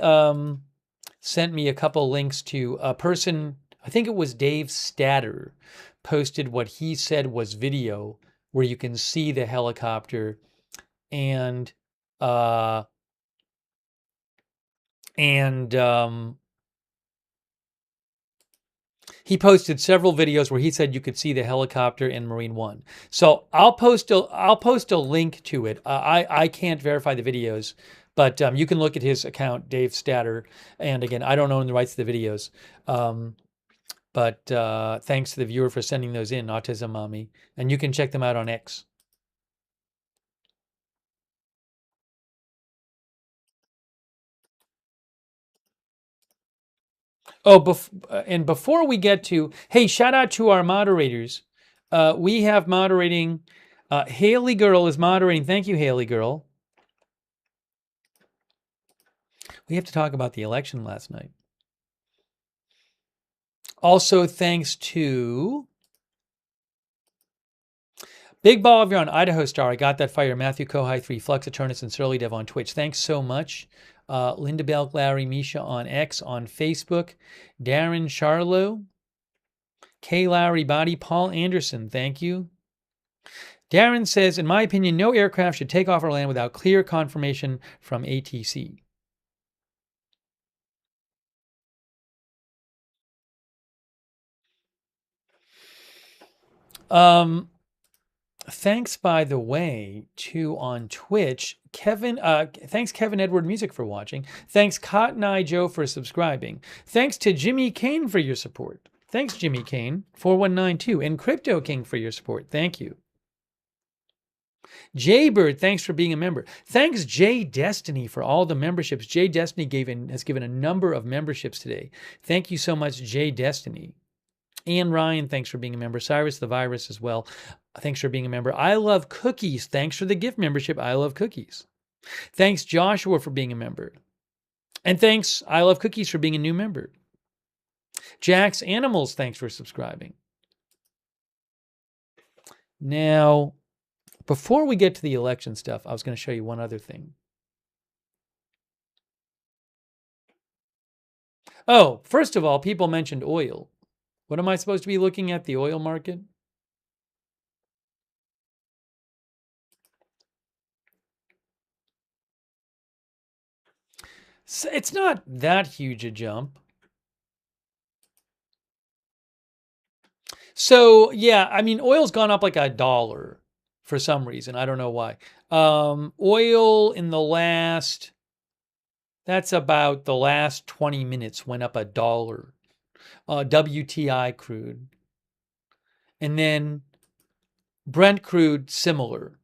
sent me a couple links to a person, I think it was Dave Statter, posted what he said was video where you can see the helicopter and he posted several videos where he said you could see the helicopter in Marine One. So I'll post a link to it. I can't verify the videos, but you can look at his account, Dave Statter. And again, I don't own the rights to the videos. But thanks to the viewer for sending those in, Autism Mommy. And you can check them out on X. Oh, and before we get to, hey, shout out to our moderators. We have moderating, Haley Girl is moderating. Thank you, Haley Girl. We have to talk about the election last night. Also, thanks to Big Ball of Your Own, Idaho Star. I got that fire. Matthew Kohai 3, Flux Eternus, and Surly Dev on Twitch. Thanks so much. Linda Belk, Larry, Misha on X, on Facebook. Darren Charlo. K. Larry Body, Paul Anderson. Thank you. Darren says, in my opinion, no aircraft should take off or land without clear confirmation from ATC. Thanks, by the way, to on Twitch, Kevin. Thanks, Kevin Edward Music, for watching. Thanks, Cotton Eye Joe, for subscribing. Thanks to Jimmy Kane for your support. Thanks, Jimmy Kane, 4192, and Crypto King for your support. Thank you. Jaybird, thanks for being a member. Thanks, Jay Destiny, for all the memberships. Jay Destiny has given a number of memberships today. Thank you so much, Jay Destiny. Ian Ryan, thanks for being a member. Cyrus the Virus as well. Thanks for being a member. I Love Cookies. Thanks for the gift membership. I Love Cookies. Thanks, Joshua, for being a member. And thanks, I Love Cookies, for being a new member. Jax Animals, thanks for subscribing. Now, before we get to the election stuff, I was going to show you one other thing. Oh, first of all, people mentioned oil. What am I supposed to be looking at? The oil market? It's not that huge a jump. So, yeah, I mean, oil's gone up like $1 for some reason. I don't know why. Oil in the last, that's about the last 20 minutes went up $1. WTI crude. And then Brent crude, similar.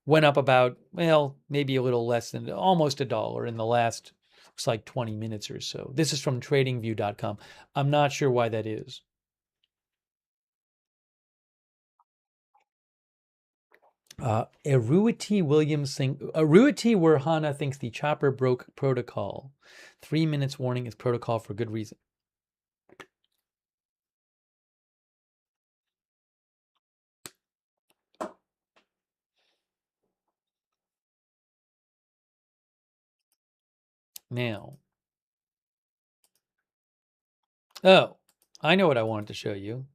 Went up about, well, maybe a little less than, almost $1 in the last, looks like 20 minutes or so. This is from tradingview.com. I'm not sure why that is. Aruity Werhana thinks the chopper broke protocol. 3 minutes warning is protocol for good reason. Now, oh, I know what I wanted to show you.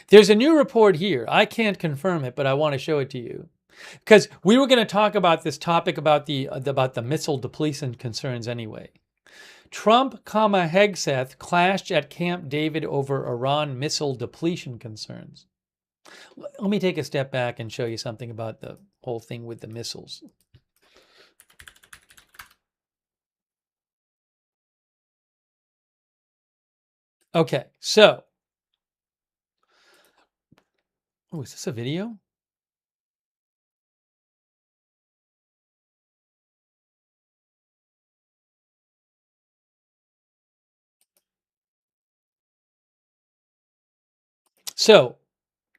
There's a new report here. I can't confirm it, but I want to show it to you. Because we were going to talk about this topic about the missile depletion concerns anyway. Trump, Hegseth clashed at Camp David over Iran missile depletion concerns. Let me take a step back and show you something about the whole thing with the missiles. Okay, so, oh, is this a video? So,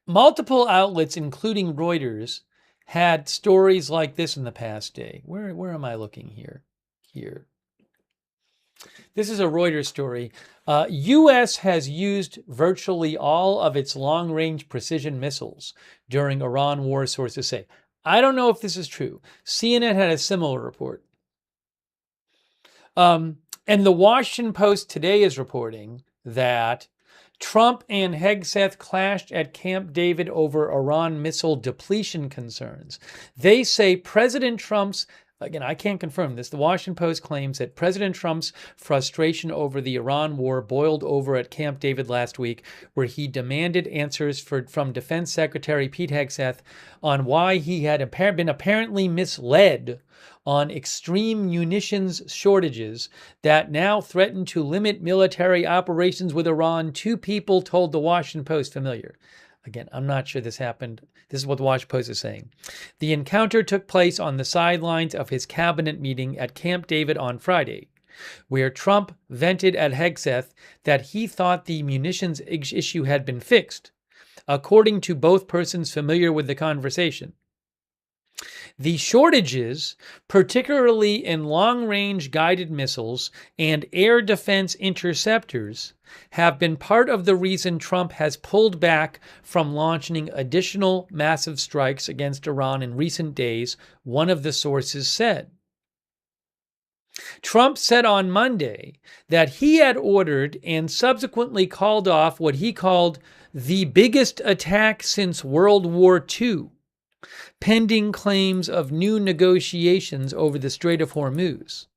multiple outlets, including Reuters, had stories like this in the past day. Where am I looking here? Here. This is a Reuters story. U.S. has used virtually all of its long-range precision missiles during Iran war, sources say. I don't know if this is true. CNN had a similar report. And the Washington Post today is reporting that Trump and Hegseth clashed at Camp David over Iran missile depletion concerns. They say President Trump's, again, I can't confirm this, the Washington Post claims that President Trump's frustration over the Iran war boiled over at Camp David last week, where he demanded answers from Defense Secretary Pete Hegseth on why he had been apparently misled on extreme munitions shortages that now threaten to limit military operations with Iran, two people told the Washington Post familiar. Again, I'm not sure this happened. This is what the Washington Post is saying. The encounter took place on the sidelines of his cabinet meeting at Camp David on Friday, where Trump vented at Hegseth that he thought the munitions issue had been fixed, according to both persons familiar with the conversation. The shortages, particularly in long-range guided missiles and air defense interceptors, have been part of the reason Trump has pulled back from launching additional massive strikes against Iran in recent days, one of the sources said. Trump said on Monday that he had ordered and subsequently called off what he called the biggest attack since World War II, pending claims of new negotiations over the Strait of Hormuz.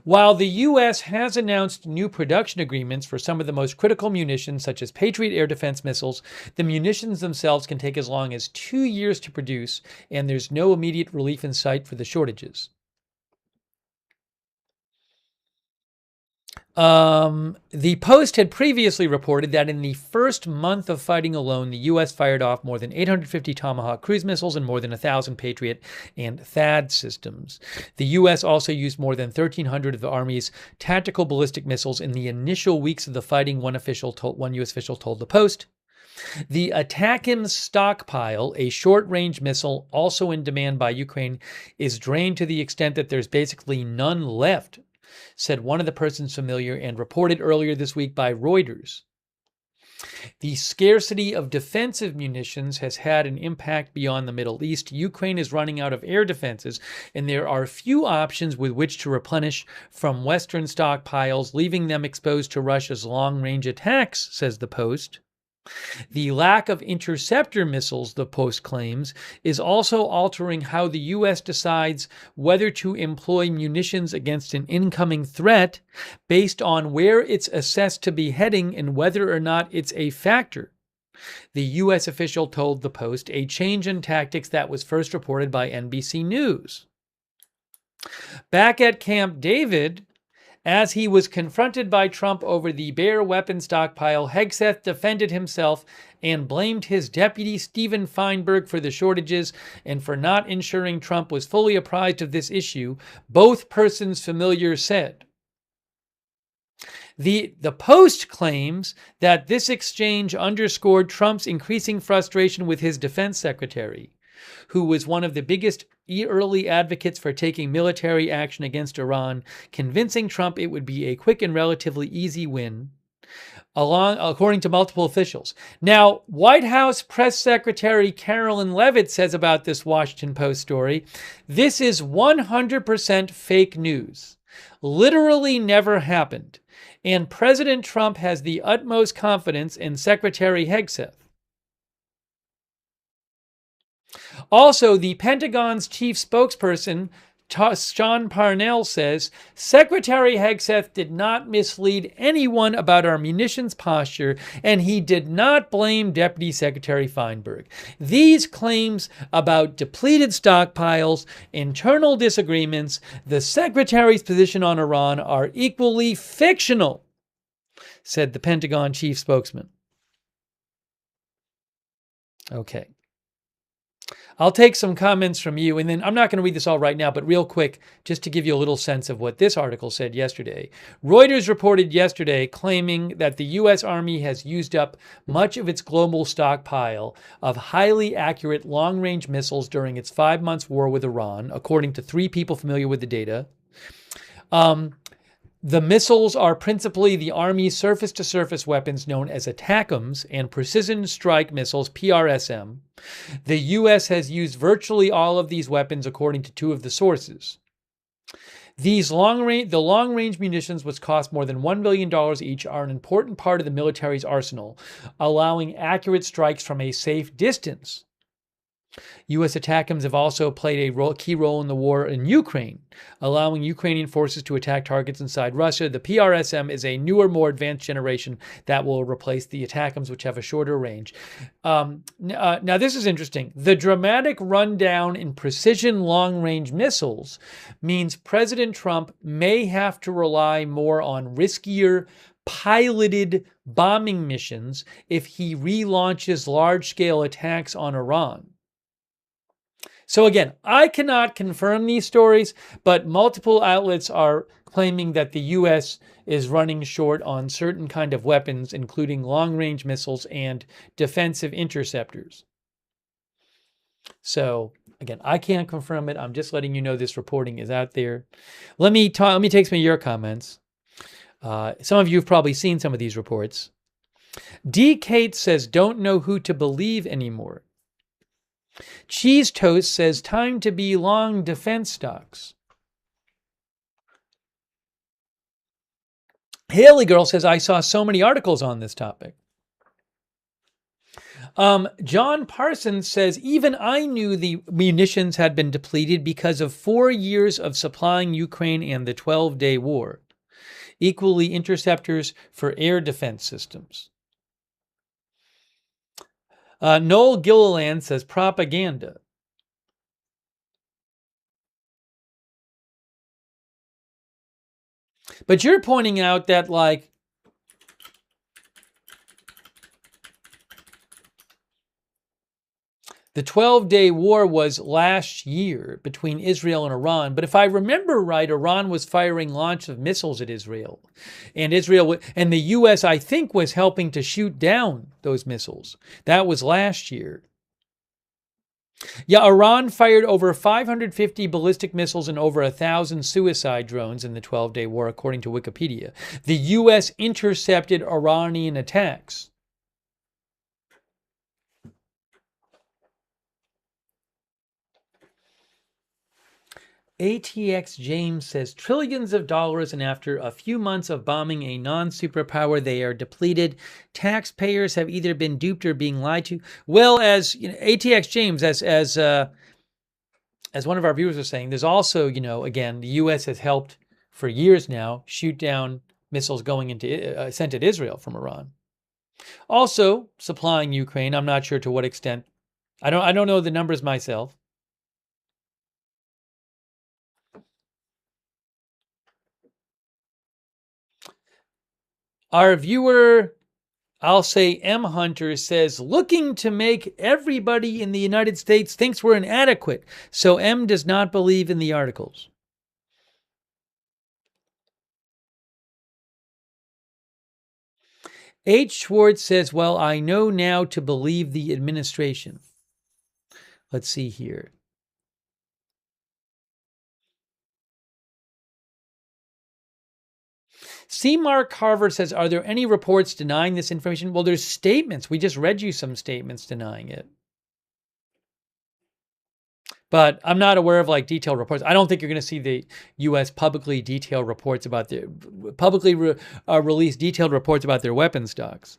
While the U.S. has announced new production agreements for some of the most critical munitions, such as Patriot air defense missiles, the munitions themselves can take as long as 2 years to produce, and there's no immediate relief in sight for the shortages. The Post had previously reported that in the first month of fighting alone, the U.S. fired off more than 850 Tomahawk cruise missiles and more than 1,000 Patriot and THAAD systems. The U.S. also used more than 1,300 of the Army's tactical ballistic missiles in the initial weeks of the fighting, one U.S. official told the Post. The ATACMS stockpile, a short-range missile also in demand by Ukraine, is drained to the extent that there's basically none left, said one of the persons familiar and reported earlier this week by Reuters. The scarcity of defensive munitions has had an impact beyond the Middle East. Ukraine is running out of air defenses, and there are few options with which to replenish from Western stockpiles, leaving them exposed to Russia's long-range attacks, says the Post. The lack of interceptor missiles, the Post claims, is also altering how the U.S. decides whether to employ munitions against an incoming threat based on where it's assessed to be heading and whether or not it's a factor. The U.S. official told the Post, a change in tactics that was first reported by NBC News. Back at Camp David, as he was confronted by Trump over the bare weapon stockpile, Hegseth defended himself and blamed his deputy Stephen Feinberg for the shortages and for not ensuring Trump was fully apprised of this issue, both persons familiar said. The Post claims that this exchange underscored Trump's increasing frustration with his defense secretary, who was one of the biggest early advocates for taking military action against Iran, convincing Trump it would be a quick and relatively easy win, according to multiple officials. Now, White House Press Secretary Carolyn Leavitt says about this Washington Post story, this is 100% fake news. Literally never happened. And President Trump has the utmost confidence in Secretary Hegseth. Also, the Pentagon's chief spokesperson, Sean Parnell, says Secretary Hegseth did not mislead anyone about our munitions posture, and he did not blame Deputy Secretary Feinberg. These claims about depleted stockpiles, internal disagreements, the Secretary's position on Iran are equally fictional, said the Pentagon chief spokesman. Okay. I'll take some comments from you, and then I'm not going to read this all right now, but real quick, just to give you a little sense of what this article said yesterday. Reuters reported yesterday claiming that the U.S. Army has used up much of its global stockpile of highly accurate long-range missiles during its 5 months war with Iran, according to 3 people familiar with the data. The missiles are principally the Army's surface-to-surface weapons known as ATACMS and Precision Strike Missiles, PRSM. The U.S. has used virtually all of these weapons, according to 2 of the sources. The long-range munitions, which cost more than $1 billion each, are an important part of the military's arsenal, allowing accurate strikes from a safe distance. U.S. ATACMS have also played a key role in the war in Ukraine, allowing Ukrainian forces to attack targets inside Russia. The PRSM is a newer, more advanced generation that will replace the ATACMS, which have a shorter range. Now, this is interesting. The dramatic rundown in precision long-range missiles means President Trump may have to rely more on riskier, piloted bombing missions if he relaunches large-scale attacks on Iran. So again, I cannot confirm these stories, but multiple outlets are claiming that the U.S. is running short on certain kind of weapons, including long-range missiles and defensive interceptors. So again, I can't confirm it. I'm just letting you know this reporting is out there. Let me take some of your comments. Some of you have probably seen some of these reports. D. Kate says, don't know who to believe anymore. Cheese Toast says, time to be long defense stocks. Haley Girl says, I saw so many articles on this topic. John Parsons says, even I knew the munitions had been depleted because of 4 years of supplying Ukraine and the 12-day war. Equally, interceptors for air defense systems. Noel Gilliland says, propaganda. But you're pointing out that, like, the 12-day war was last year between Israel and Iran. But if I remember right, Iran was firing launch of missiles at Israel. And the U.S., I think, was helping to shoot down those missiles. That was last year. Yeah, Iran fired over 550 ballistic missiles and over 1,000 suicide drones in the 12-day war, according to Wikipedia. The U.S. intercepted Iranian attacks. ATX James says, trillions of dollars, and after a few months of bombing a non-superpower, they are depleted. Taxpayers have either been duped or being lied to. Well, as you know, ATX James, as one of our viewers was saying, there's also, again, the U.S. has helped for years now shoot down missiles going into sent at Israel from Iran. Also supplying Ukraine. I'm not sure to what extent. I don't know the numbers myself. Our viewer, I'll say M. Hunter, says, looking to make everybody in the United States thinks we're inadequate. So M does not believe in the articles. H. Schwartz says, well, I know now to believe the administration. Let's see here. C. Mark Carver says, are there any reports denying this information? Well, there's statements. We just read you some statements denying it. But I'm not aware of detailed reports. I don't think you're going to see the U.S. publicly detailed reports about their release detailed reports about their weapon stocks.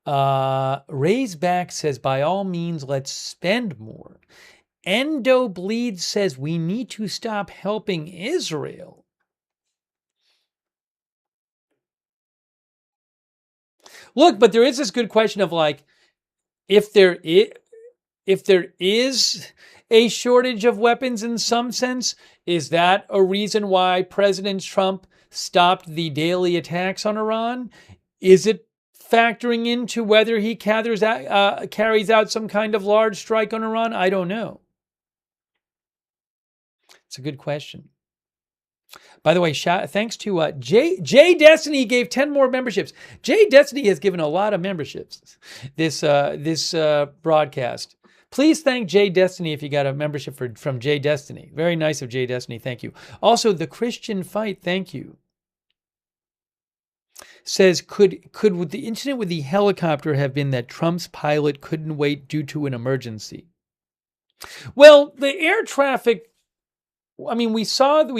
Raisback says, by all means, let's spend more. Endo Bleed says, we need to stop helping Israel. Look, but there is this good question of if there is, if there is a shortage of weapons in some sense, is that a reason why President Trump stopped the daily attacks on Iran? Is it factoring into whether he carries out some kind of large strike on Iran? I don't know. It's a good question. By the way, thanks to J Destiny gave 10 more memberships. J Destiny has given a lot of memberships this broadcast. Please thank J Destiny if you got a membership from J Destiny. Very nice of J Destiny. Thank you. Also, the Christian Fight. Thank you. Says could the incident with the helicopter have been that Trump's pilot couldn't wait due to an emergency? Well, the air traffic. I mean, we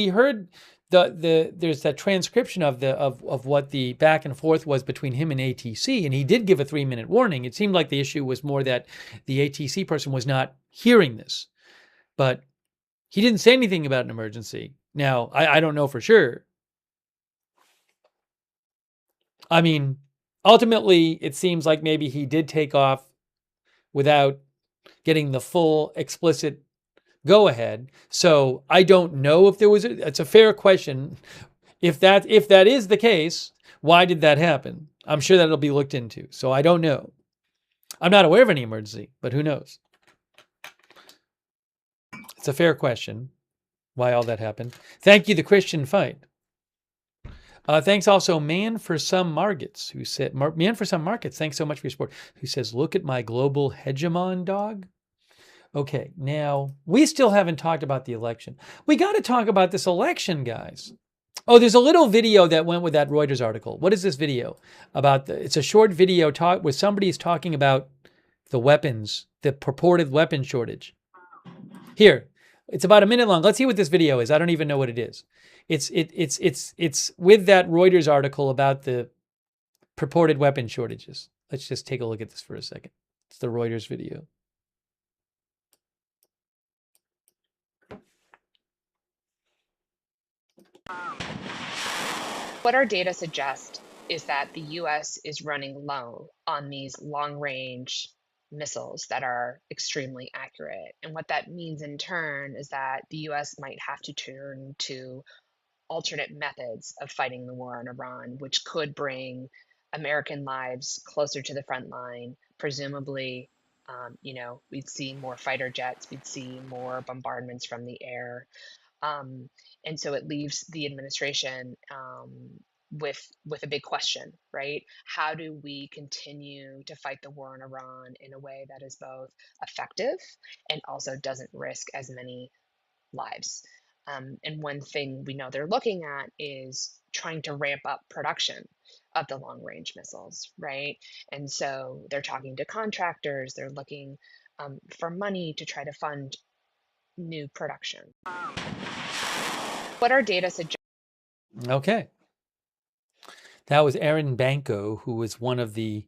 heard there's that transcription of what the back and forth was between him and ATC, and he did give a 3-minute warning. It seemed like the issue was more that the ATC person was not hearing this, but he didn't say anything about an emergency. Now, I don't know for sure. I mean, ultimately, it seems like maybe he did take off without getting the full explicit go ahead. So I don't know if there was it's a fair question. If that is the case, why did that happen? I'm sure that'll be looked into. So I don't know. I'm not aware of any emergency, but who knows? It's a fair question why all that happened. Thank you, the Christian Fight. Thanks also, Man for Some Markets, who said, Man for Some Markets, thanks so much for your support, who says, look at my global hegemon dog. Okay, now, we still haven't talked about the election. We got to talk about this election, guys. Oh, there's a little video that went with that Reuters article. What is this video about? It's a short video talk where somebody's talking about the weapons, the purported weapon shortage. Here, it's about a minute long. Let's see what this video is. I don't even know what it is. It's with that Reuters article about the purported weapon shortages. Let's just take a look at this for a second. It's the Reuters video. What our data suggest is that the US is running low on these long-range missiles that are extremely accurate. And what that means in turn is that the US might have to turn to alternate methods of fighting the war on Iran, which could bring American lives closer to the front line. Presumably, we'd see more fighter jets, we'd see more bombardments from the air. And so it leaves the administration with a big question, right? How do we continue to fight the war in Iran in a way that is both effective and also doesn't risk as many lives? And one thing we know they're looking at is trying to ramp up production of the long range missiles, right? And so they're talking to contractors, they're looking for money to try to fund new production. What our data suggests. Okay. That was Aaron Banco, who was one of the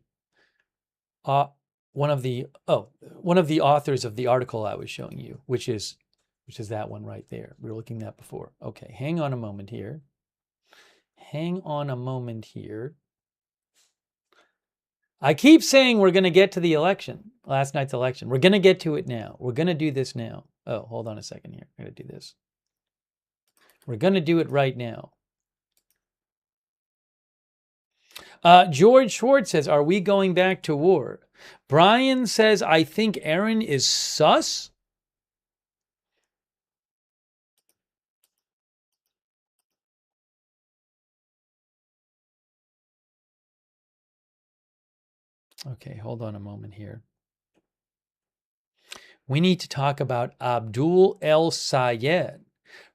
authors of the article I was showing you, which is that one right there. We were looking at before. Okay, hang on a moment here. I keep saying we're going to get to the election, last night's election. We're going to get to it now. We're going to do this now. Oh, hold on a second here. I'm going to do this. We're going to do it right now. George Schwartz says, are we going back to war? Brian says, I think Aaron is sus. Okay, hold on a moment here. We need to talk about Abdul El-Sayed,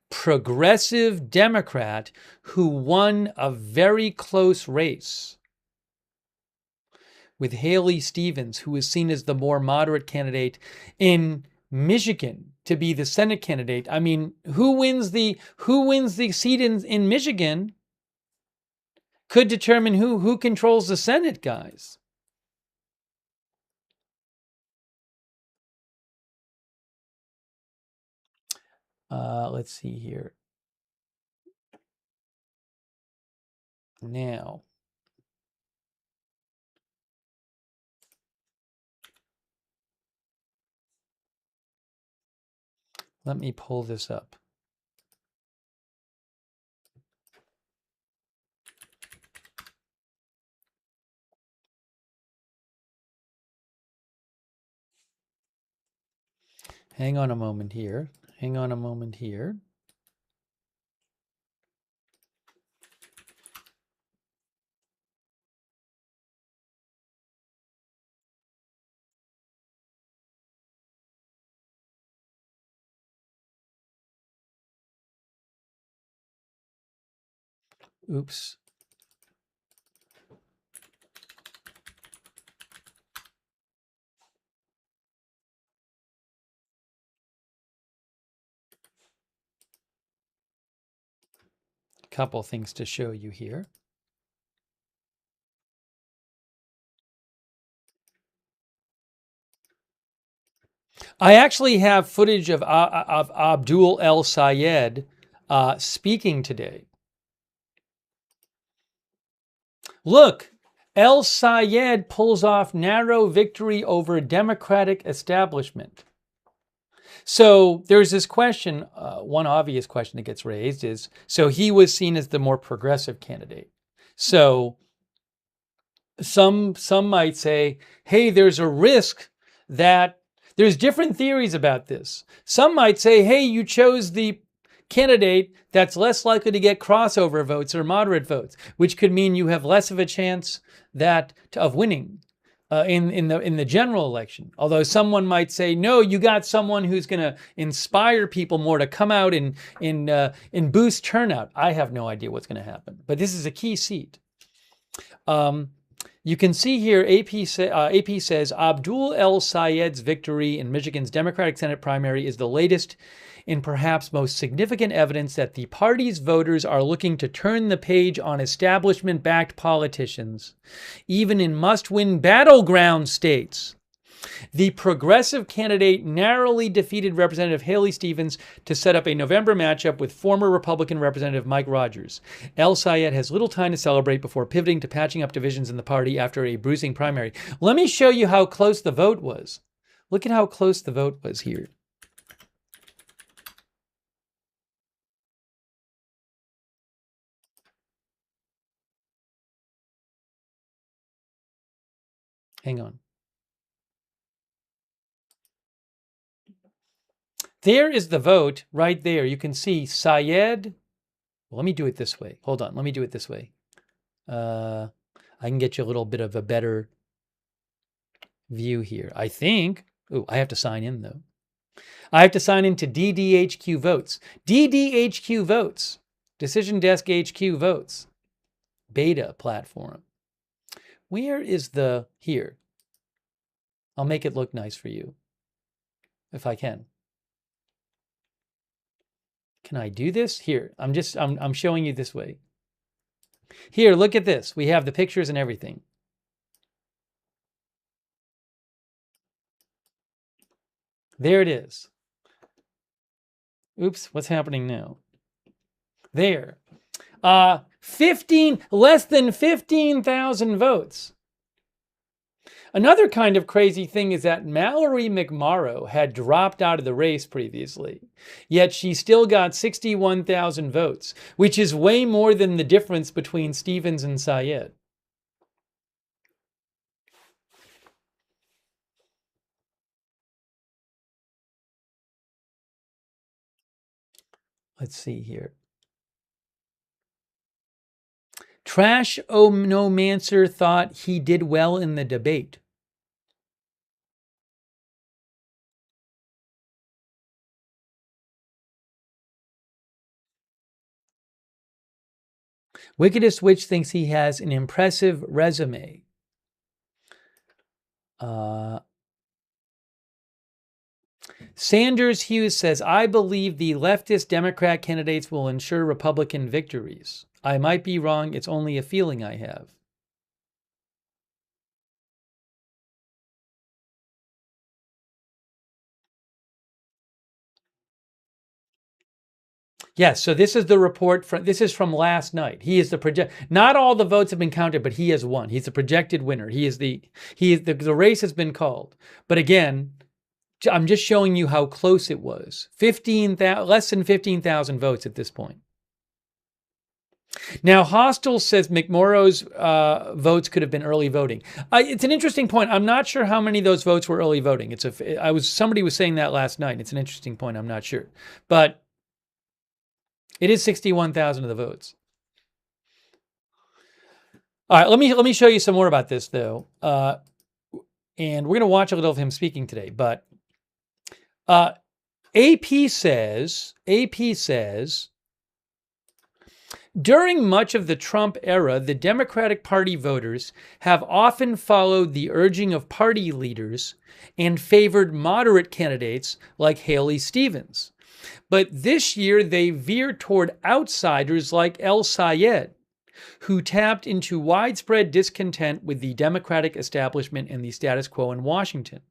progressive Democrat who won a very close race with Haley Stevens, who is seen as the more moderate candidate in Michigan to be the Senate candidate. I mean, who wins the seat in Michigan could determine who controls the Senate, guys. Let's see here. Now, Let me pull this up. Hang on a moment here. Hang on a moment here. Oops. Couple things to show you here. I actually have footage of Abdul El-Sayed speaking today. Look, El-Sayed pulls off narrow victory over Democratic establishment. So there's this question, one obvious question that gets raised is, so he was seen as the more progressive candidate. So some might say, hey, there's a risk that there's different theories about this. Some might say, hey, you chose the candidate that's less likely to get crossover votes or moderate votes, which could mean you have less of a chance of winning in the general election. Although someone might say, no, you got someone who's going to inspire people more to come out and boost turnout. I have no idea what's going to happen, but this is a key seat. You can see here, AP says Abdul El-Sayed's victory in Michigan's Democratic Senate primary is the latest in perhaps most significant evidence that the party's voters are looking to turn the page on establishment-backed politicians, even in must-win battleground states. The progressive candidate narrowly defeated Representative Haley Stevens to set up a November matchup with former Republican Representative Mike Rogers. El-Sayed has little time to celebrate before pivoting to patching up divisions in the party after a bruising primary. Let me show you how close the vote was. Look at how close the vote was here. Hang on. There is the vote right there. You can see Sayed. Well, let me do it this way. Hold on. Let me do it this way. I can get you a little bit of a better view here. I think. Oh, I have to sign in though. I have to sign into DDHQ votes. DDHQ votes. Decision Desk HQ votes. Beta platform. Where is the here? I'll make it look nice for you. If I can. Can I do this? Here, I'm showing you this way. Here, look at this. We have the pictures and everything. There it is. Oops, what's happening now? There. Less than 15,000 votes. Another kind of crazy thing is that Mallory McMorrow had dropped out of the race previously, yet she still got 61,000 votes, which is way more than the difference between Stevens and Sayed. Let's see here. Trash Onomancer thought he did well in the debate. Wickedest Witch thinks he has an impressive resume. Sanders Hughes says, I believe the leftist Democrat candidates will ensure Republican victories. I might be wrong. It's only a feeling I have. Yes, so this is the report this is from last night. He is the not all the votes have been counted, but he has won. He's the projected winner. The race has been called. But again, I'm just showing you how close it was. Less than 15,000 votes at this point. Now, Hostel says McMorrow's votes could have been early voting. It's an interesting point. I'm not sure how many of those votes were early voting. Somebody was saying that last night. It's an interesting point. I'm not sure, but it is 61,000 of the votes. All right, let me show you some more about this though, and we're going to watch a little of him speaking today. But AP says. During much of the Trump era, the Democratic Party voters have often followed the urging of party leaders and favored moderate candidates like Haley Stevens. But this year, they veered toward outsiders like El-Sayed, who tapped into widespread discontent with the Democratic establishment and the status quo in Washington.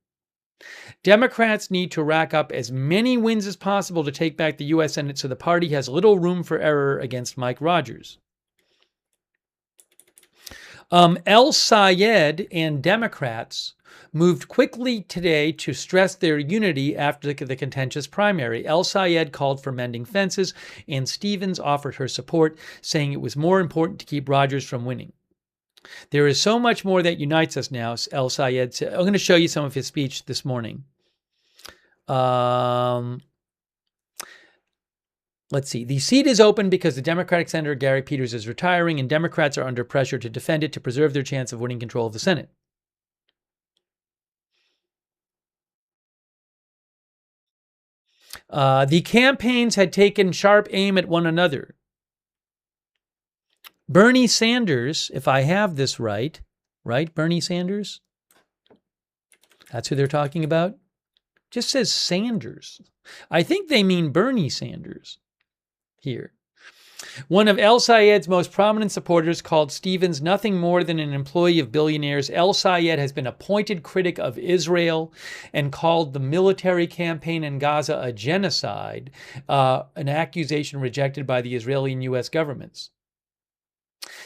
Democrats need to rack up as many wins as possible to take back the U.S. Senate so the party has little room for error against Mike Rogers. El-Sayed and Democrats moved quickly today to stress their unity after the contentious primary. El-Sayed called for mending fences, and Stevens offered her support, saying it was more important to keep Rogers from winning. There is so much more that unites us now, El-Sayed said. I'm going to show you some of his speech this morning. Let's see. The seat is open because the Democratic Senator Gary Peters is retiring, and Democrats are under pressure to defend it to preserve their chance of winning control of the Senate. The campaigns had taken sharp aim at one another. Bernie Sanders, if I have this right, Bernie Sanders? That's who they're talking about? Just says Sanders. I think they mean Bernie Sanders here. One of El-Sayed's most prominent supporters called Stevens nothing more than an employee of billionaires. El-Sayed has been a pointed critic of Israel and called the military campaign in Gaza a genocide, an accusation rejected by the Israeli and U.S. governments.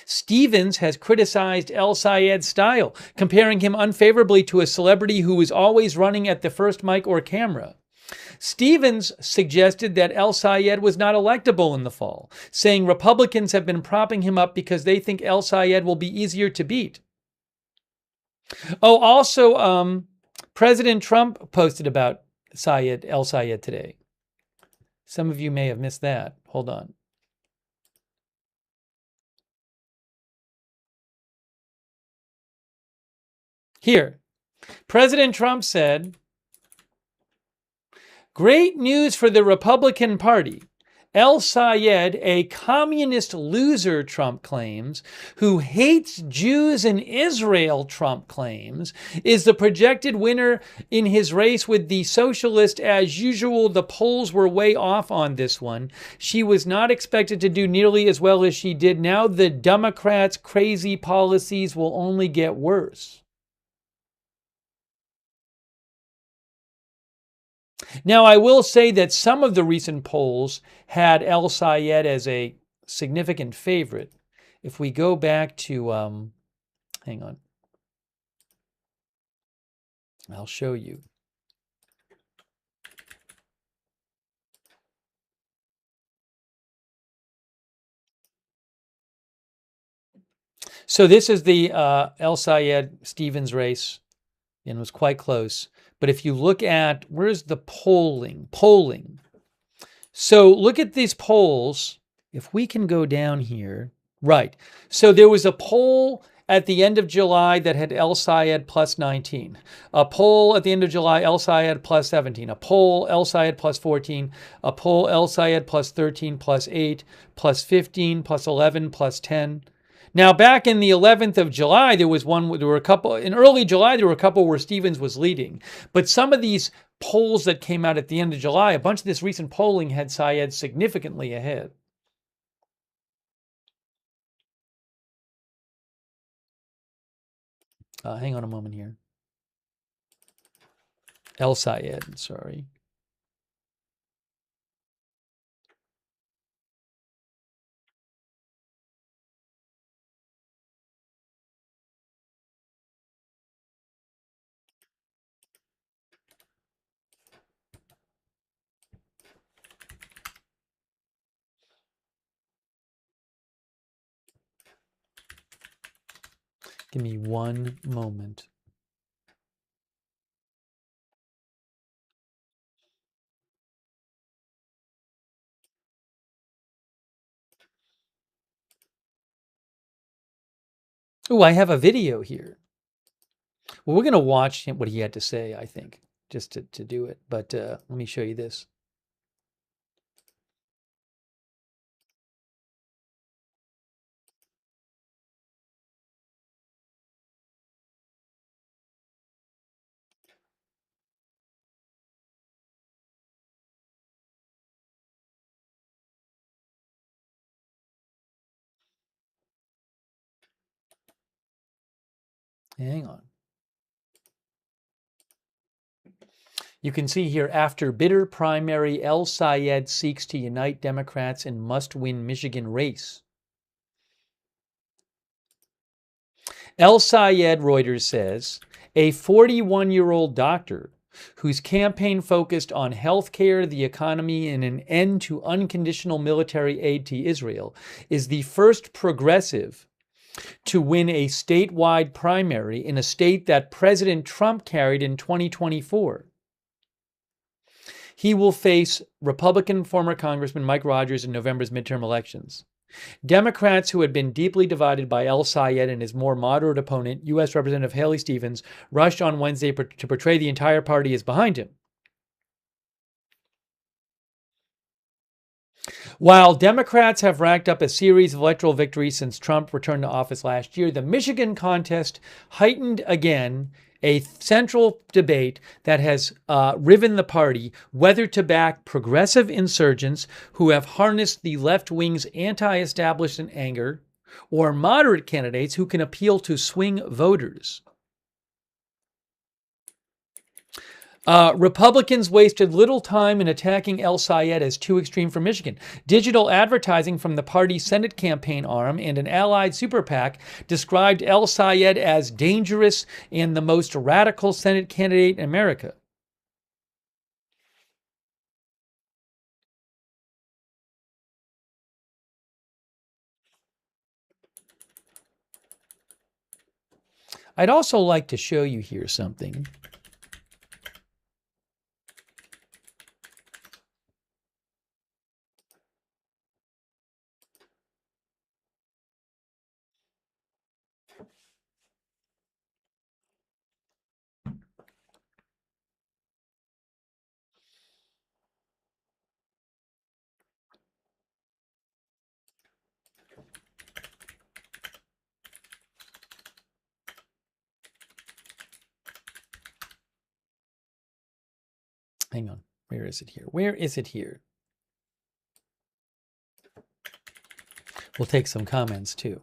Stevens has criticized El-Sayed's style, comparing him unfavorably to a celebrity who is always running at the first mic or camera. Stevens suggested that El-Sayed was not electable in the fall, saying Republicans have been propping him up because they think El-Sayed will be easier to beat. Oh, also, President Trump posted about El-Sayed today. Some of you may have missed that. Hold on. Here, President Trump said, "Great news for the Republican Party. El-Sayed, a communist loser, Trump claims, who hates Jews and Israel, Trump claims, is the projected winner in his race with the socialist. As usual, the polls were way off on this one. She was not expected to do nearly as well as she did. Now the Democrats' crazy policies will only get worse." Now, I will say that some of the recent polls had El-Sayed as a significant favorite. If we go back to, hang on, I'll show you. So this is the El-Sayed-Stevens race, and it was quite close. But if you look at, where's the polling? So look at these polls. If we can go down here, right. So there was a poll at the end of July that had El-Sayed plus 19. A poll at the end of July, El-Sayed plus 17. A poll, El-Sayed plus 14. A poll, El-Sayed plus 13, plus 8, plus 15, plus 11, plus 10. Now, back in the 11th of July, there were a couple, in early July, there were a couple where Stevens was leading. But some of these polls that came out at the end of July, a bunch of this recent polling had Sayed significantly ahead. Hang on a moment here. El-Sayed, sorry. Give me one moment. Oh, I have a video here. Well, we're going to watch what he had to say, I think, just to do it. But let me show you this. Hang on. You can see here, after bitter primary, El-Sayed seeks to unite Democrats in must-win Michigan race. El-Sayed, Reuters says, a 41-year-old doctor whose campaign focused on health care, the economy, and an end to unconditional military aid to Israel, is the first progressive to win a statewide primary in a state that President Trump carried in 2024. He will face Republican former Congressman Mike Rogers in November's midterm elections. Democrats who had been deeply divided by El-Sayed and his more moderate opponent, U.S. Representative Haley Stevens, rushed on Wednesday to portray the entire party as behind him. While Democrats have racked up a series of electoral victories since Trump returned to office last year, the Michigan contest heightened again a central debate that has riven the party whether to back progressive insurgents who have harnessed the left wing's anti-establishment anger or moderate candidates who can appeal to swing voters. Republicans wasted little time in attacking El-Sayed as too extreme for Michigan. Digital advertising from the party's Senate campaign arm and an allied super PAC described El-Sayed as dangerous and the most radical Senate candidate in America. I'd also like to show you here something. Hang on. Where is it here? Where is it here? We'll take some comments too.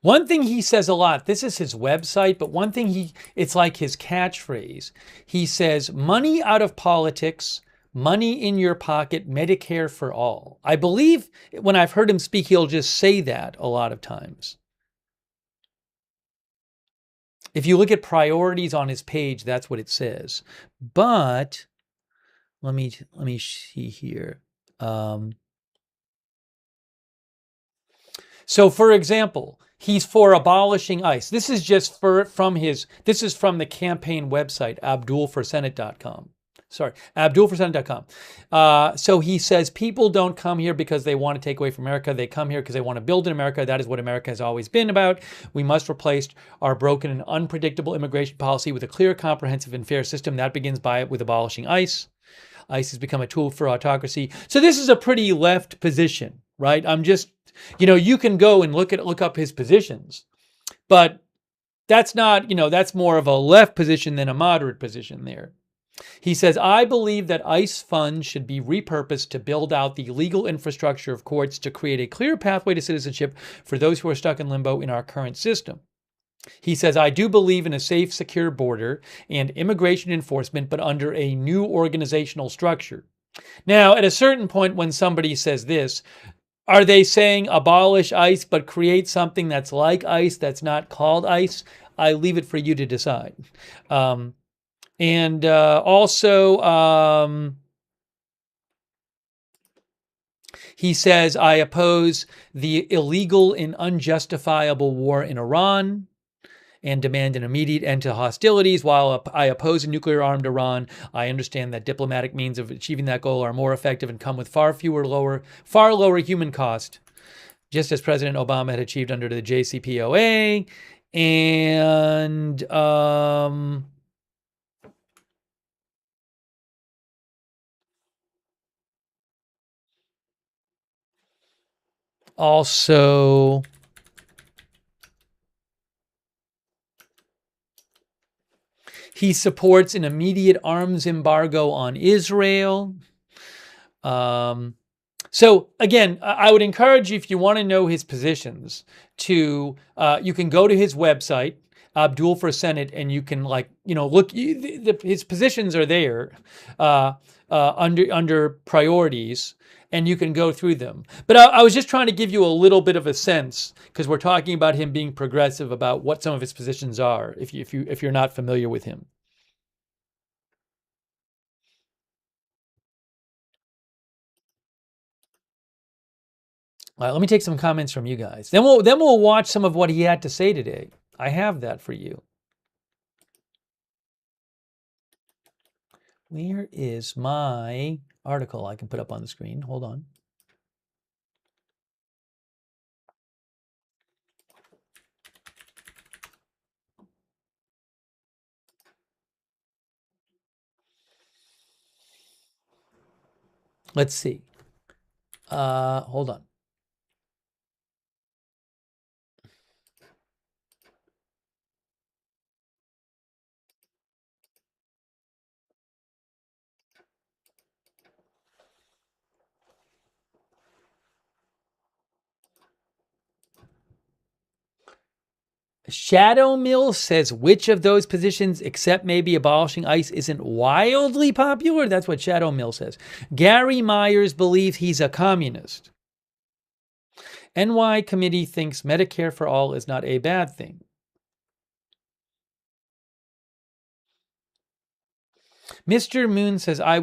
One thing he says a lot, this is his website, but one thing it's like his catchphrase. He says, money out of politics, money in your pocket, Medicare for all. I believe when I've heard him speak, he'll just say that a lot of times. If you look at priorities on his page, that's what it says. But let me see here. So, for example, he's for abolishing ICE. This is just from the campaign website, abdulforsenate.com. Sorry, abdulforsenate.com. So he says people don't come here because they want to take away from America. They come here because they want to build in America. That is what America has always been about. We must replace our broken and unpredictable immigration policy with a clear, comprehensive, and fair system. That begins with abolishing ICE. ICE has become a tool for autocracy. So this is a pretty left position, right? I'm just, you can go and look up his positions, but that's not, that's more of a left position than a moderate position there. He says, I believe that ICE funds should be repurposed to build out the legal infrastructure of courts to create a clear pathway to citizenship for those who are stuck in limbo in our current system. He says, I do believe in a safe, secure border and immigration enforcement, but under a new organizational structure. Now, at a certain point when somebody says this, are they saying abolish ICE but create something that's like ICE that's not called ICE? I leave it for you to decide. He says, I oppose the illegal and unjustifiable war in Iran and demand an immediate end to hostilities. While I oppose a nuclear-armed Iran, I understand that diplomatic means of achieving that goal are more effective and come with far lower human cost, just as President Obama had achieved under the JCPOA. And also, he supports an immediate arms embargo on Israel. So again, I would encourage you, if you want to know his positions, to you can go to his website, Abdul for Senate, and you can look. His positions are there under priorities, and you can go through them. But I was just trying to give you a little bit of a sense, because we're talking about him being progressive, about what some of his positions are, if you're not familiar with him. Let me take some comments from you guys. Then we'll watch some of what he had to say today. I have that for you. Where is my article I can put up on the screen? Hold on. Let's see. Hold on. Shadow Mill says, which of those positions, except maybe abolishing ICE, isn't wildly popular? That's what Shadow Mill says. Gary Myers believes he's a communist. NY committee thinks Medicare for all is not a bad thing. Mr. Moon says, I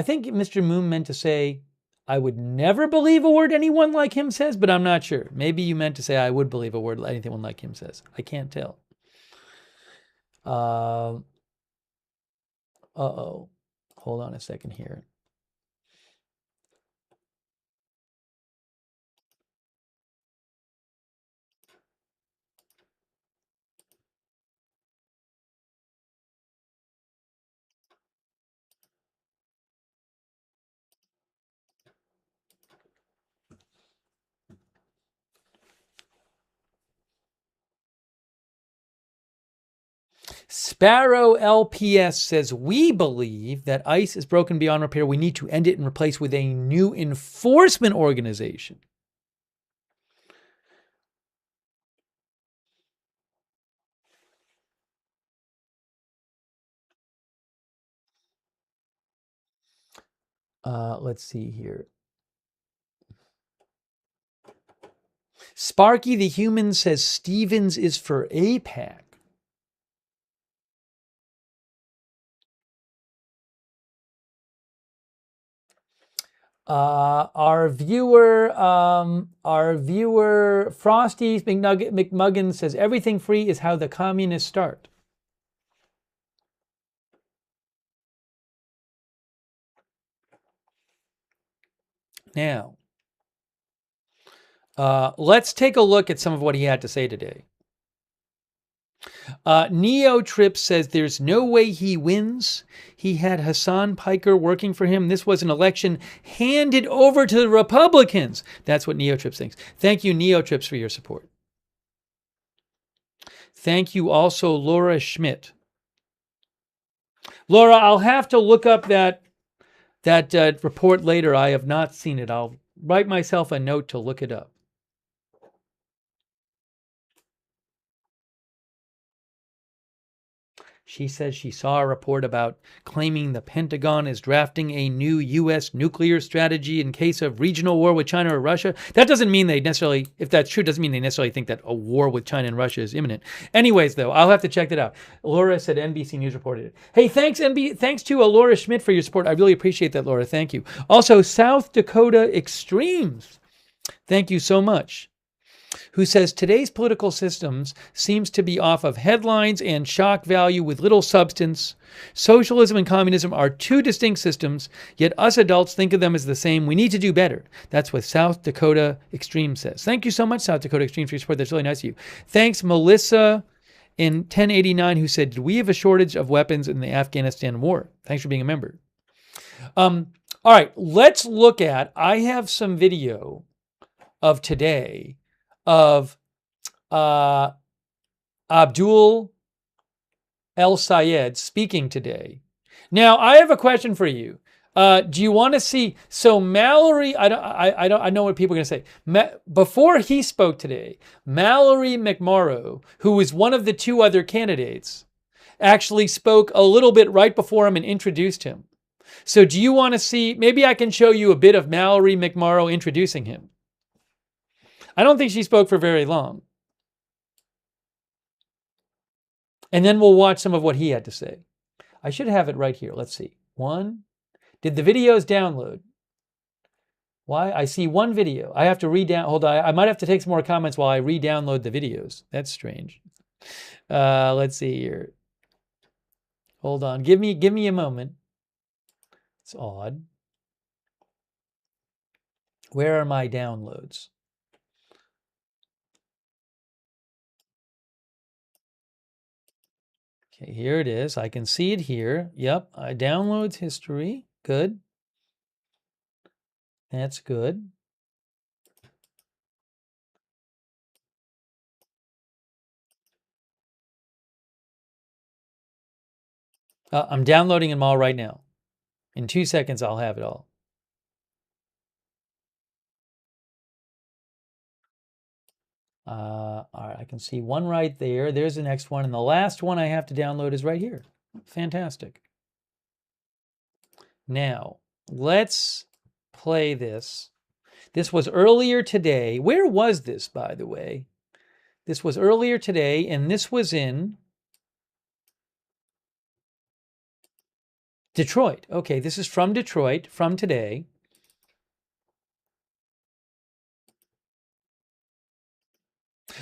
think Mr. Moon meant to say, I would never believe a word anyone like him says, but I'm not sure. Maybe you meant to say I would believe a word anyone like him says. I can't tell. Uh-oh. Hold on a second here. Sparrow LPS says, we believe that ICE is broken beyond repair. We need to end it and replace with a new enforcement organization. Let's see here. Sparky the Human says Stevens is for APAC. Our viewer Frosty McMuggin says everything free is how the communists start. Now, let's take a look at some of what he had to say today. Neotrip says there's no way he wins. He had Hassan Piker working for him. This was an election handed over to the Republicans. That's what Neotrips thinks. Thank you, Neotrips, for your support. Thank you also, Laura Schmidt. Laura, I'll have to look up that report later. I have not seen it. I'll write myself a note to look it up. She says she saw a report about claiming the Pentagon is drafting a new U.S. nuclear strategy in case of regional war with China or Russia. That doesn't mean they necessarily, if that's true, doesn't mean they necessarily think that a war with China and Russia is imminent. Anyways, though, I'll have to check that out. Laura said NBC News reported it. Hey, thanks to Laura Schmidt for your support. I really appreciate that, Laura. Thank you. Also, South Dakota Extremes. Thank you so much. Who says today's political systems seems to be off of headlines and shock value with little substance. Socialism and communism are two distinct systems, yet us adults think of them as the same. We need to do better. That's what South Dakota Extreme says. Thank you so much, South Dakota Extreme, for your support. That's really nice of you. Thanks, Melissa in 1089, who said, did we have a shortage of weapons in the Afghanistan war? Thanks for being a member. All right, let's look at, I have some video of today of Abdul El-Sayed speaking today. Now, I have a question for you. Do you want to see? So Mallory, I know what people are going to say. Before he spoke today, Mallory McMorrow, who was one of the two other candidates, actually spoke a little bit right before him and introduced him. So do you want to see? Maybe I can show you a bit of Mallory McMorrow introducing him. I don't think she spoke for very long. And then we'll watch some of what he had to say. I should have it right here. Let's see. One. Did the videos download? Why? I see one video. I have to hold on. I might have to take some more comments while I re-download the videos. That's strange. Let's see here. Hold on. Give me a moment. It's odd. Where are my downloads? Okay, here it is. I can see it here. Yep, downloads history. Good. That's good. I'm downloading them all right now. In 2 seconds, I'll have it all. All right, I can see one right there. There's the next one. And the last one I have to download is right here. Fantastic. Now, let's play this. This was earlier today. Where was this, by the way? This was earlier today, and this was in Detroit. Okay, this is from Detroit, from today.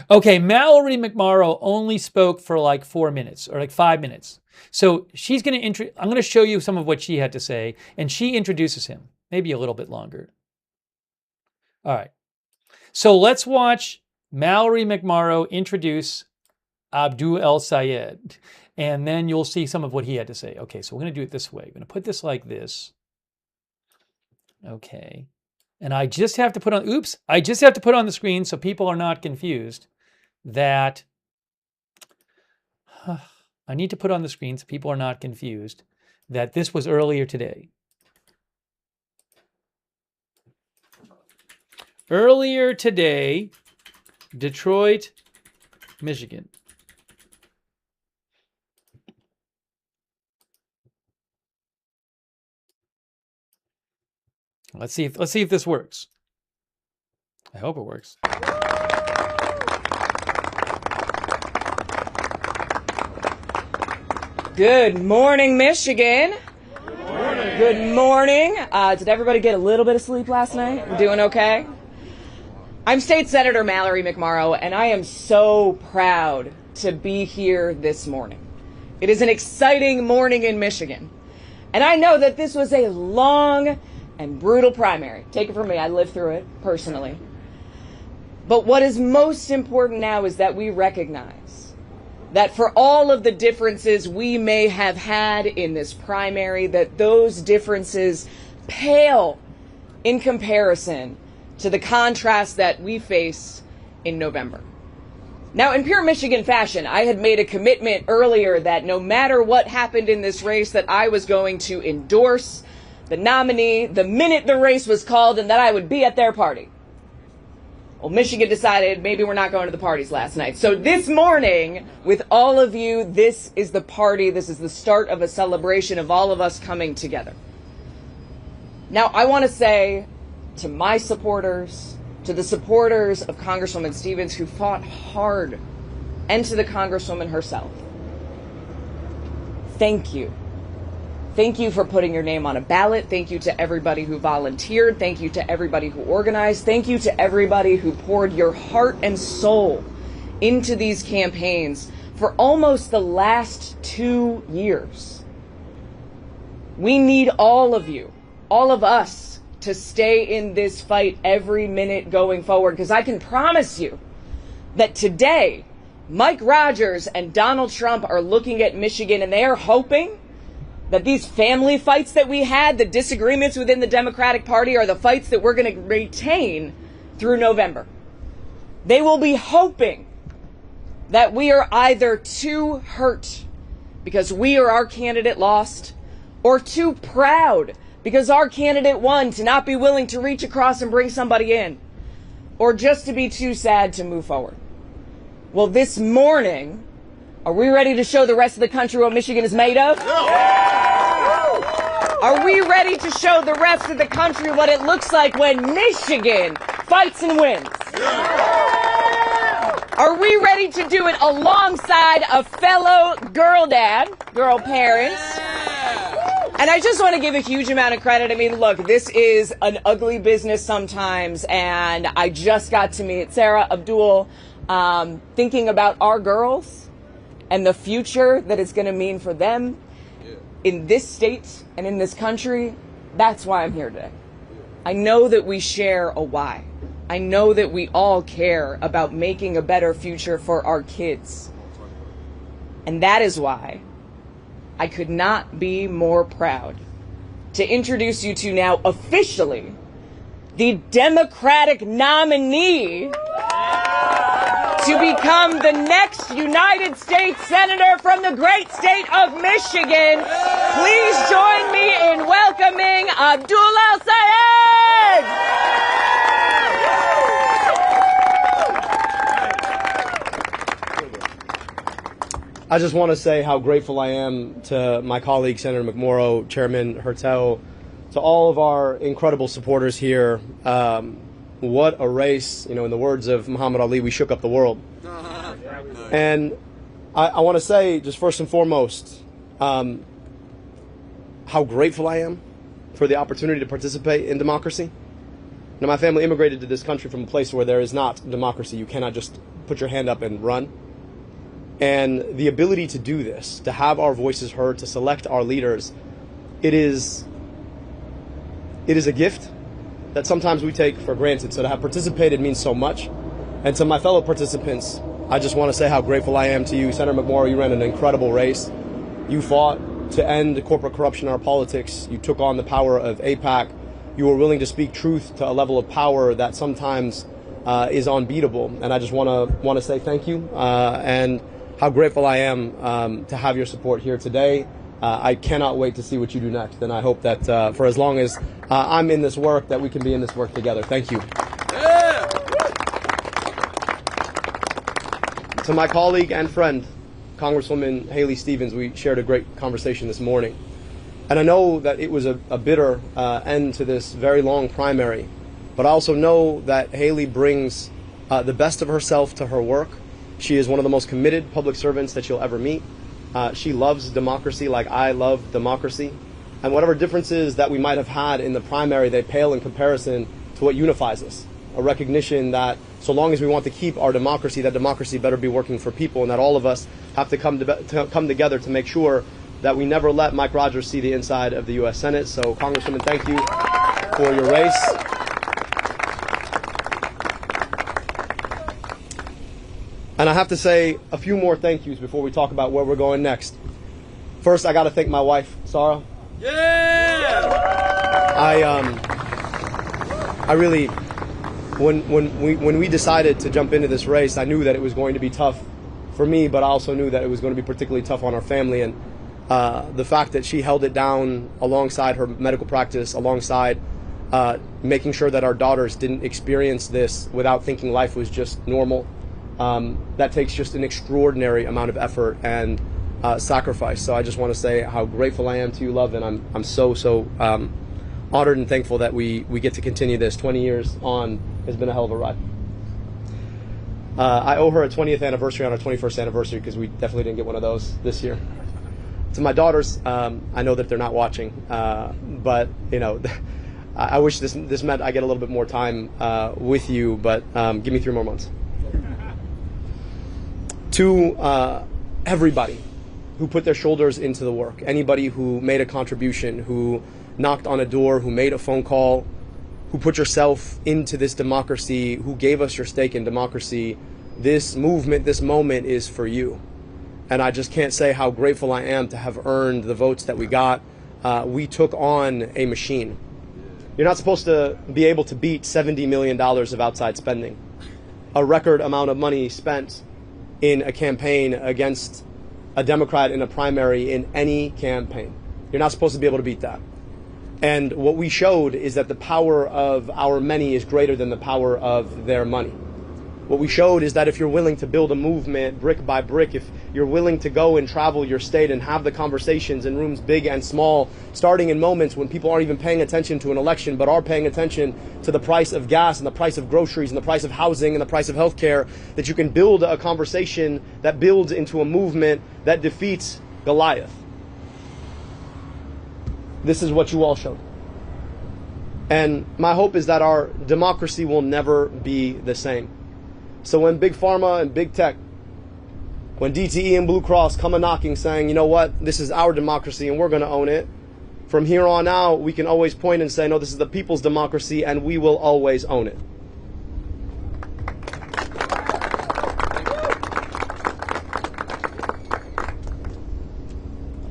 Okay, Mallory McMorrow only spoke for like 4 minutes or like 5 minutes. So she's going to I'm going to show you some of what she had to say, and she introduces him, maybe a little bit longer. All right. So let's watch Mallory McMorrow introduce Abdul El-Sayed, and then you'll see some of what he had to say. Okay, so we're going to do it this way. We're going to put this like this. Okay. And I just have to put on, I just have to put on the screen so people are not confused that, I need to put on the screen so people are not confused that this was earlier today. Earlier today, Detroit, Michigan. Let's see if this works. I hope it works. Good morning, Michigan. Good morning. Good morning. Did everybody get a little bit of sleep last night? We're doing okay? I'm State Senator Mallory McMorrow, and I am so proud to be here this morning. It is an exciting morning in Michigan. And I know that this was a long and brutal primary. Take it from me, I lived through it personally. But what is most important now is that we recognize that for all of the differences we may have had in this primary, that those differences pale in comparison to the contrast that we face in November. Now, in pure Michigan fashion, I had made a commitment earlier that no matter what happened in this race, that I was going to endorse the nominee the minute the race was called and that I would be at their party. Well, Michigan decided maybe we're not going to the parties last night. So this morning, with all of you, this is the party. This is the start of a celebration of all of us coming together. Now, I want to say to my supporters, to the supporters of Congresswoman Stevens who fought hard, and to the Congresswoman herself, thank you. Thank you for putting your name on a ballot. Thank you to everybody who volunteered. Thank you to everybody who organized. Thank you to everybody who poured your heart and soul into these campaigns for almost the last 2 years. We need all of you, all of us, to stay in this fight every minute going forward, because I can promise you that today, Mike Rogers and Donald Trump are looking at Michigan and they are hoping that these family fights that we had, the disagreements within the Democratic Party, are the fights that we're going to retain through November. They will be hoping that we are either too hurt because we or our candidate lost, or too proud because our candidate won to not be willing to reach across and bring somebody in, or just to be too sad to move forward. Well, this morning, are we ready to show the rest of the country what Michigan is made of? Are we ready to show the rest of the country what it looks like when Michigan fights and wins? Are we ready to do it alongside a fellow girl parents? And I just want to give a huge amount of credit. I mean, look, this is an ugly business sometimes, and I just got to meet Sarah Abdul, thinking about our girls and the future that it's going to mean for them in this state and in this country. That's why I'm here today. I know that we share a why. I know that we all care about making a better future for our kids. And that is why I could not be more proud to introduce you to now officially the Democratic nominee to become the next United States Senator from the great state of Michigan. Please join me in welcoming Abdul El-Sayed. I just want to say how grateful I am to my colleague, Senator McMorrow, Chairman Hertel, to all of our incredible supporters here. What a race. You know, in the words of Muhammad Ali, we shook up the world. And I want to say, just first and foremost, how grateful I am for the opportunity to participate in democracy. Now, my family immigrated to this country from a place where there is not democracy. You cannot just put your hand up and run. And the ability to do this, to have our voices heard, to select our leaders, it is a gift that sometimes we take for granted. So to have participated means so much. And to my fellow participants, I just want to say how grateful I am to you. Senator McMorrow, you ran an incredible race. You fought to end corporate corruption in our politics. You took on the power of AIPAC. You were willing to speak truth to a level of power that sometimes is unbeatable. And I just want to say thank you and how grateful I am to have your support here today. I cannot wait to see what you do next, and I hope that for as long as I'm in this work, that we can be in this work together. Thank you. Yeah. To my colleague and friend, Congresswoman Haley Stevens, we shared a great conversation this morning. And I know that it was a bitter end to this very long primary, but I also know that Haley brings the best of herself to her work. She is one of the most committed public servants that you'll ever meet. She loves democracy like I love democracy. And whatever differences that we might have had in the primary, they pale in comparison to what unifies us. A recognition that so long as we want to keep our democracy, that democracy better be working for people, and that all of us have to come together to make sure that we never let Mike Rogers see the inside of the U.S. Senate. So, Congresswoman, thank you for your race. And I have to say a few more thank yous before we talk about where we're going next. First, I got to thank my wife, Sarah. Yeah! I really, when we decided to jump into this race, I knew that it was going to be tough for me, but I also knew that it was going to be particularly tough on our family. And the fact that she held it down alongside her medical practice, alongside making sure that our daughters didn't experience this without thinking life was just normal. That takes just an extraordinary amount of effort and sacrifice. So I just want to say how grateful I am to you, love, and I'm so honored and thankful that we get to continue this. 20 years on has been a hell of a ride. I owe her a 20th anniversary on our 21st anniversary because we definitely didn't get one of those this year. To my daughters, I know that they're not watching, but I wish this meant I get a little bit more time with you, but give me 3 more months. To everybody who put their shoulders into the work, anybody who made a contribution, who knocked on a door, who made a phone call, who put yourself into this democracy, who gave us your stake in democracy, this movement, this moment is for you. And I just can't say how grateful I am to have earned the votes that we got. We took on a machine. You're not supposed to be able to beat $70 million of outside spending, a record amount of money spent in a campaign against a Democrat in a primary in any campaign. You're not supposed to be able to beat that. And what we showed is that the power of our many is greater than the power of their money. What we showed is that if you're willing to build a movement brick by brick, if you're willing to go and travel your state and have the conversations in rooms big and small, starting in moments when people aren't even paying attention to an election, but are paying attention to the price of gas and the price of groceries and the price of housing and the price of healthcare, that you can build a conversation that builds into a movement that defeats Goliath. This is what you all showed. And my hope is that our democracy will never be the same. So when Big Pharma and Big Tech, when DTE and Blue Cross come a-knocking saying, you know what, this is our democracy and we're going to own it, from here on out, we can always point and say, no, this is the people's democracy and we will always own it.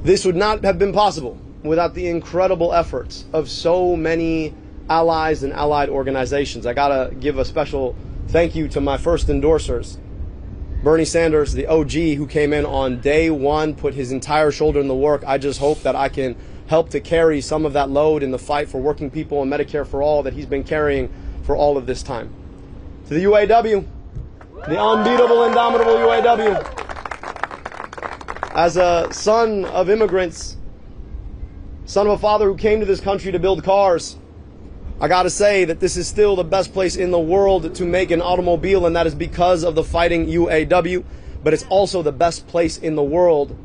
This would not have been possible without the incredible efforts of so many allies and allied organizations. I gotta give a special thank you to my first endorsers. Bernie Sanders, the OG, who came in on day one, put his entire shoulder in the work. I just hope that I can help to carry some of that load in the fight for working people and Medicare for all that he's been carrying for all of this time. To the UAW, the unbeatable, indomitable UAW. As a son of immigrants, son of a father who came to this country to build cars, I gotta say that this is still the best place in the world to make an automobile, and that is because of the fighting UAW, but it's also the best place in the world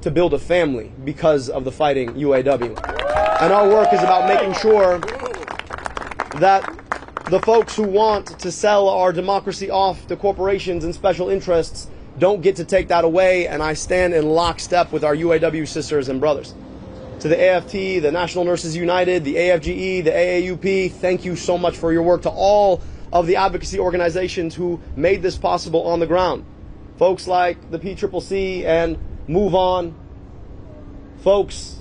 to build a family because of the fighting UAW. And our work is about making sure that the folks who want to sell our democracy off to corporations and special interests don't get to take that away, and I stand in lockstep with our UAW sisters and brothers. To the AFT, the National Nurses United, the AFGE, the AAUP, thank you so much for your work. To all of the advocacy organizations who made this possible on the ground. Folks like the PCCC and Move On, folks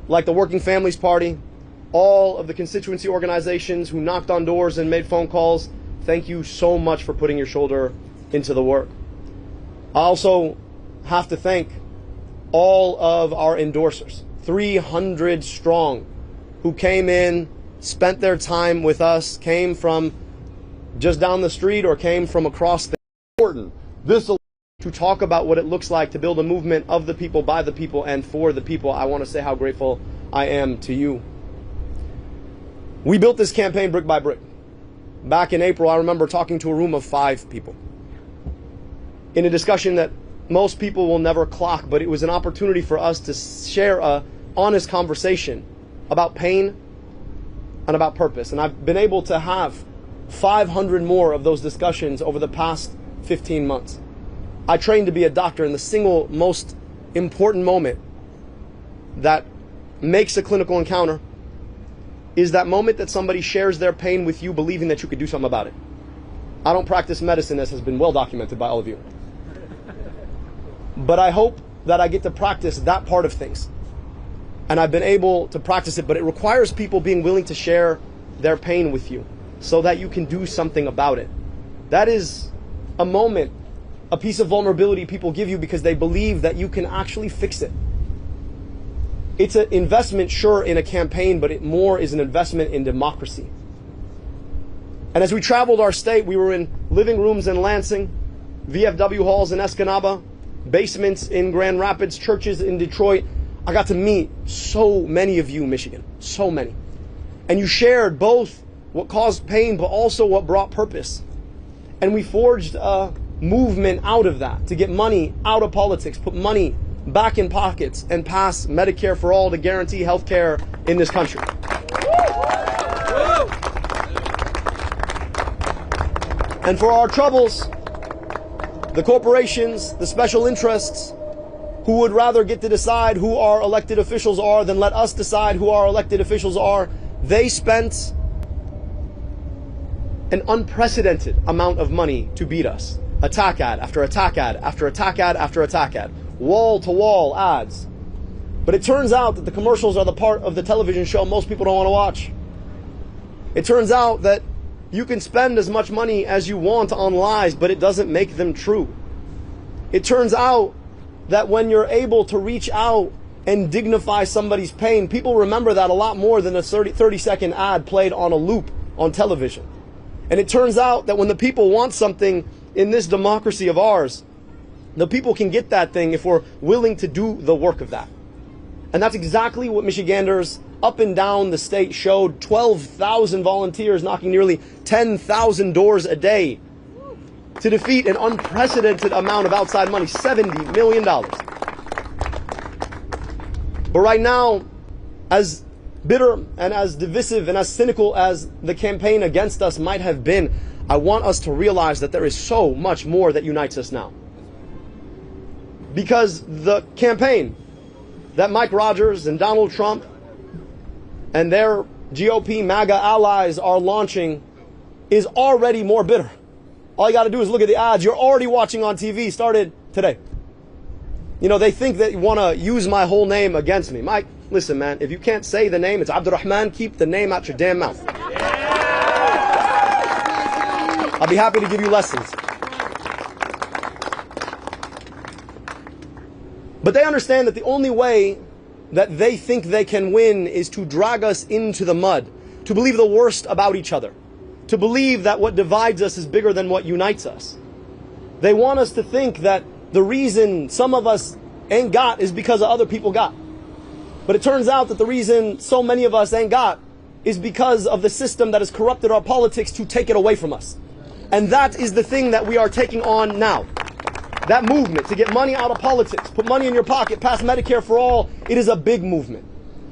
like the Working Families Party, all of the constituency organizations who knocked on doors and made phone calls, thank you so much for putting your shoulder into the work. I also have to thank all of our endorsers, 300 strong, who came in, spent their time with us, came from just down the street or came from across the important. This to talk about what it looks like to build a movement of the people, by the people, and for the people. I want to say how grateful I am to you. We built this campaign brick by brick. Back in April, I remember talking to a room of 5 people in a discussion that most people will never clock, but it was an opportunity for us to share a honest conversation about pain and about purpose. And I've been able to have 500 more of those discussions over the past 15 months. I trained to be a doctor, and the single most important moment that makes a clinical encounter is that moment that somebody shares their pain with you, believing that you could do something about it. I don't practice medicine, as has been well documented by all of you. But I hope that I get to practice that part of things. And I've been able to practice it, but it requires people being willing to share their pain with you so that you can do something about it. That is a moment, a piece of vulnerability people give you because they believe that you can actually fix it. It's an investment, sure, in a campaign, but it more is an investment in democracy. And as we traveled our state, we were in living rooms in Lansing, VFW halls in Escanaba, basements in Grand Rapids, churches in Detroit. I got to meet so many of you, Michigan, so many. And you shared both what caused pain, but also what brought purpose. And we forged a movement out of that to get money out of politics, put money back in pockets, and pass Medicare for all to guarantee health care in this country. And for our troubles, the corporations, the special interests, who would rather get to decide who our elected officials are than let us decide who our elected officials are, they spent an unprecedented amount of money to beat us. Attack ad after attack ad after attack ad after attack ad. Wall-to-wall ads. But it turns out that the commercials are the part of the television show most people don't want to watch. It turns out that you can spend as much money as you want on lies, but it doesn't make them true. It turns out that when you're able to reach out and dignify somebody's pain, people remember that a lot more than a 30-second ad played on a loop on television. And it turns out that when the people want something in this democracy of ours, the people can get that thing if we're willing to do the work of that. And that's exactly what Michiganders up and down the state showed. 12,000 volunteers knocking nearly 10,000 doors a day to defeat an unprecedented amount of outside money, $70 million. But right now, as bitter and as divisive and as cynical as the campaign against us might have been, I want us to realize that there is so much more that unites us now. Because the campaign that Mike Rogers and Donald Trump and their GOP MAGA allies are launching is already more bitter. All you got to do is look at the ads you're already watching on TV, started today. You know, they think that you want to use my whole name against me. Mike, listen, man, if you can't say the name, it's Abdurrahman, keep the name out your damn mouth. I'll be happy to give you lessons. But they understand that the only way that they think they can win is to drag us into the mud, to believe the worst about each other, to believe that what divides us is bigger than what unites us. They want us to think that the reason some of us ain't got is because of other people got. But it turns out that the reason so many of us ain't got is because of the system that has corrupted our politics to take it away from us. And that is the thing that we are taking on now. That movement to get money out of politics, put money in your pocket, pass Medicare for all, it is a big movement.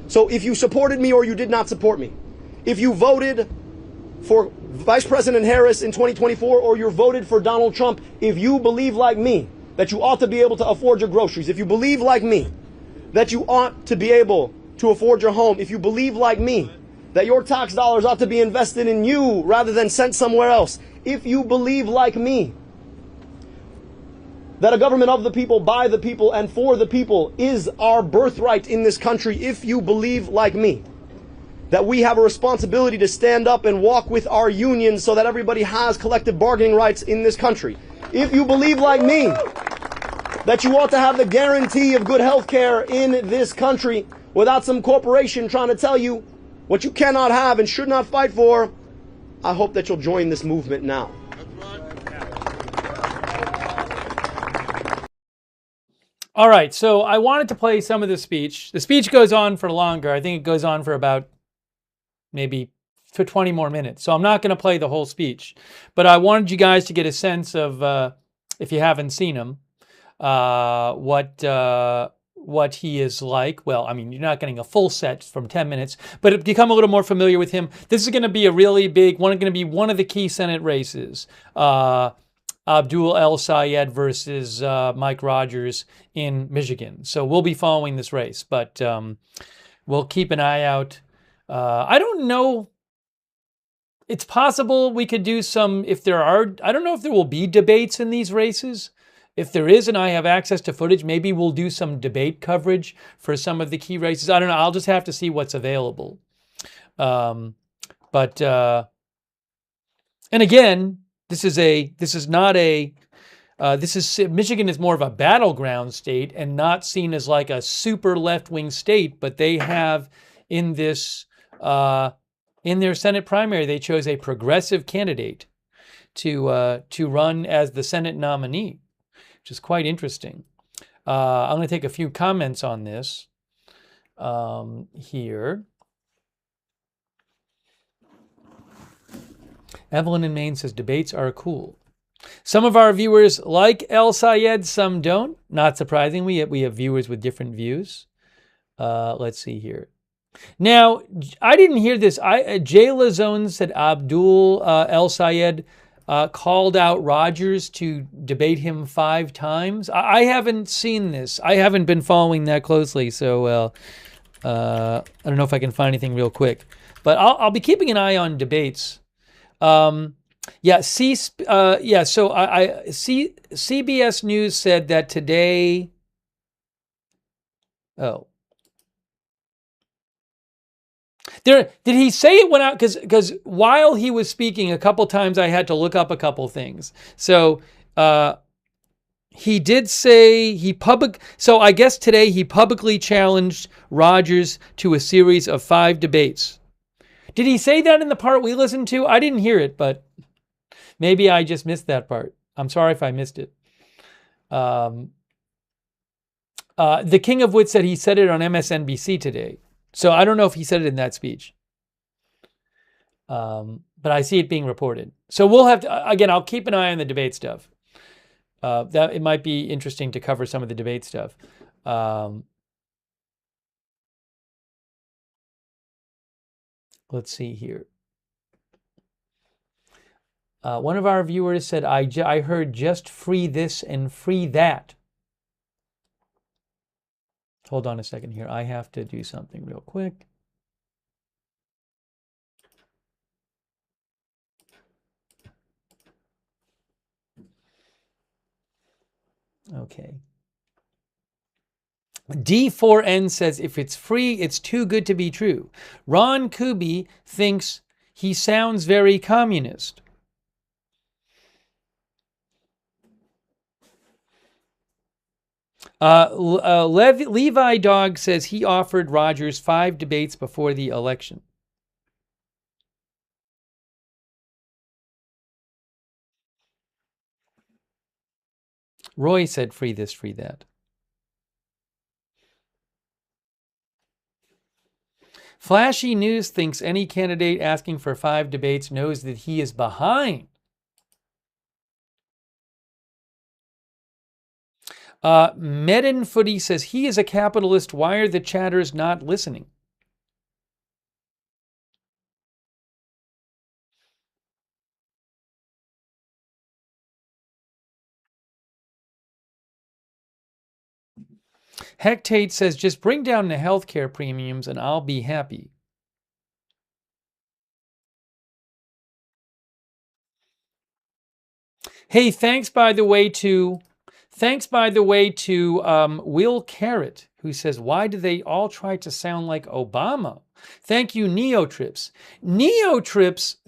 So if you supported me or you did not support me, if you voted for Vice President Harris in 2024 or you voted for Donald Trump, if you believe like me that you ought to be able to afford your groceries, if you believe like me that you ought to be able to afford your home, if you believe like me that your tax dollars ought to be invested in you rather than sent somewhere else, if you believe like me that a government of the people, by the people, and for the people is our birthright in this country, if you believe like me that we have a responsibility to stand up and walk with our unions so that everybody has collective bargaining rights in this country, if you believe like me that you ought to have the guarantee of good health care in this country without some corporation trying to tell you what you cannot have and should not fight for, I hope that you'll join this movement now. All right, so I wanted to play some of the speech. The speech goes on for longer. I think it goes on for about maybe for 20 more minutes. So I'm not going to play the whole speech. But I wanted you guys to get a sense of, if you haven't seen him, what he is like. Well, I mean, you're not getting a full set from 10 minutes, but become a little more familiar with him. This is going to be a really big one, going to be one of the key Senate races. Abdul El-Sayed versus Mike Rogers in Michigan. So we'll be following this race, but we'll keep an eye out. I don't know. It's possible we could do some, if there are, I don't know if there will be debates in these races. If there is, and I have access to footage, maybe we'll do some debate coverage for some of the key races. I don't know. I'll just have to see what's available. And again, this is not a Michigan is more of a battleground state and not seen as like a super left-wing state, but they have in this in their Senate primary, they chose a progressive candidate to run as the Senate nominee, which is quite interesting. I'm going to take a few comments on this here. Evelyn in Maine says debates are cool. Some of our viewers like El-Sayed, some don't. Not surprising. We have viewers with different views. Let's see here. Now, I didn't hear this. Jayla Zone said Abdul El-Sayed called out Rogers to debate him 5 times. I haven't seen this. I haven't been following that closely, so I don't know if I can find anything real quick. But I'll be keeping an eye on debates. So CBS News said that today. Oh. Did he say it went out? Because while he was speaking, a couple times I had to look up a couple things. So he did say So I guess today he publicly challenged Rogers to a series of 5 debates. Did he say that in the part we listened to? I didn't hear it, but maybe I just missed that part. I'm sorry if I missed it. The King of Wit said he said it on MSNBC today. So I don't know if he said it in that speech. But I see it being reported. So we'll have to, again, I'll keep an eye on the debate stuff. That it might be interesting to cover some of the debate stuff. Let's see here. One of our viewers said, I heard just free this and free that. Hold on a second here. I have to do something real quick. Okay. D4N says, if it's free, it's too good to be true. Ron Kuby thinks he sounds very communist. Levi Dog says he offered Rogers 5 debates before the election. Roy said free this, free that. Flashy News thinks any candidate asking for 5 debates knows that he is behind. Medin Footy says he is a capitalist. Why are the chatters not listening? Hectate says just bring down the healthcare premiums and I'll be happy. Hey, thanks by the way to Will Carrot, who says, why do they all try to sound like Obama? Thank you, Neotrips.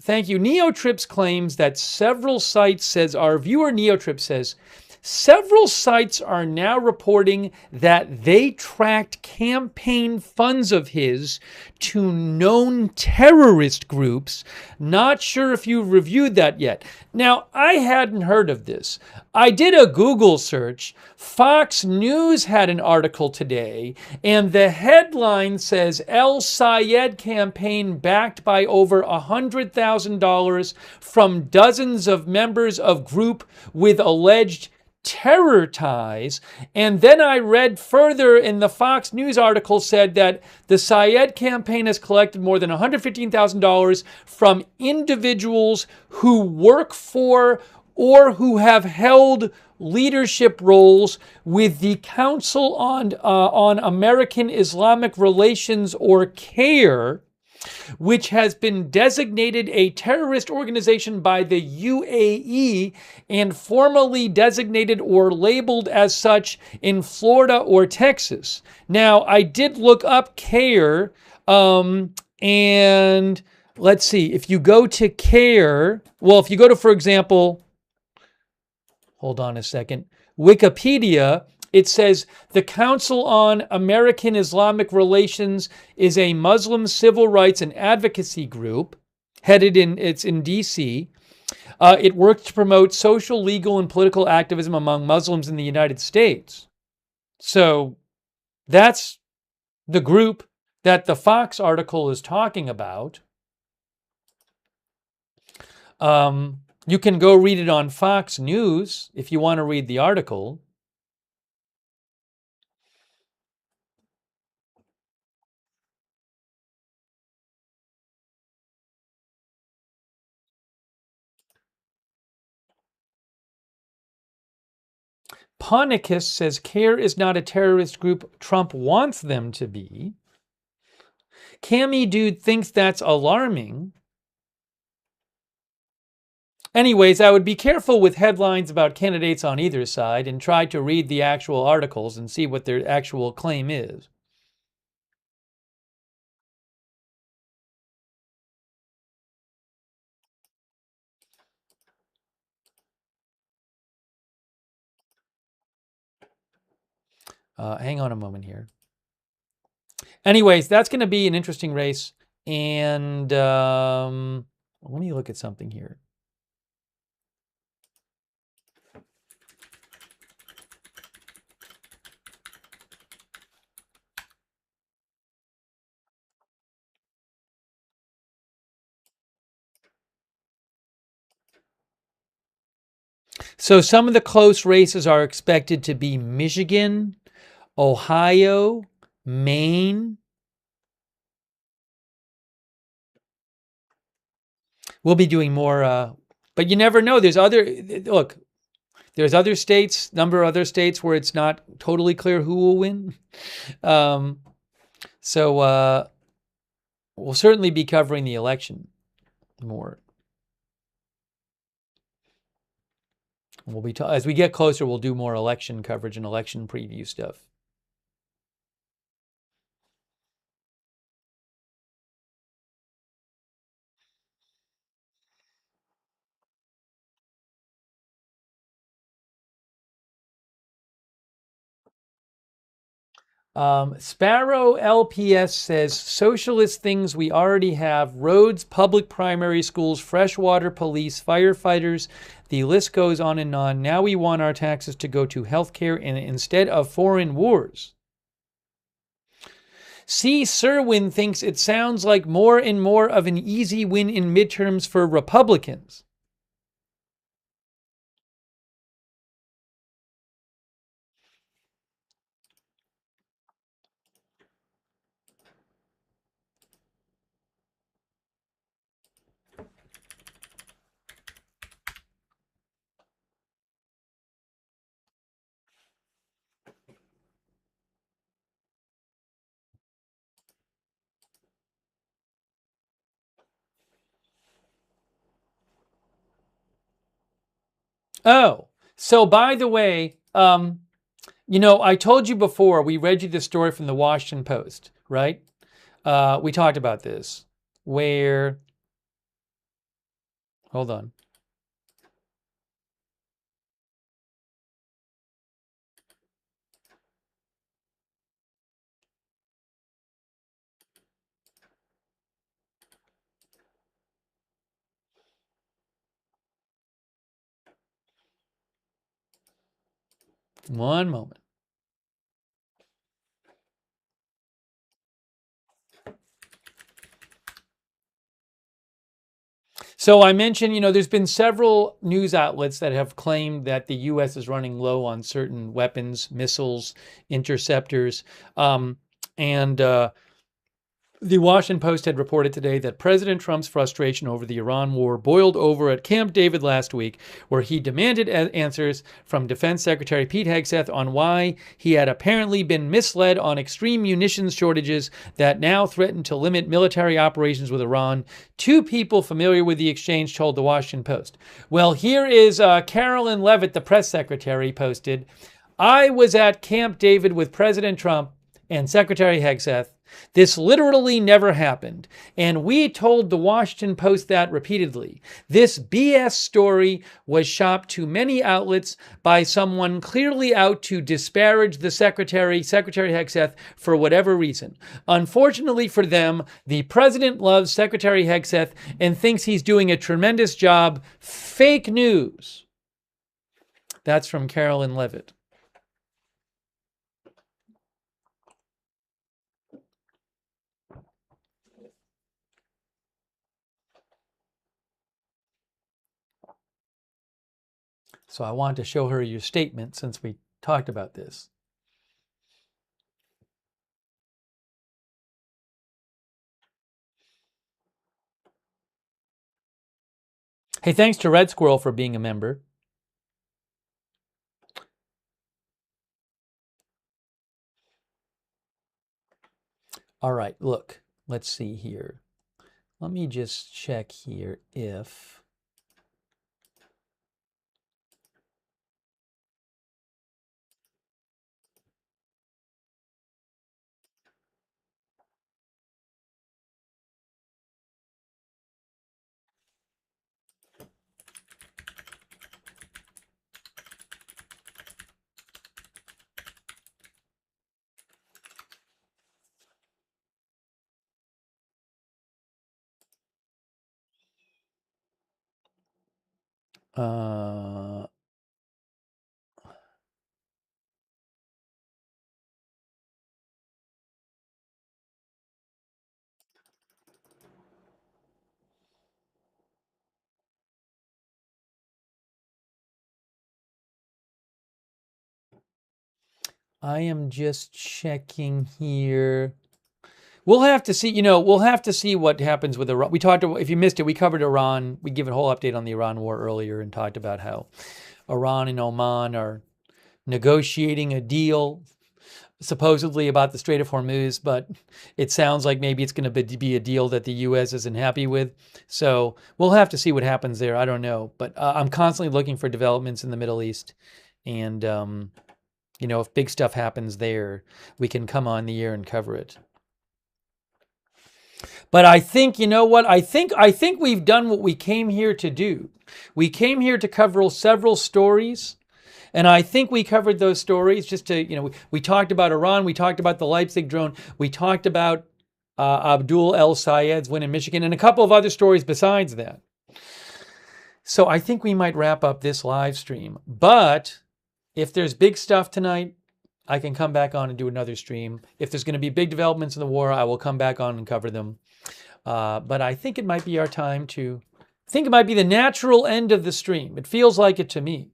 Thank you. Neotrips claims that several sites says, our viewer Neotrips says, several sites are now reporting that they tracked campaign funds of his to known terrorist groups. Not sure if you've reviewed that yet. Now, I hadn't heard of this. I did a Google search. Fox News had an article today, and the headline says El-Sayed campaign backed by over $100,000 from dozens of members of group with alleged terror ties. And then I read further in the Fox News article said that the Sayed campaign has collected more than $115,000 from individuals who work for or who have held leadership roles with the Council on American Islamic Relations, or CAIR, which has been designated a terrorist organization by the UAE and formally designated or labeled as such in Florida or Texas. Now, I did look up CAIR, and let's see, if you go to CAIR, well, if you go to, for example, hold on a second, Wikipedia, it says the Council on American Islamic Relations is a Muslim civil rights and advocacy group it's in DC. It works to promote social, legal, and political activism among Muslims in the United States. So that's the group that the Fox article is talking about. You can go read it on Fox News if you want to read the article. Ponicus says CARE is not a terrorist group Trump wants them to be. Cammy Dude thinks that's alarming. Anyways, I would be careful with headlines about candidates on either side and try to read the actual articles and see what their actual claim is. Hang on a moment here. Anyways, that's going to be an interesting race. And let me look at something here. So some of the close races are expected to be Michigan, Ohio, Maine. We'll be doing more, but you never know. There's other states, number of other states where it's not totally clear who will win. So we'll certainly be covering the election more. We'll be as we get closer, we'll do more election coverage and election preview stuff. Sparrow LPS says socialist things we already have: roads, public primary schools, freshwater police, firefighters. The list goes on and on. Now we want our taxes to go to healthcare and instead of foreign wars. C. Serwin thinks it sounds like more and more of an easy win in midterms for Republicans. Oh, so by the way, I told you before, we read you the story from the Washington Post, right? We talked about this, where, hold on. One moment. So I mentioned, there's been several news outlets that have claimed that the U.S. is running low on certain weapons, missiles, interceptors, and the Washington Post had reported today that President Trump's frustration over the Iran war boiled over at Camp David last week, where he demanded answers from Defense Secretary Pete Hegseth on why he had apparently been misled on extreme munitions shortages that now threaten to limit military operations with Iran. Two people familiar with the exchange told the Washington Post. Well, here is Carolyn Leavitt, the press secretary, posted, "I was at Camp David with President Trump and Secretary Hegseth. This literally never happened. And we told the Washington Post that repeatedly. This BS story was shopped to many outlets by someone clearly out to disparage the Secretary Hegseth, for whatever reason. Unfortunately for them, the president loves Secretary Hegseth and thinks he's doing a tremendous job. Fake news. That's from Carolyn Levitt. So I wanted to show her your statement since we talked about this. Hey, thanks to Red Squirrel for being a member. All right, look, let's see here. Let me just check here if... I am just checking here. We'll have to see, we'll have to see what happens with Iran. We talked about, if you missed it, we covered Iran. We gave a whole update on the Iran war earlier and talked about how Iran and Oman are negotiating a deal, supposedly about the Strait of Hormuz, but it sounds like maybe it's going to be a deal that the U.S. isn't happy with. So we'll have to see what happens there. I don't know. But I'm constantly looking for developments in the Middle East. And, if big stuff happens there, we can come on the air and cover it. But I think, you know what? I think we've done what we came here to do. We came here to cover several stories. And I think we covered those stories just to, we talked about Iran. We talked about the Leipzig drone. We talked about Abdul El-Sayed's win in Michigan and a couple of other stories besides that. So I think we might wrap up this live stream. But if there's big stuff tonight, I can come back on and do another stream. If there's going to be big developments in the war, I will come back on and cover them. But I think it might be our time to, I think it might be the natural end of the stream. It feels like it to me.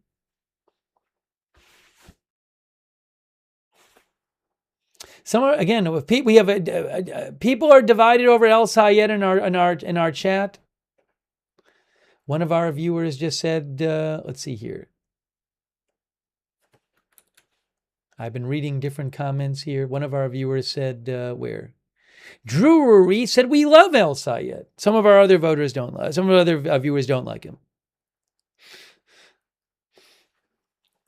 Again, we have people are divided over El-Sayed in our chat. One of our viewers just said, let's see here. I've been reading different comments here. One of our viewers said, where? Drury said, we love El-Sayed. Some of our other voters don't like, some of our other viewers don't like him.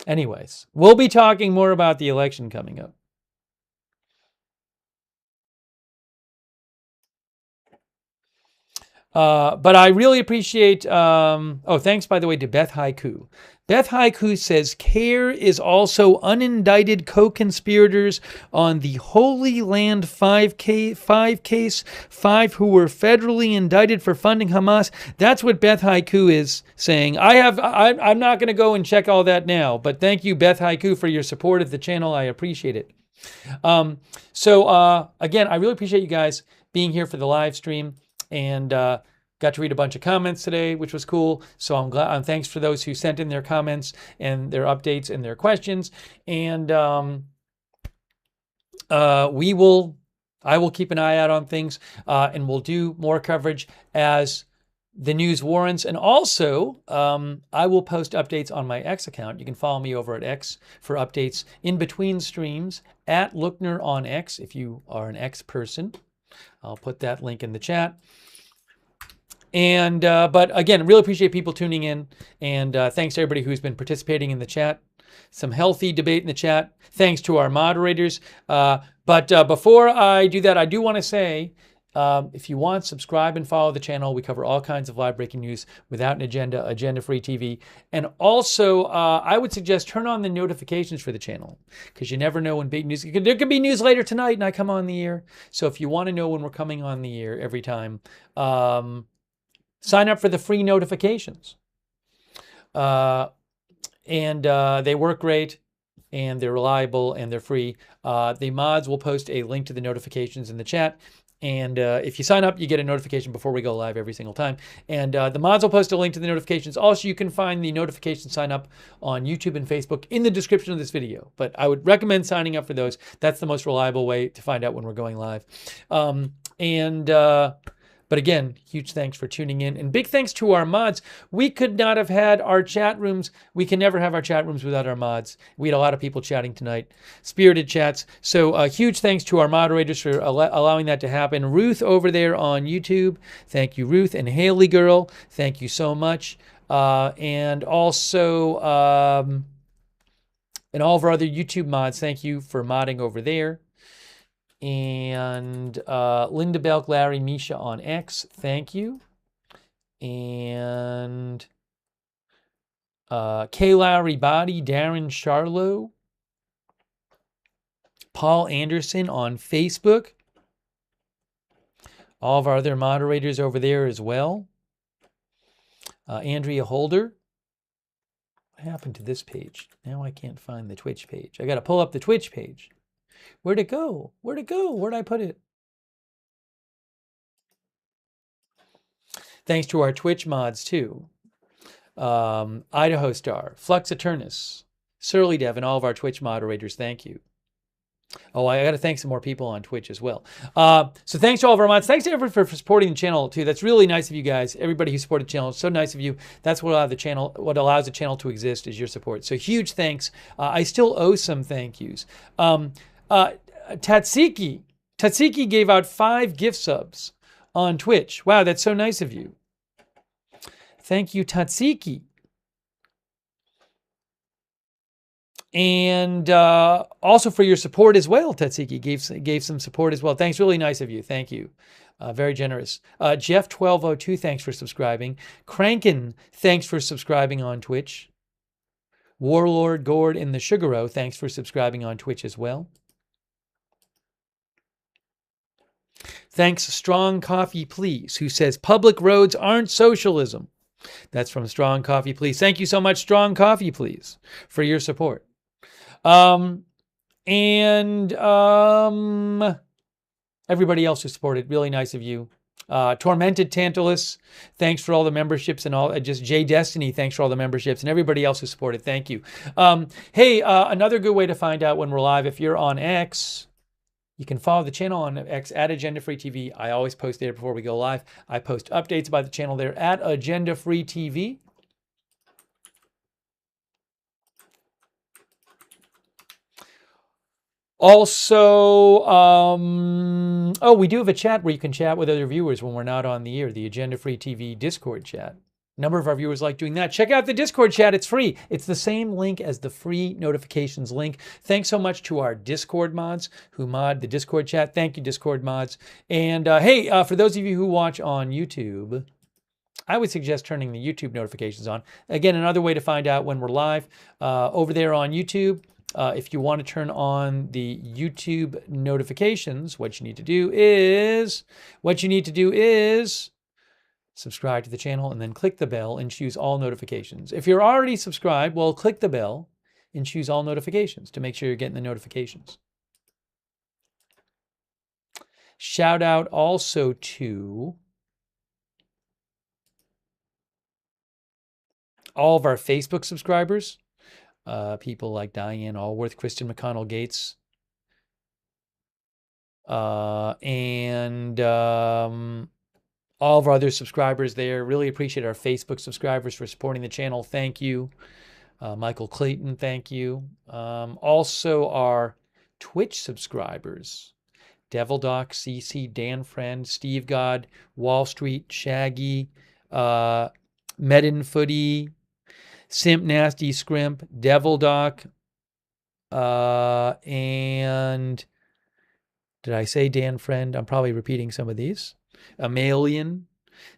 Anyways, we'll be talking more about the election coming up. But I really appreciate, thanks, by the way, to Beth Haiku. Beth Haiku says, CARE is also unindicted co-conspirators on the Holy Land 5 case, 5 who were federally indicted for funding Hamas. That's what Beth Haiku is saying. I'm not going to go and check all that now, but thank you, Beth Haiku, for your support of the channel. I appreciate it. Again, I really appreciate you guys being here for the live stream. And got to read a bunch of comments today, which was cool. So I'm glad. Thanks for those who sent in their comments and their updates and their questions. And I will keep an eye out on things, and we'll do more coverage as the news warrants. And also, I will post updates on my X account. You can follow me over at X for updates in between streams at Lookner on X if you are an X person. I'll put that link in the chat. And but again, really appreciate people tuning in. And thanks to everybody who's been participating in the chat. Some healthy debate in the chat. Thanks to our moderators. But before I do that, I do want to say, if you want, subscribe and follow the channel. We cover all kinds of live breaking news without an agenda, agenda-free TV. And also, I would suggest turn on the notifications for the channel, because you never know when big news, there could be news later tonight and I come on the air. So if you want to know when we're coming on the air every time, sign up for the free notifications. And they work great, and they're reliable, and they're free. The mods will post a link to the notifications in the chat. And if you sign up, you get a notification before we go live every single time. And the mods will post a link to the notifications. Also, you can find the notification sign up on YouTube and Facebook in the description of this video. But I would recommend signing up for those. That's the most reliable way to find out when we're going live. But again, huge thanks for tuning in. And big thanks to our mods. We could not have had our chat rooms. We can never have our chat rooms without our mods. We had a lot of people chatting tonight. Spirited chats. So huge thanks to our moderators for allowing that to happen. Ruth over there on YouTube. Thank you, Ruth. And Haley Girl. Thank you so much. And also, and all of our other YouTube mods, thank you for modding over there. And Linda Belk, Larry, Misha on X, thank you. And K. Lowry Body, Darren Charlo, Paul Anderson on Facebook. All of our other moderators over there as well. Andrea Holder. What happened to this page? Now I can't find the Twitch page. I got to pull up the Twitch page. Where'd it go? Where'd it go? Where'd I put it? Thanks to our Twitch mods too. Idaho Star, Flux Eternus, Surly Dev, and all of our Twitch moderators, thank you. Oh, I got to thank some more people on Twitch as well. So thanks to all of our mods. Thanks to everyone for supporting the channel too. That's really nice of you guys. Everybody who supported the channel, it's so nice of you. That's what allows the channel to exist, is your support. So huge thanks. I still owe some thank yous. Tatsiki gave out 5 gift subs on Twitch. Wow, that's so nice of you. Thank you, Tatsiki. And also for your support as well, Tatsiki gave some support as well. Thanks, really nice of you. Thank you. Very generous. Jeff1202, thanks for subscribing. Crankin, thanks for subscribing on Twitch. Warlord Gord in the Sugaro, thanks for subscribing on Twitch as well. Thanks, Strong Coffee Please, who says public roads aren't socialism. That's from Strong Coffee Please. Thank you so much, Strong Coffee Please, for your support. Everybody else who supported, really nice of you. Tormented Tantalus, thanks for all the memberships and all. Just J Destiny, thanks for all the memberships, and everybody else who supported. Thank you. Hey, another good way to find out when we're live, if you're on X, you can follow the channel on X at Agenda Free TV. I always post there before we go live. I post updates about the channel there at Agenda Free TV. Also, oh, we do have a chat where you can chat with other viewers when we're not on the air, the Agenda Free TV Discord chat. A number of our viewers like doing that. Check out the Discord chat. It's free. It's the same link as the free notifications link. Thanks so much to our Discord mods who mod the Discord chat. Thank you, Discord mods. And hey, for those of you who watch on YouTube, I would suggest turning the YouTube notifications on. Again, another way to find out when we're live over there on YouTube. If you want to turn on the YouTube notifications, what you need to do is subscribe to the channel and then click the bell and choose all notifications. If you're already subscribed, well, click the bell and choose all notifications to make sure you're getting the notifications. Shout out also to all of our Facebook subscribers. People like Diane Allworth, Kristen McConnell Gates, and all of our other subscribers there. Really appreciate our Facebook subscribers for supporting the channel. Thank you. Michael Clayton, thank you. Also our Twitch subscribers. Devil Doc, CC, Dan Friend, Steve God, Wall Street, Shaggy, Medin Footy, Simp Nasty Scrimp, Devil Doc, and Did I say Dan Friend? I'm probably repeating some of these. Amalian.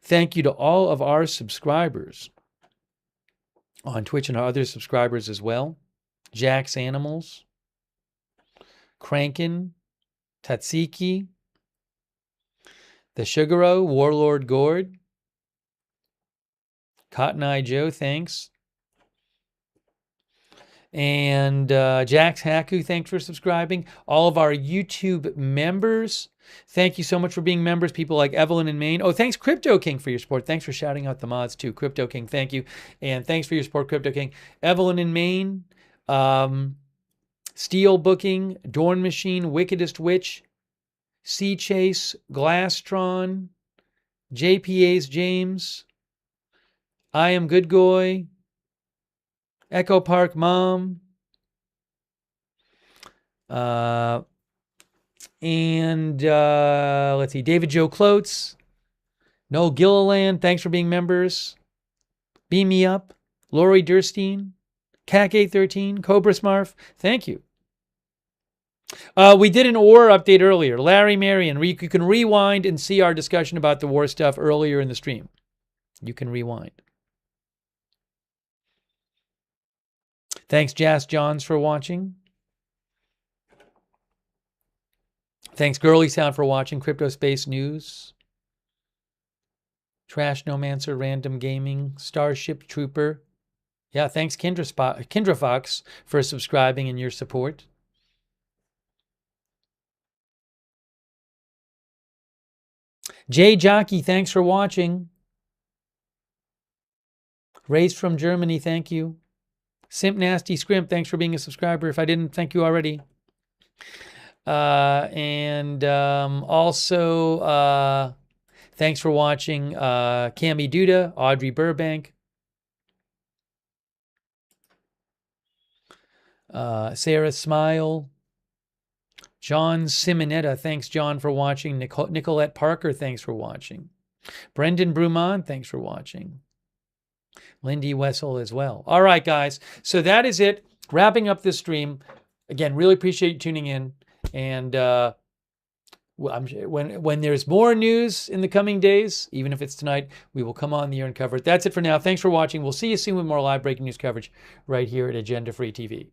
Thank you to all of our subscribers on Twitch and our other subscribers as well. Jack's Animals, Crankin, Tatsiki, The Sugaro, Warlord Gord, Cotton Eye Joe, thanks. And Jax Haku, thanks for subscribing. All of our YouTube members, thank you so much for being members. People like Evelyn in Maine. Oh, thanks, Crypto King, for your support. Thanks for shouting out the mods, too. Crypto King, thank you. And thanks for your support, Crypto King. Evelyn in Maine, Steel Booking, Dorn Machine, Wickedest Witch, Sea Chase, Glastron, JPA's James, I Am Good Goy, Echo Park Mom, and let's see, David Joe Clotes, Noel Gilliland, thanks for being members. Beam Me Up, Lori Durstein, CAC813, Cobra Smarf, thank you. We did an war update earlier. Larry Marion, you can rewind and see our discussion about the war stuff earlier in the stream. You can rewind. Thanks, Jas Johns, for watching. Thanks, Girly Sound, for watching. Crypto Space News. Trash Nomancer, Random Gaming, Starship Trooper. Yeah, thanks, Kendra Fox, for subscribing and your support. Jay Jockey, thanks for watching. Raised from Germany, thank you. Simp Nasty Scrimp, thanks for being a subscriber. If I didn't thank you already. Also, thanks for watching Cami Duda, Audrey Burbank, Sarah Smile, John Simonetta, thanks, John, for watching. Nicolette Parker, thanks for watching. Brendan Brumont, thanks for watching. Lindy Wessel as well. All right, guys. So that is it. Wrapping up this stream. Again, really appreciate you tuning in. And when there's more news in the coming days, even if it's tonight, we will come on the air and cover it. That's it for now. Thanks for watching. We'll see you soon with more live breaking news coverage right here at Agenda Free TV.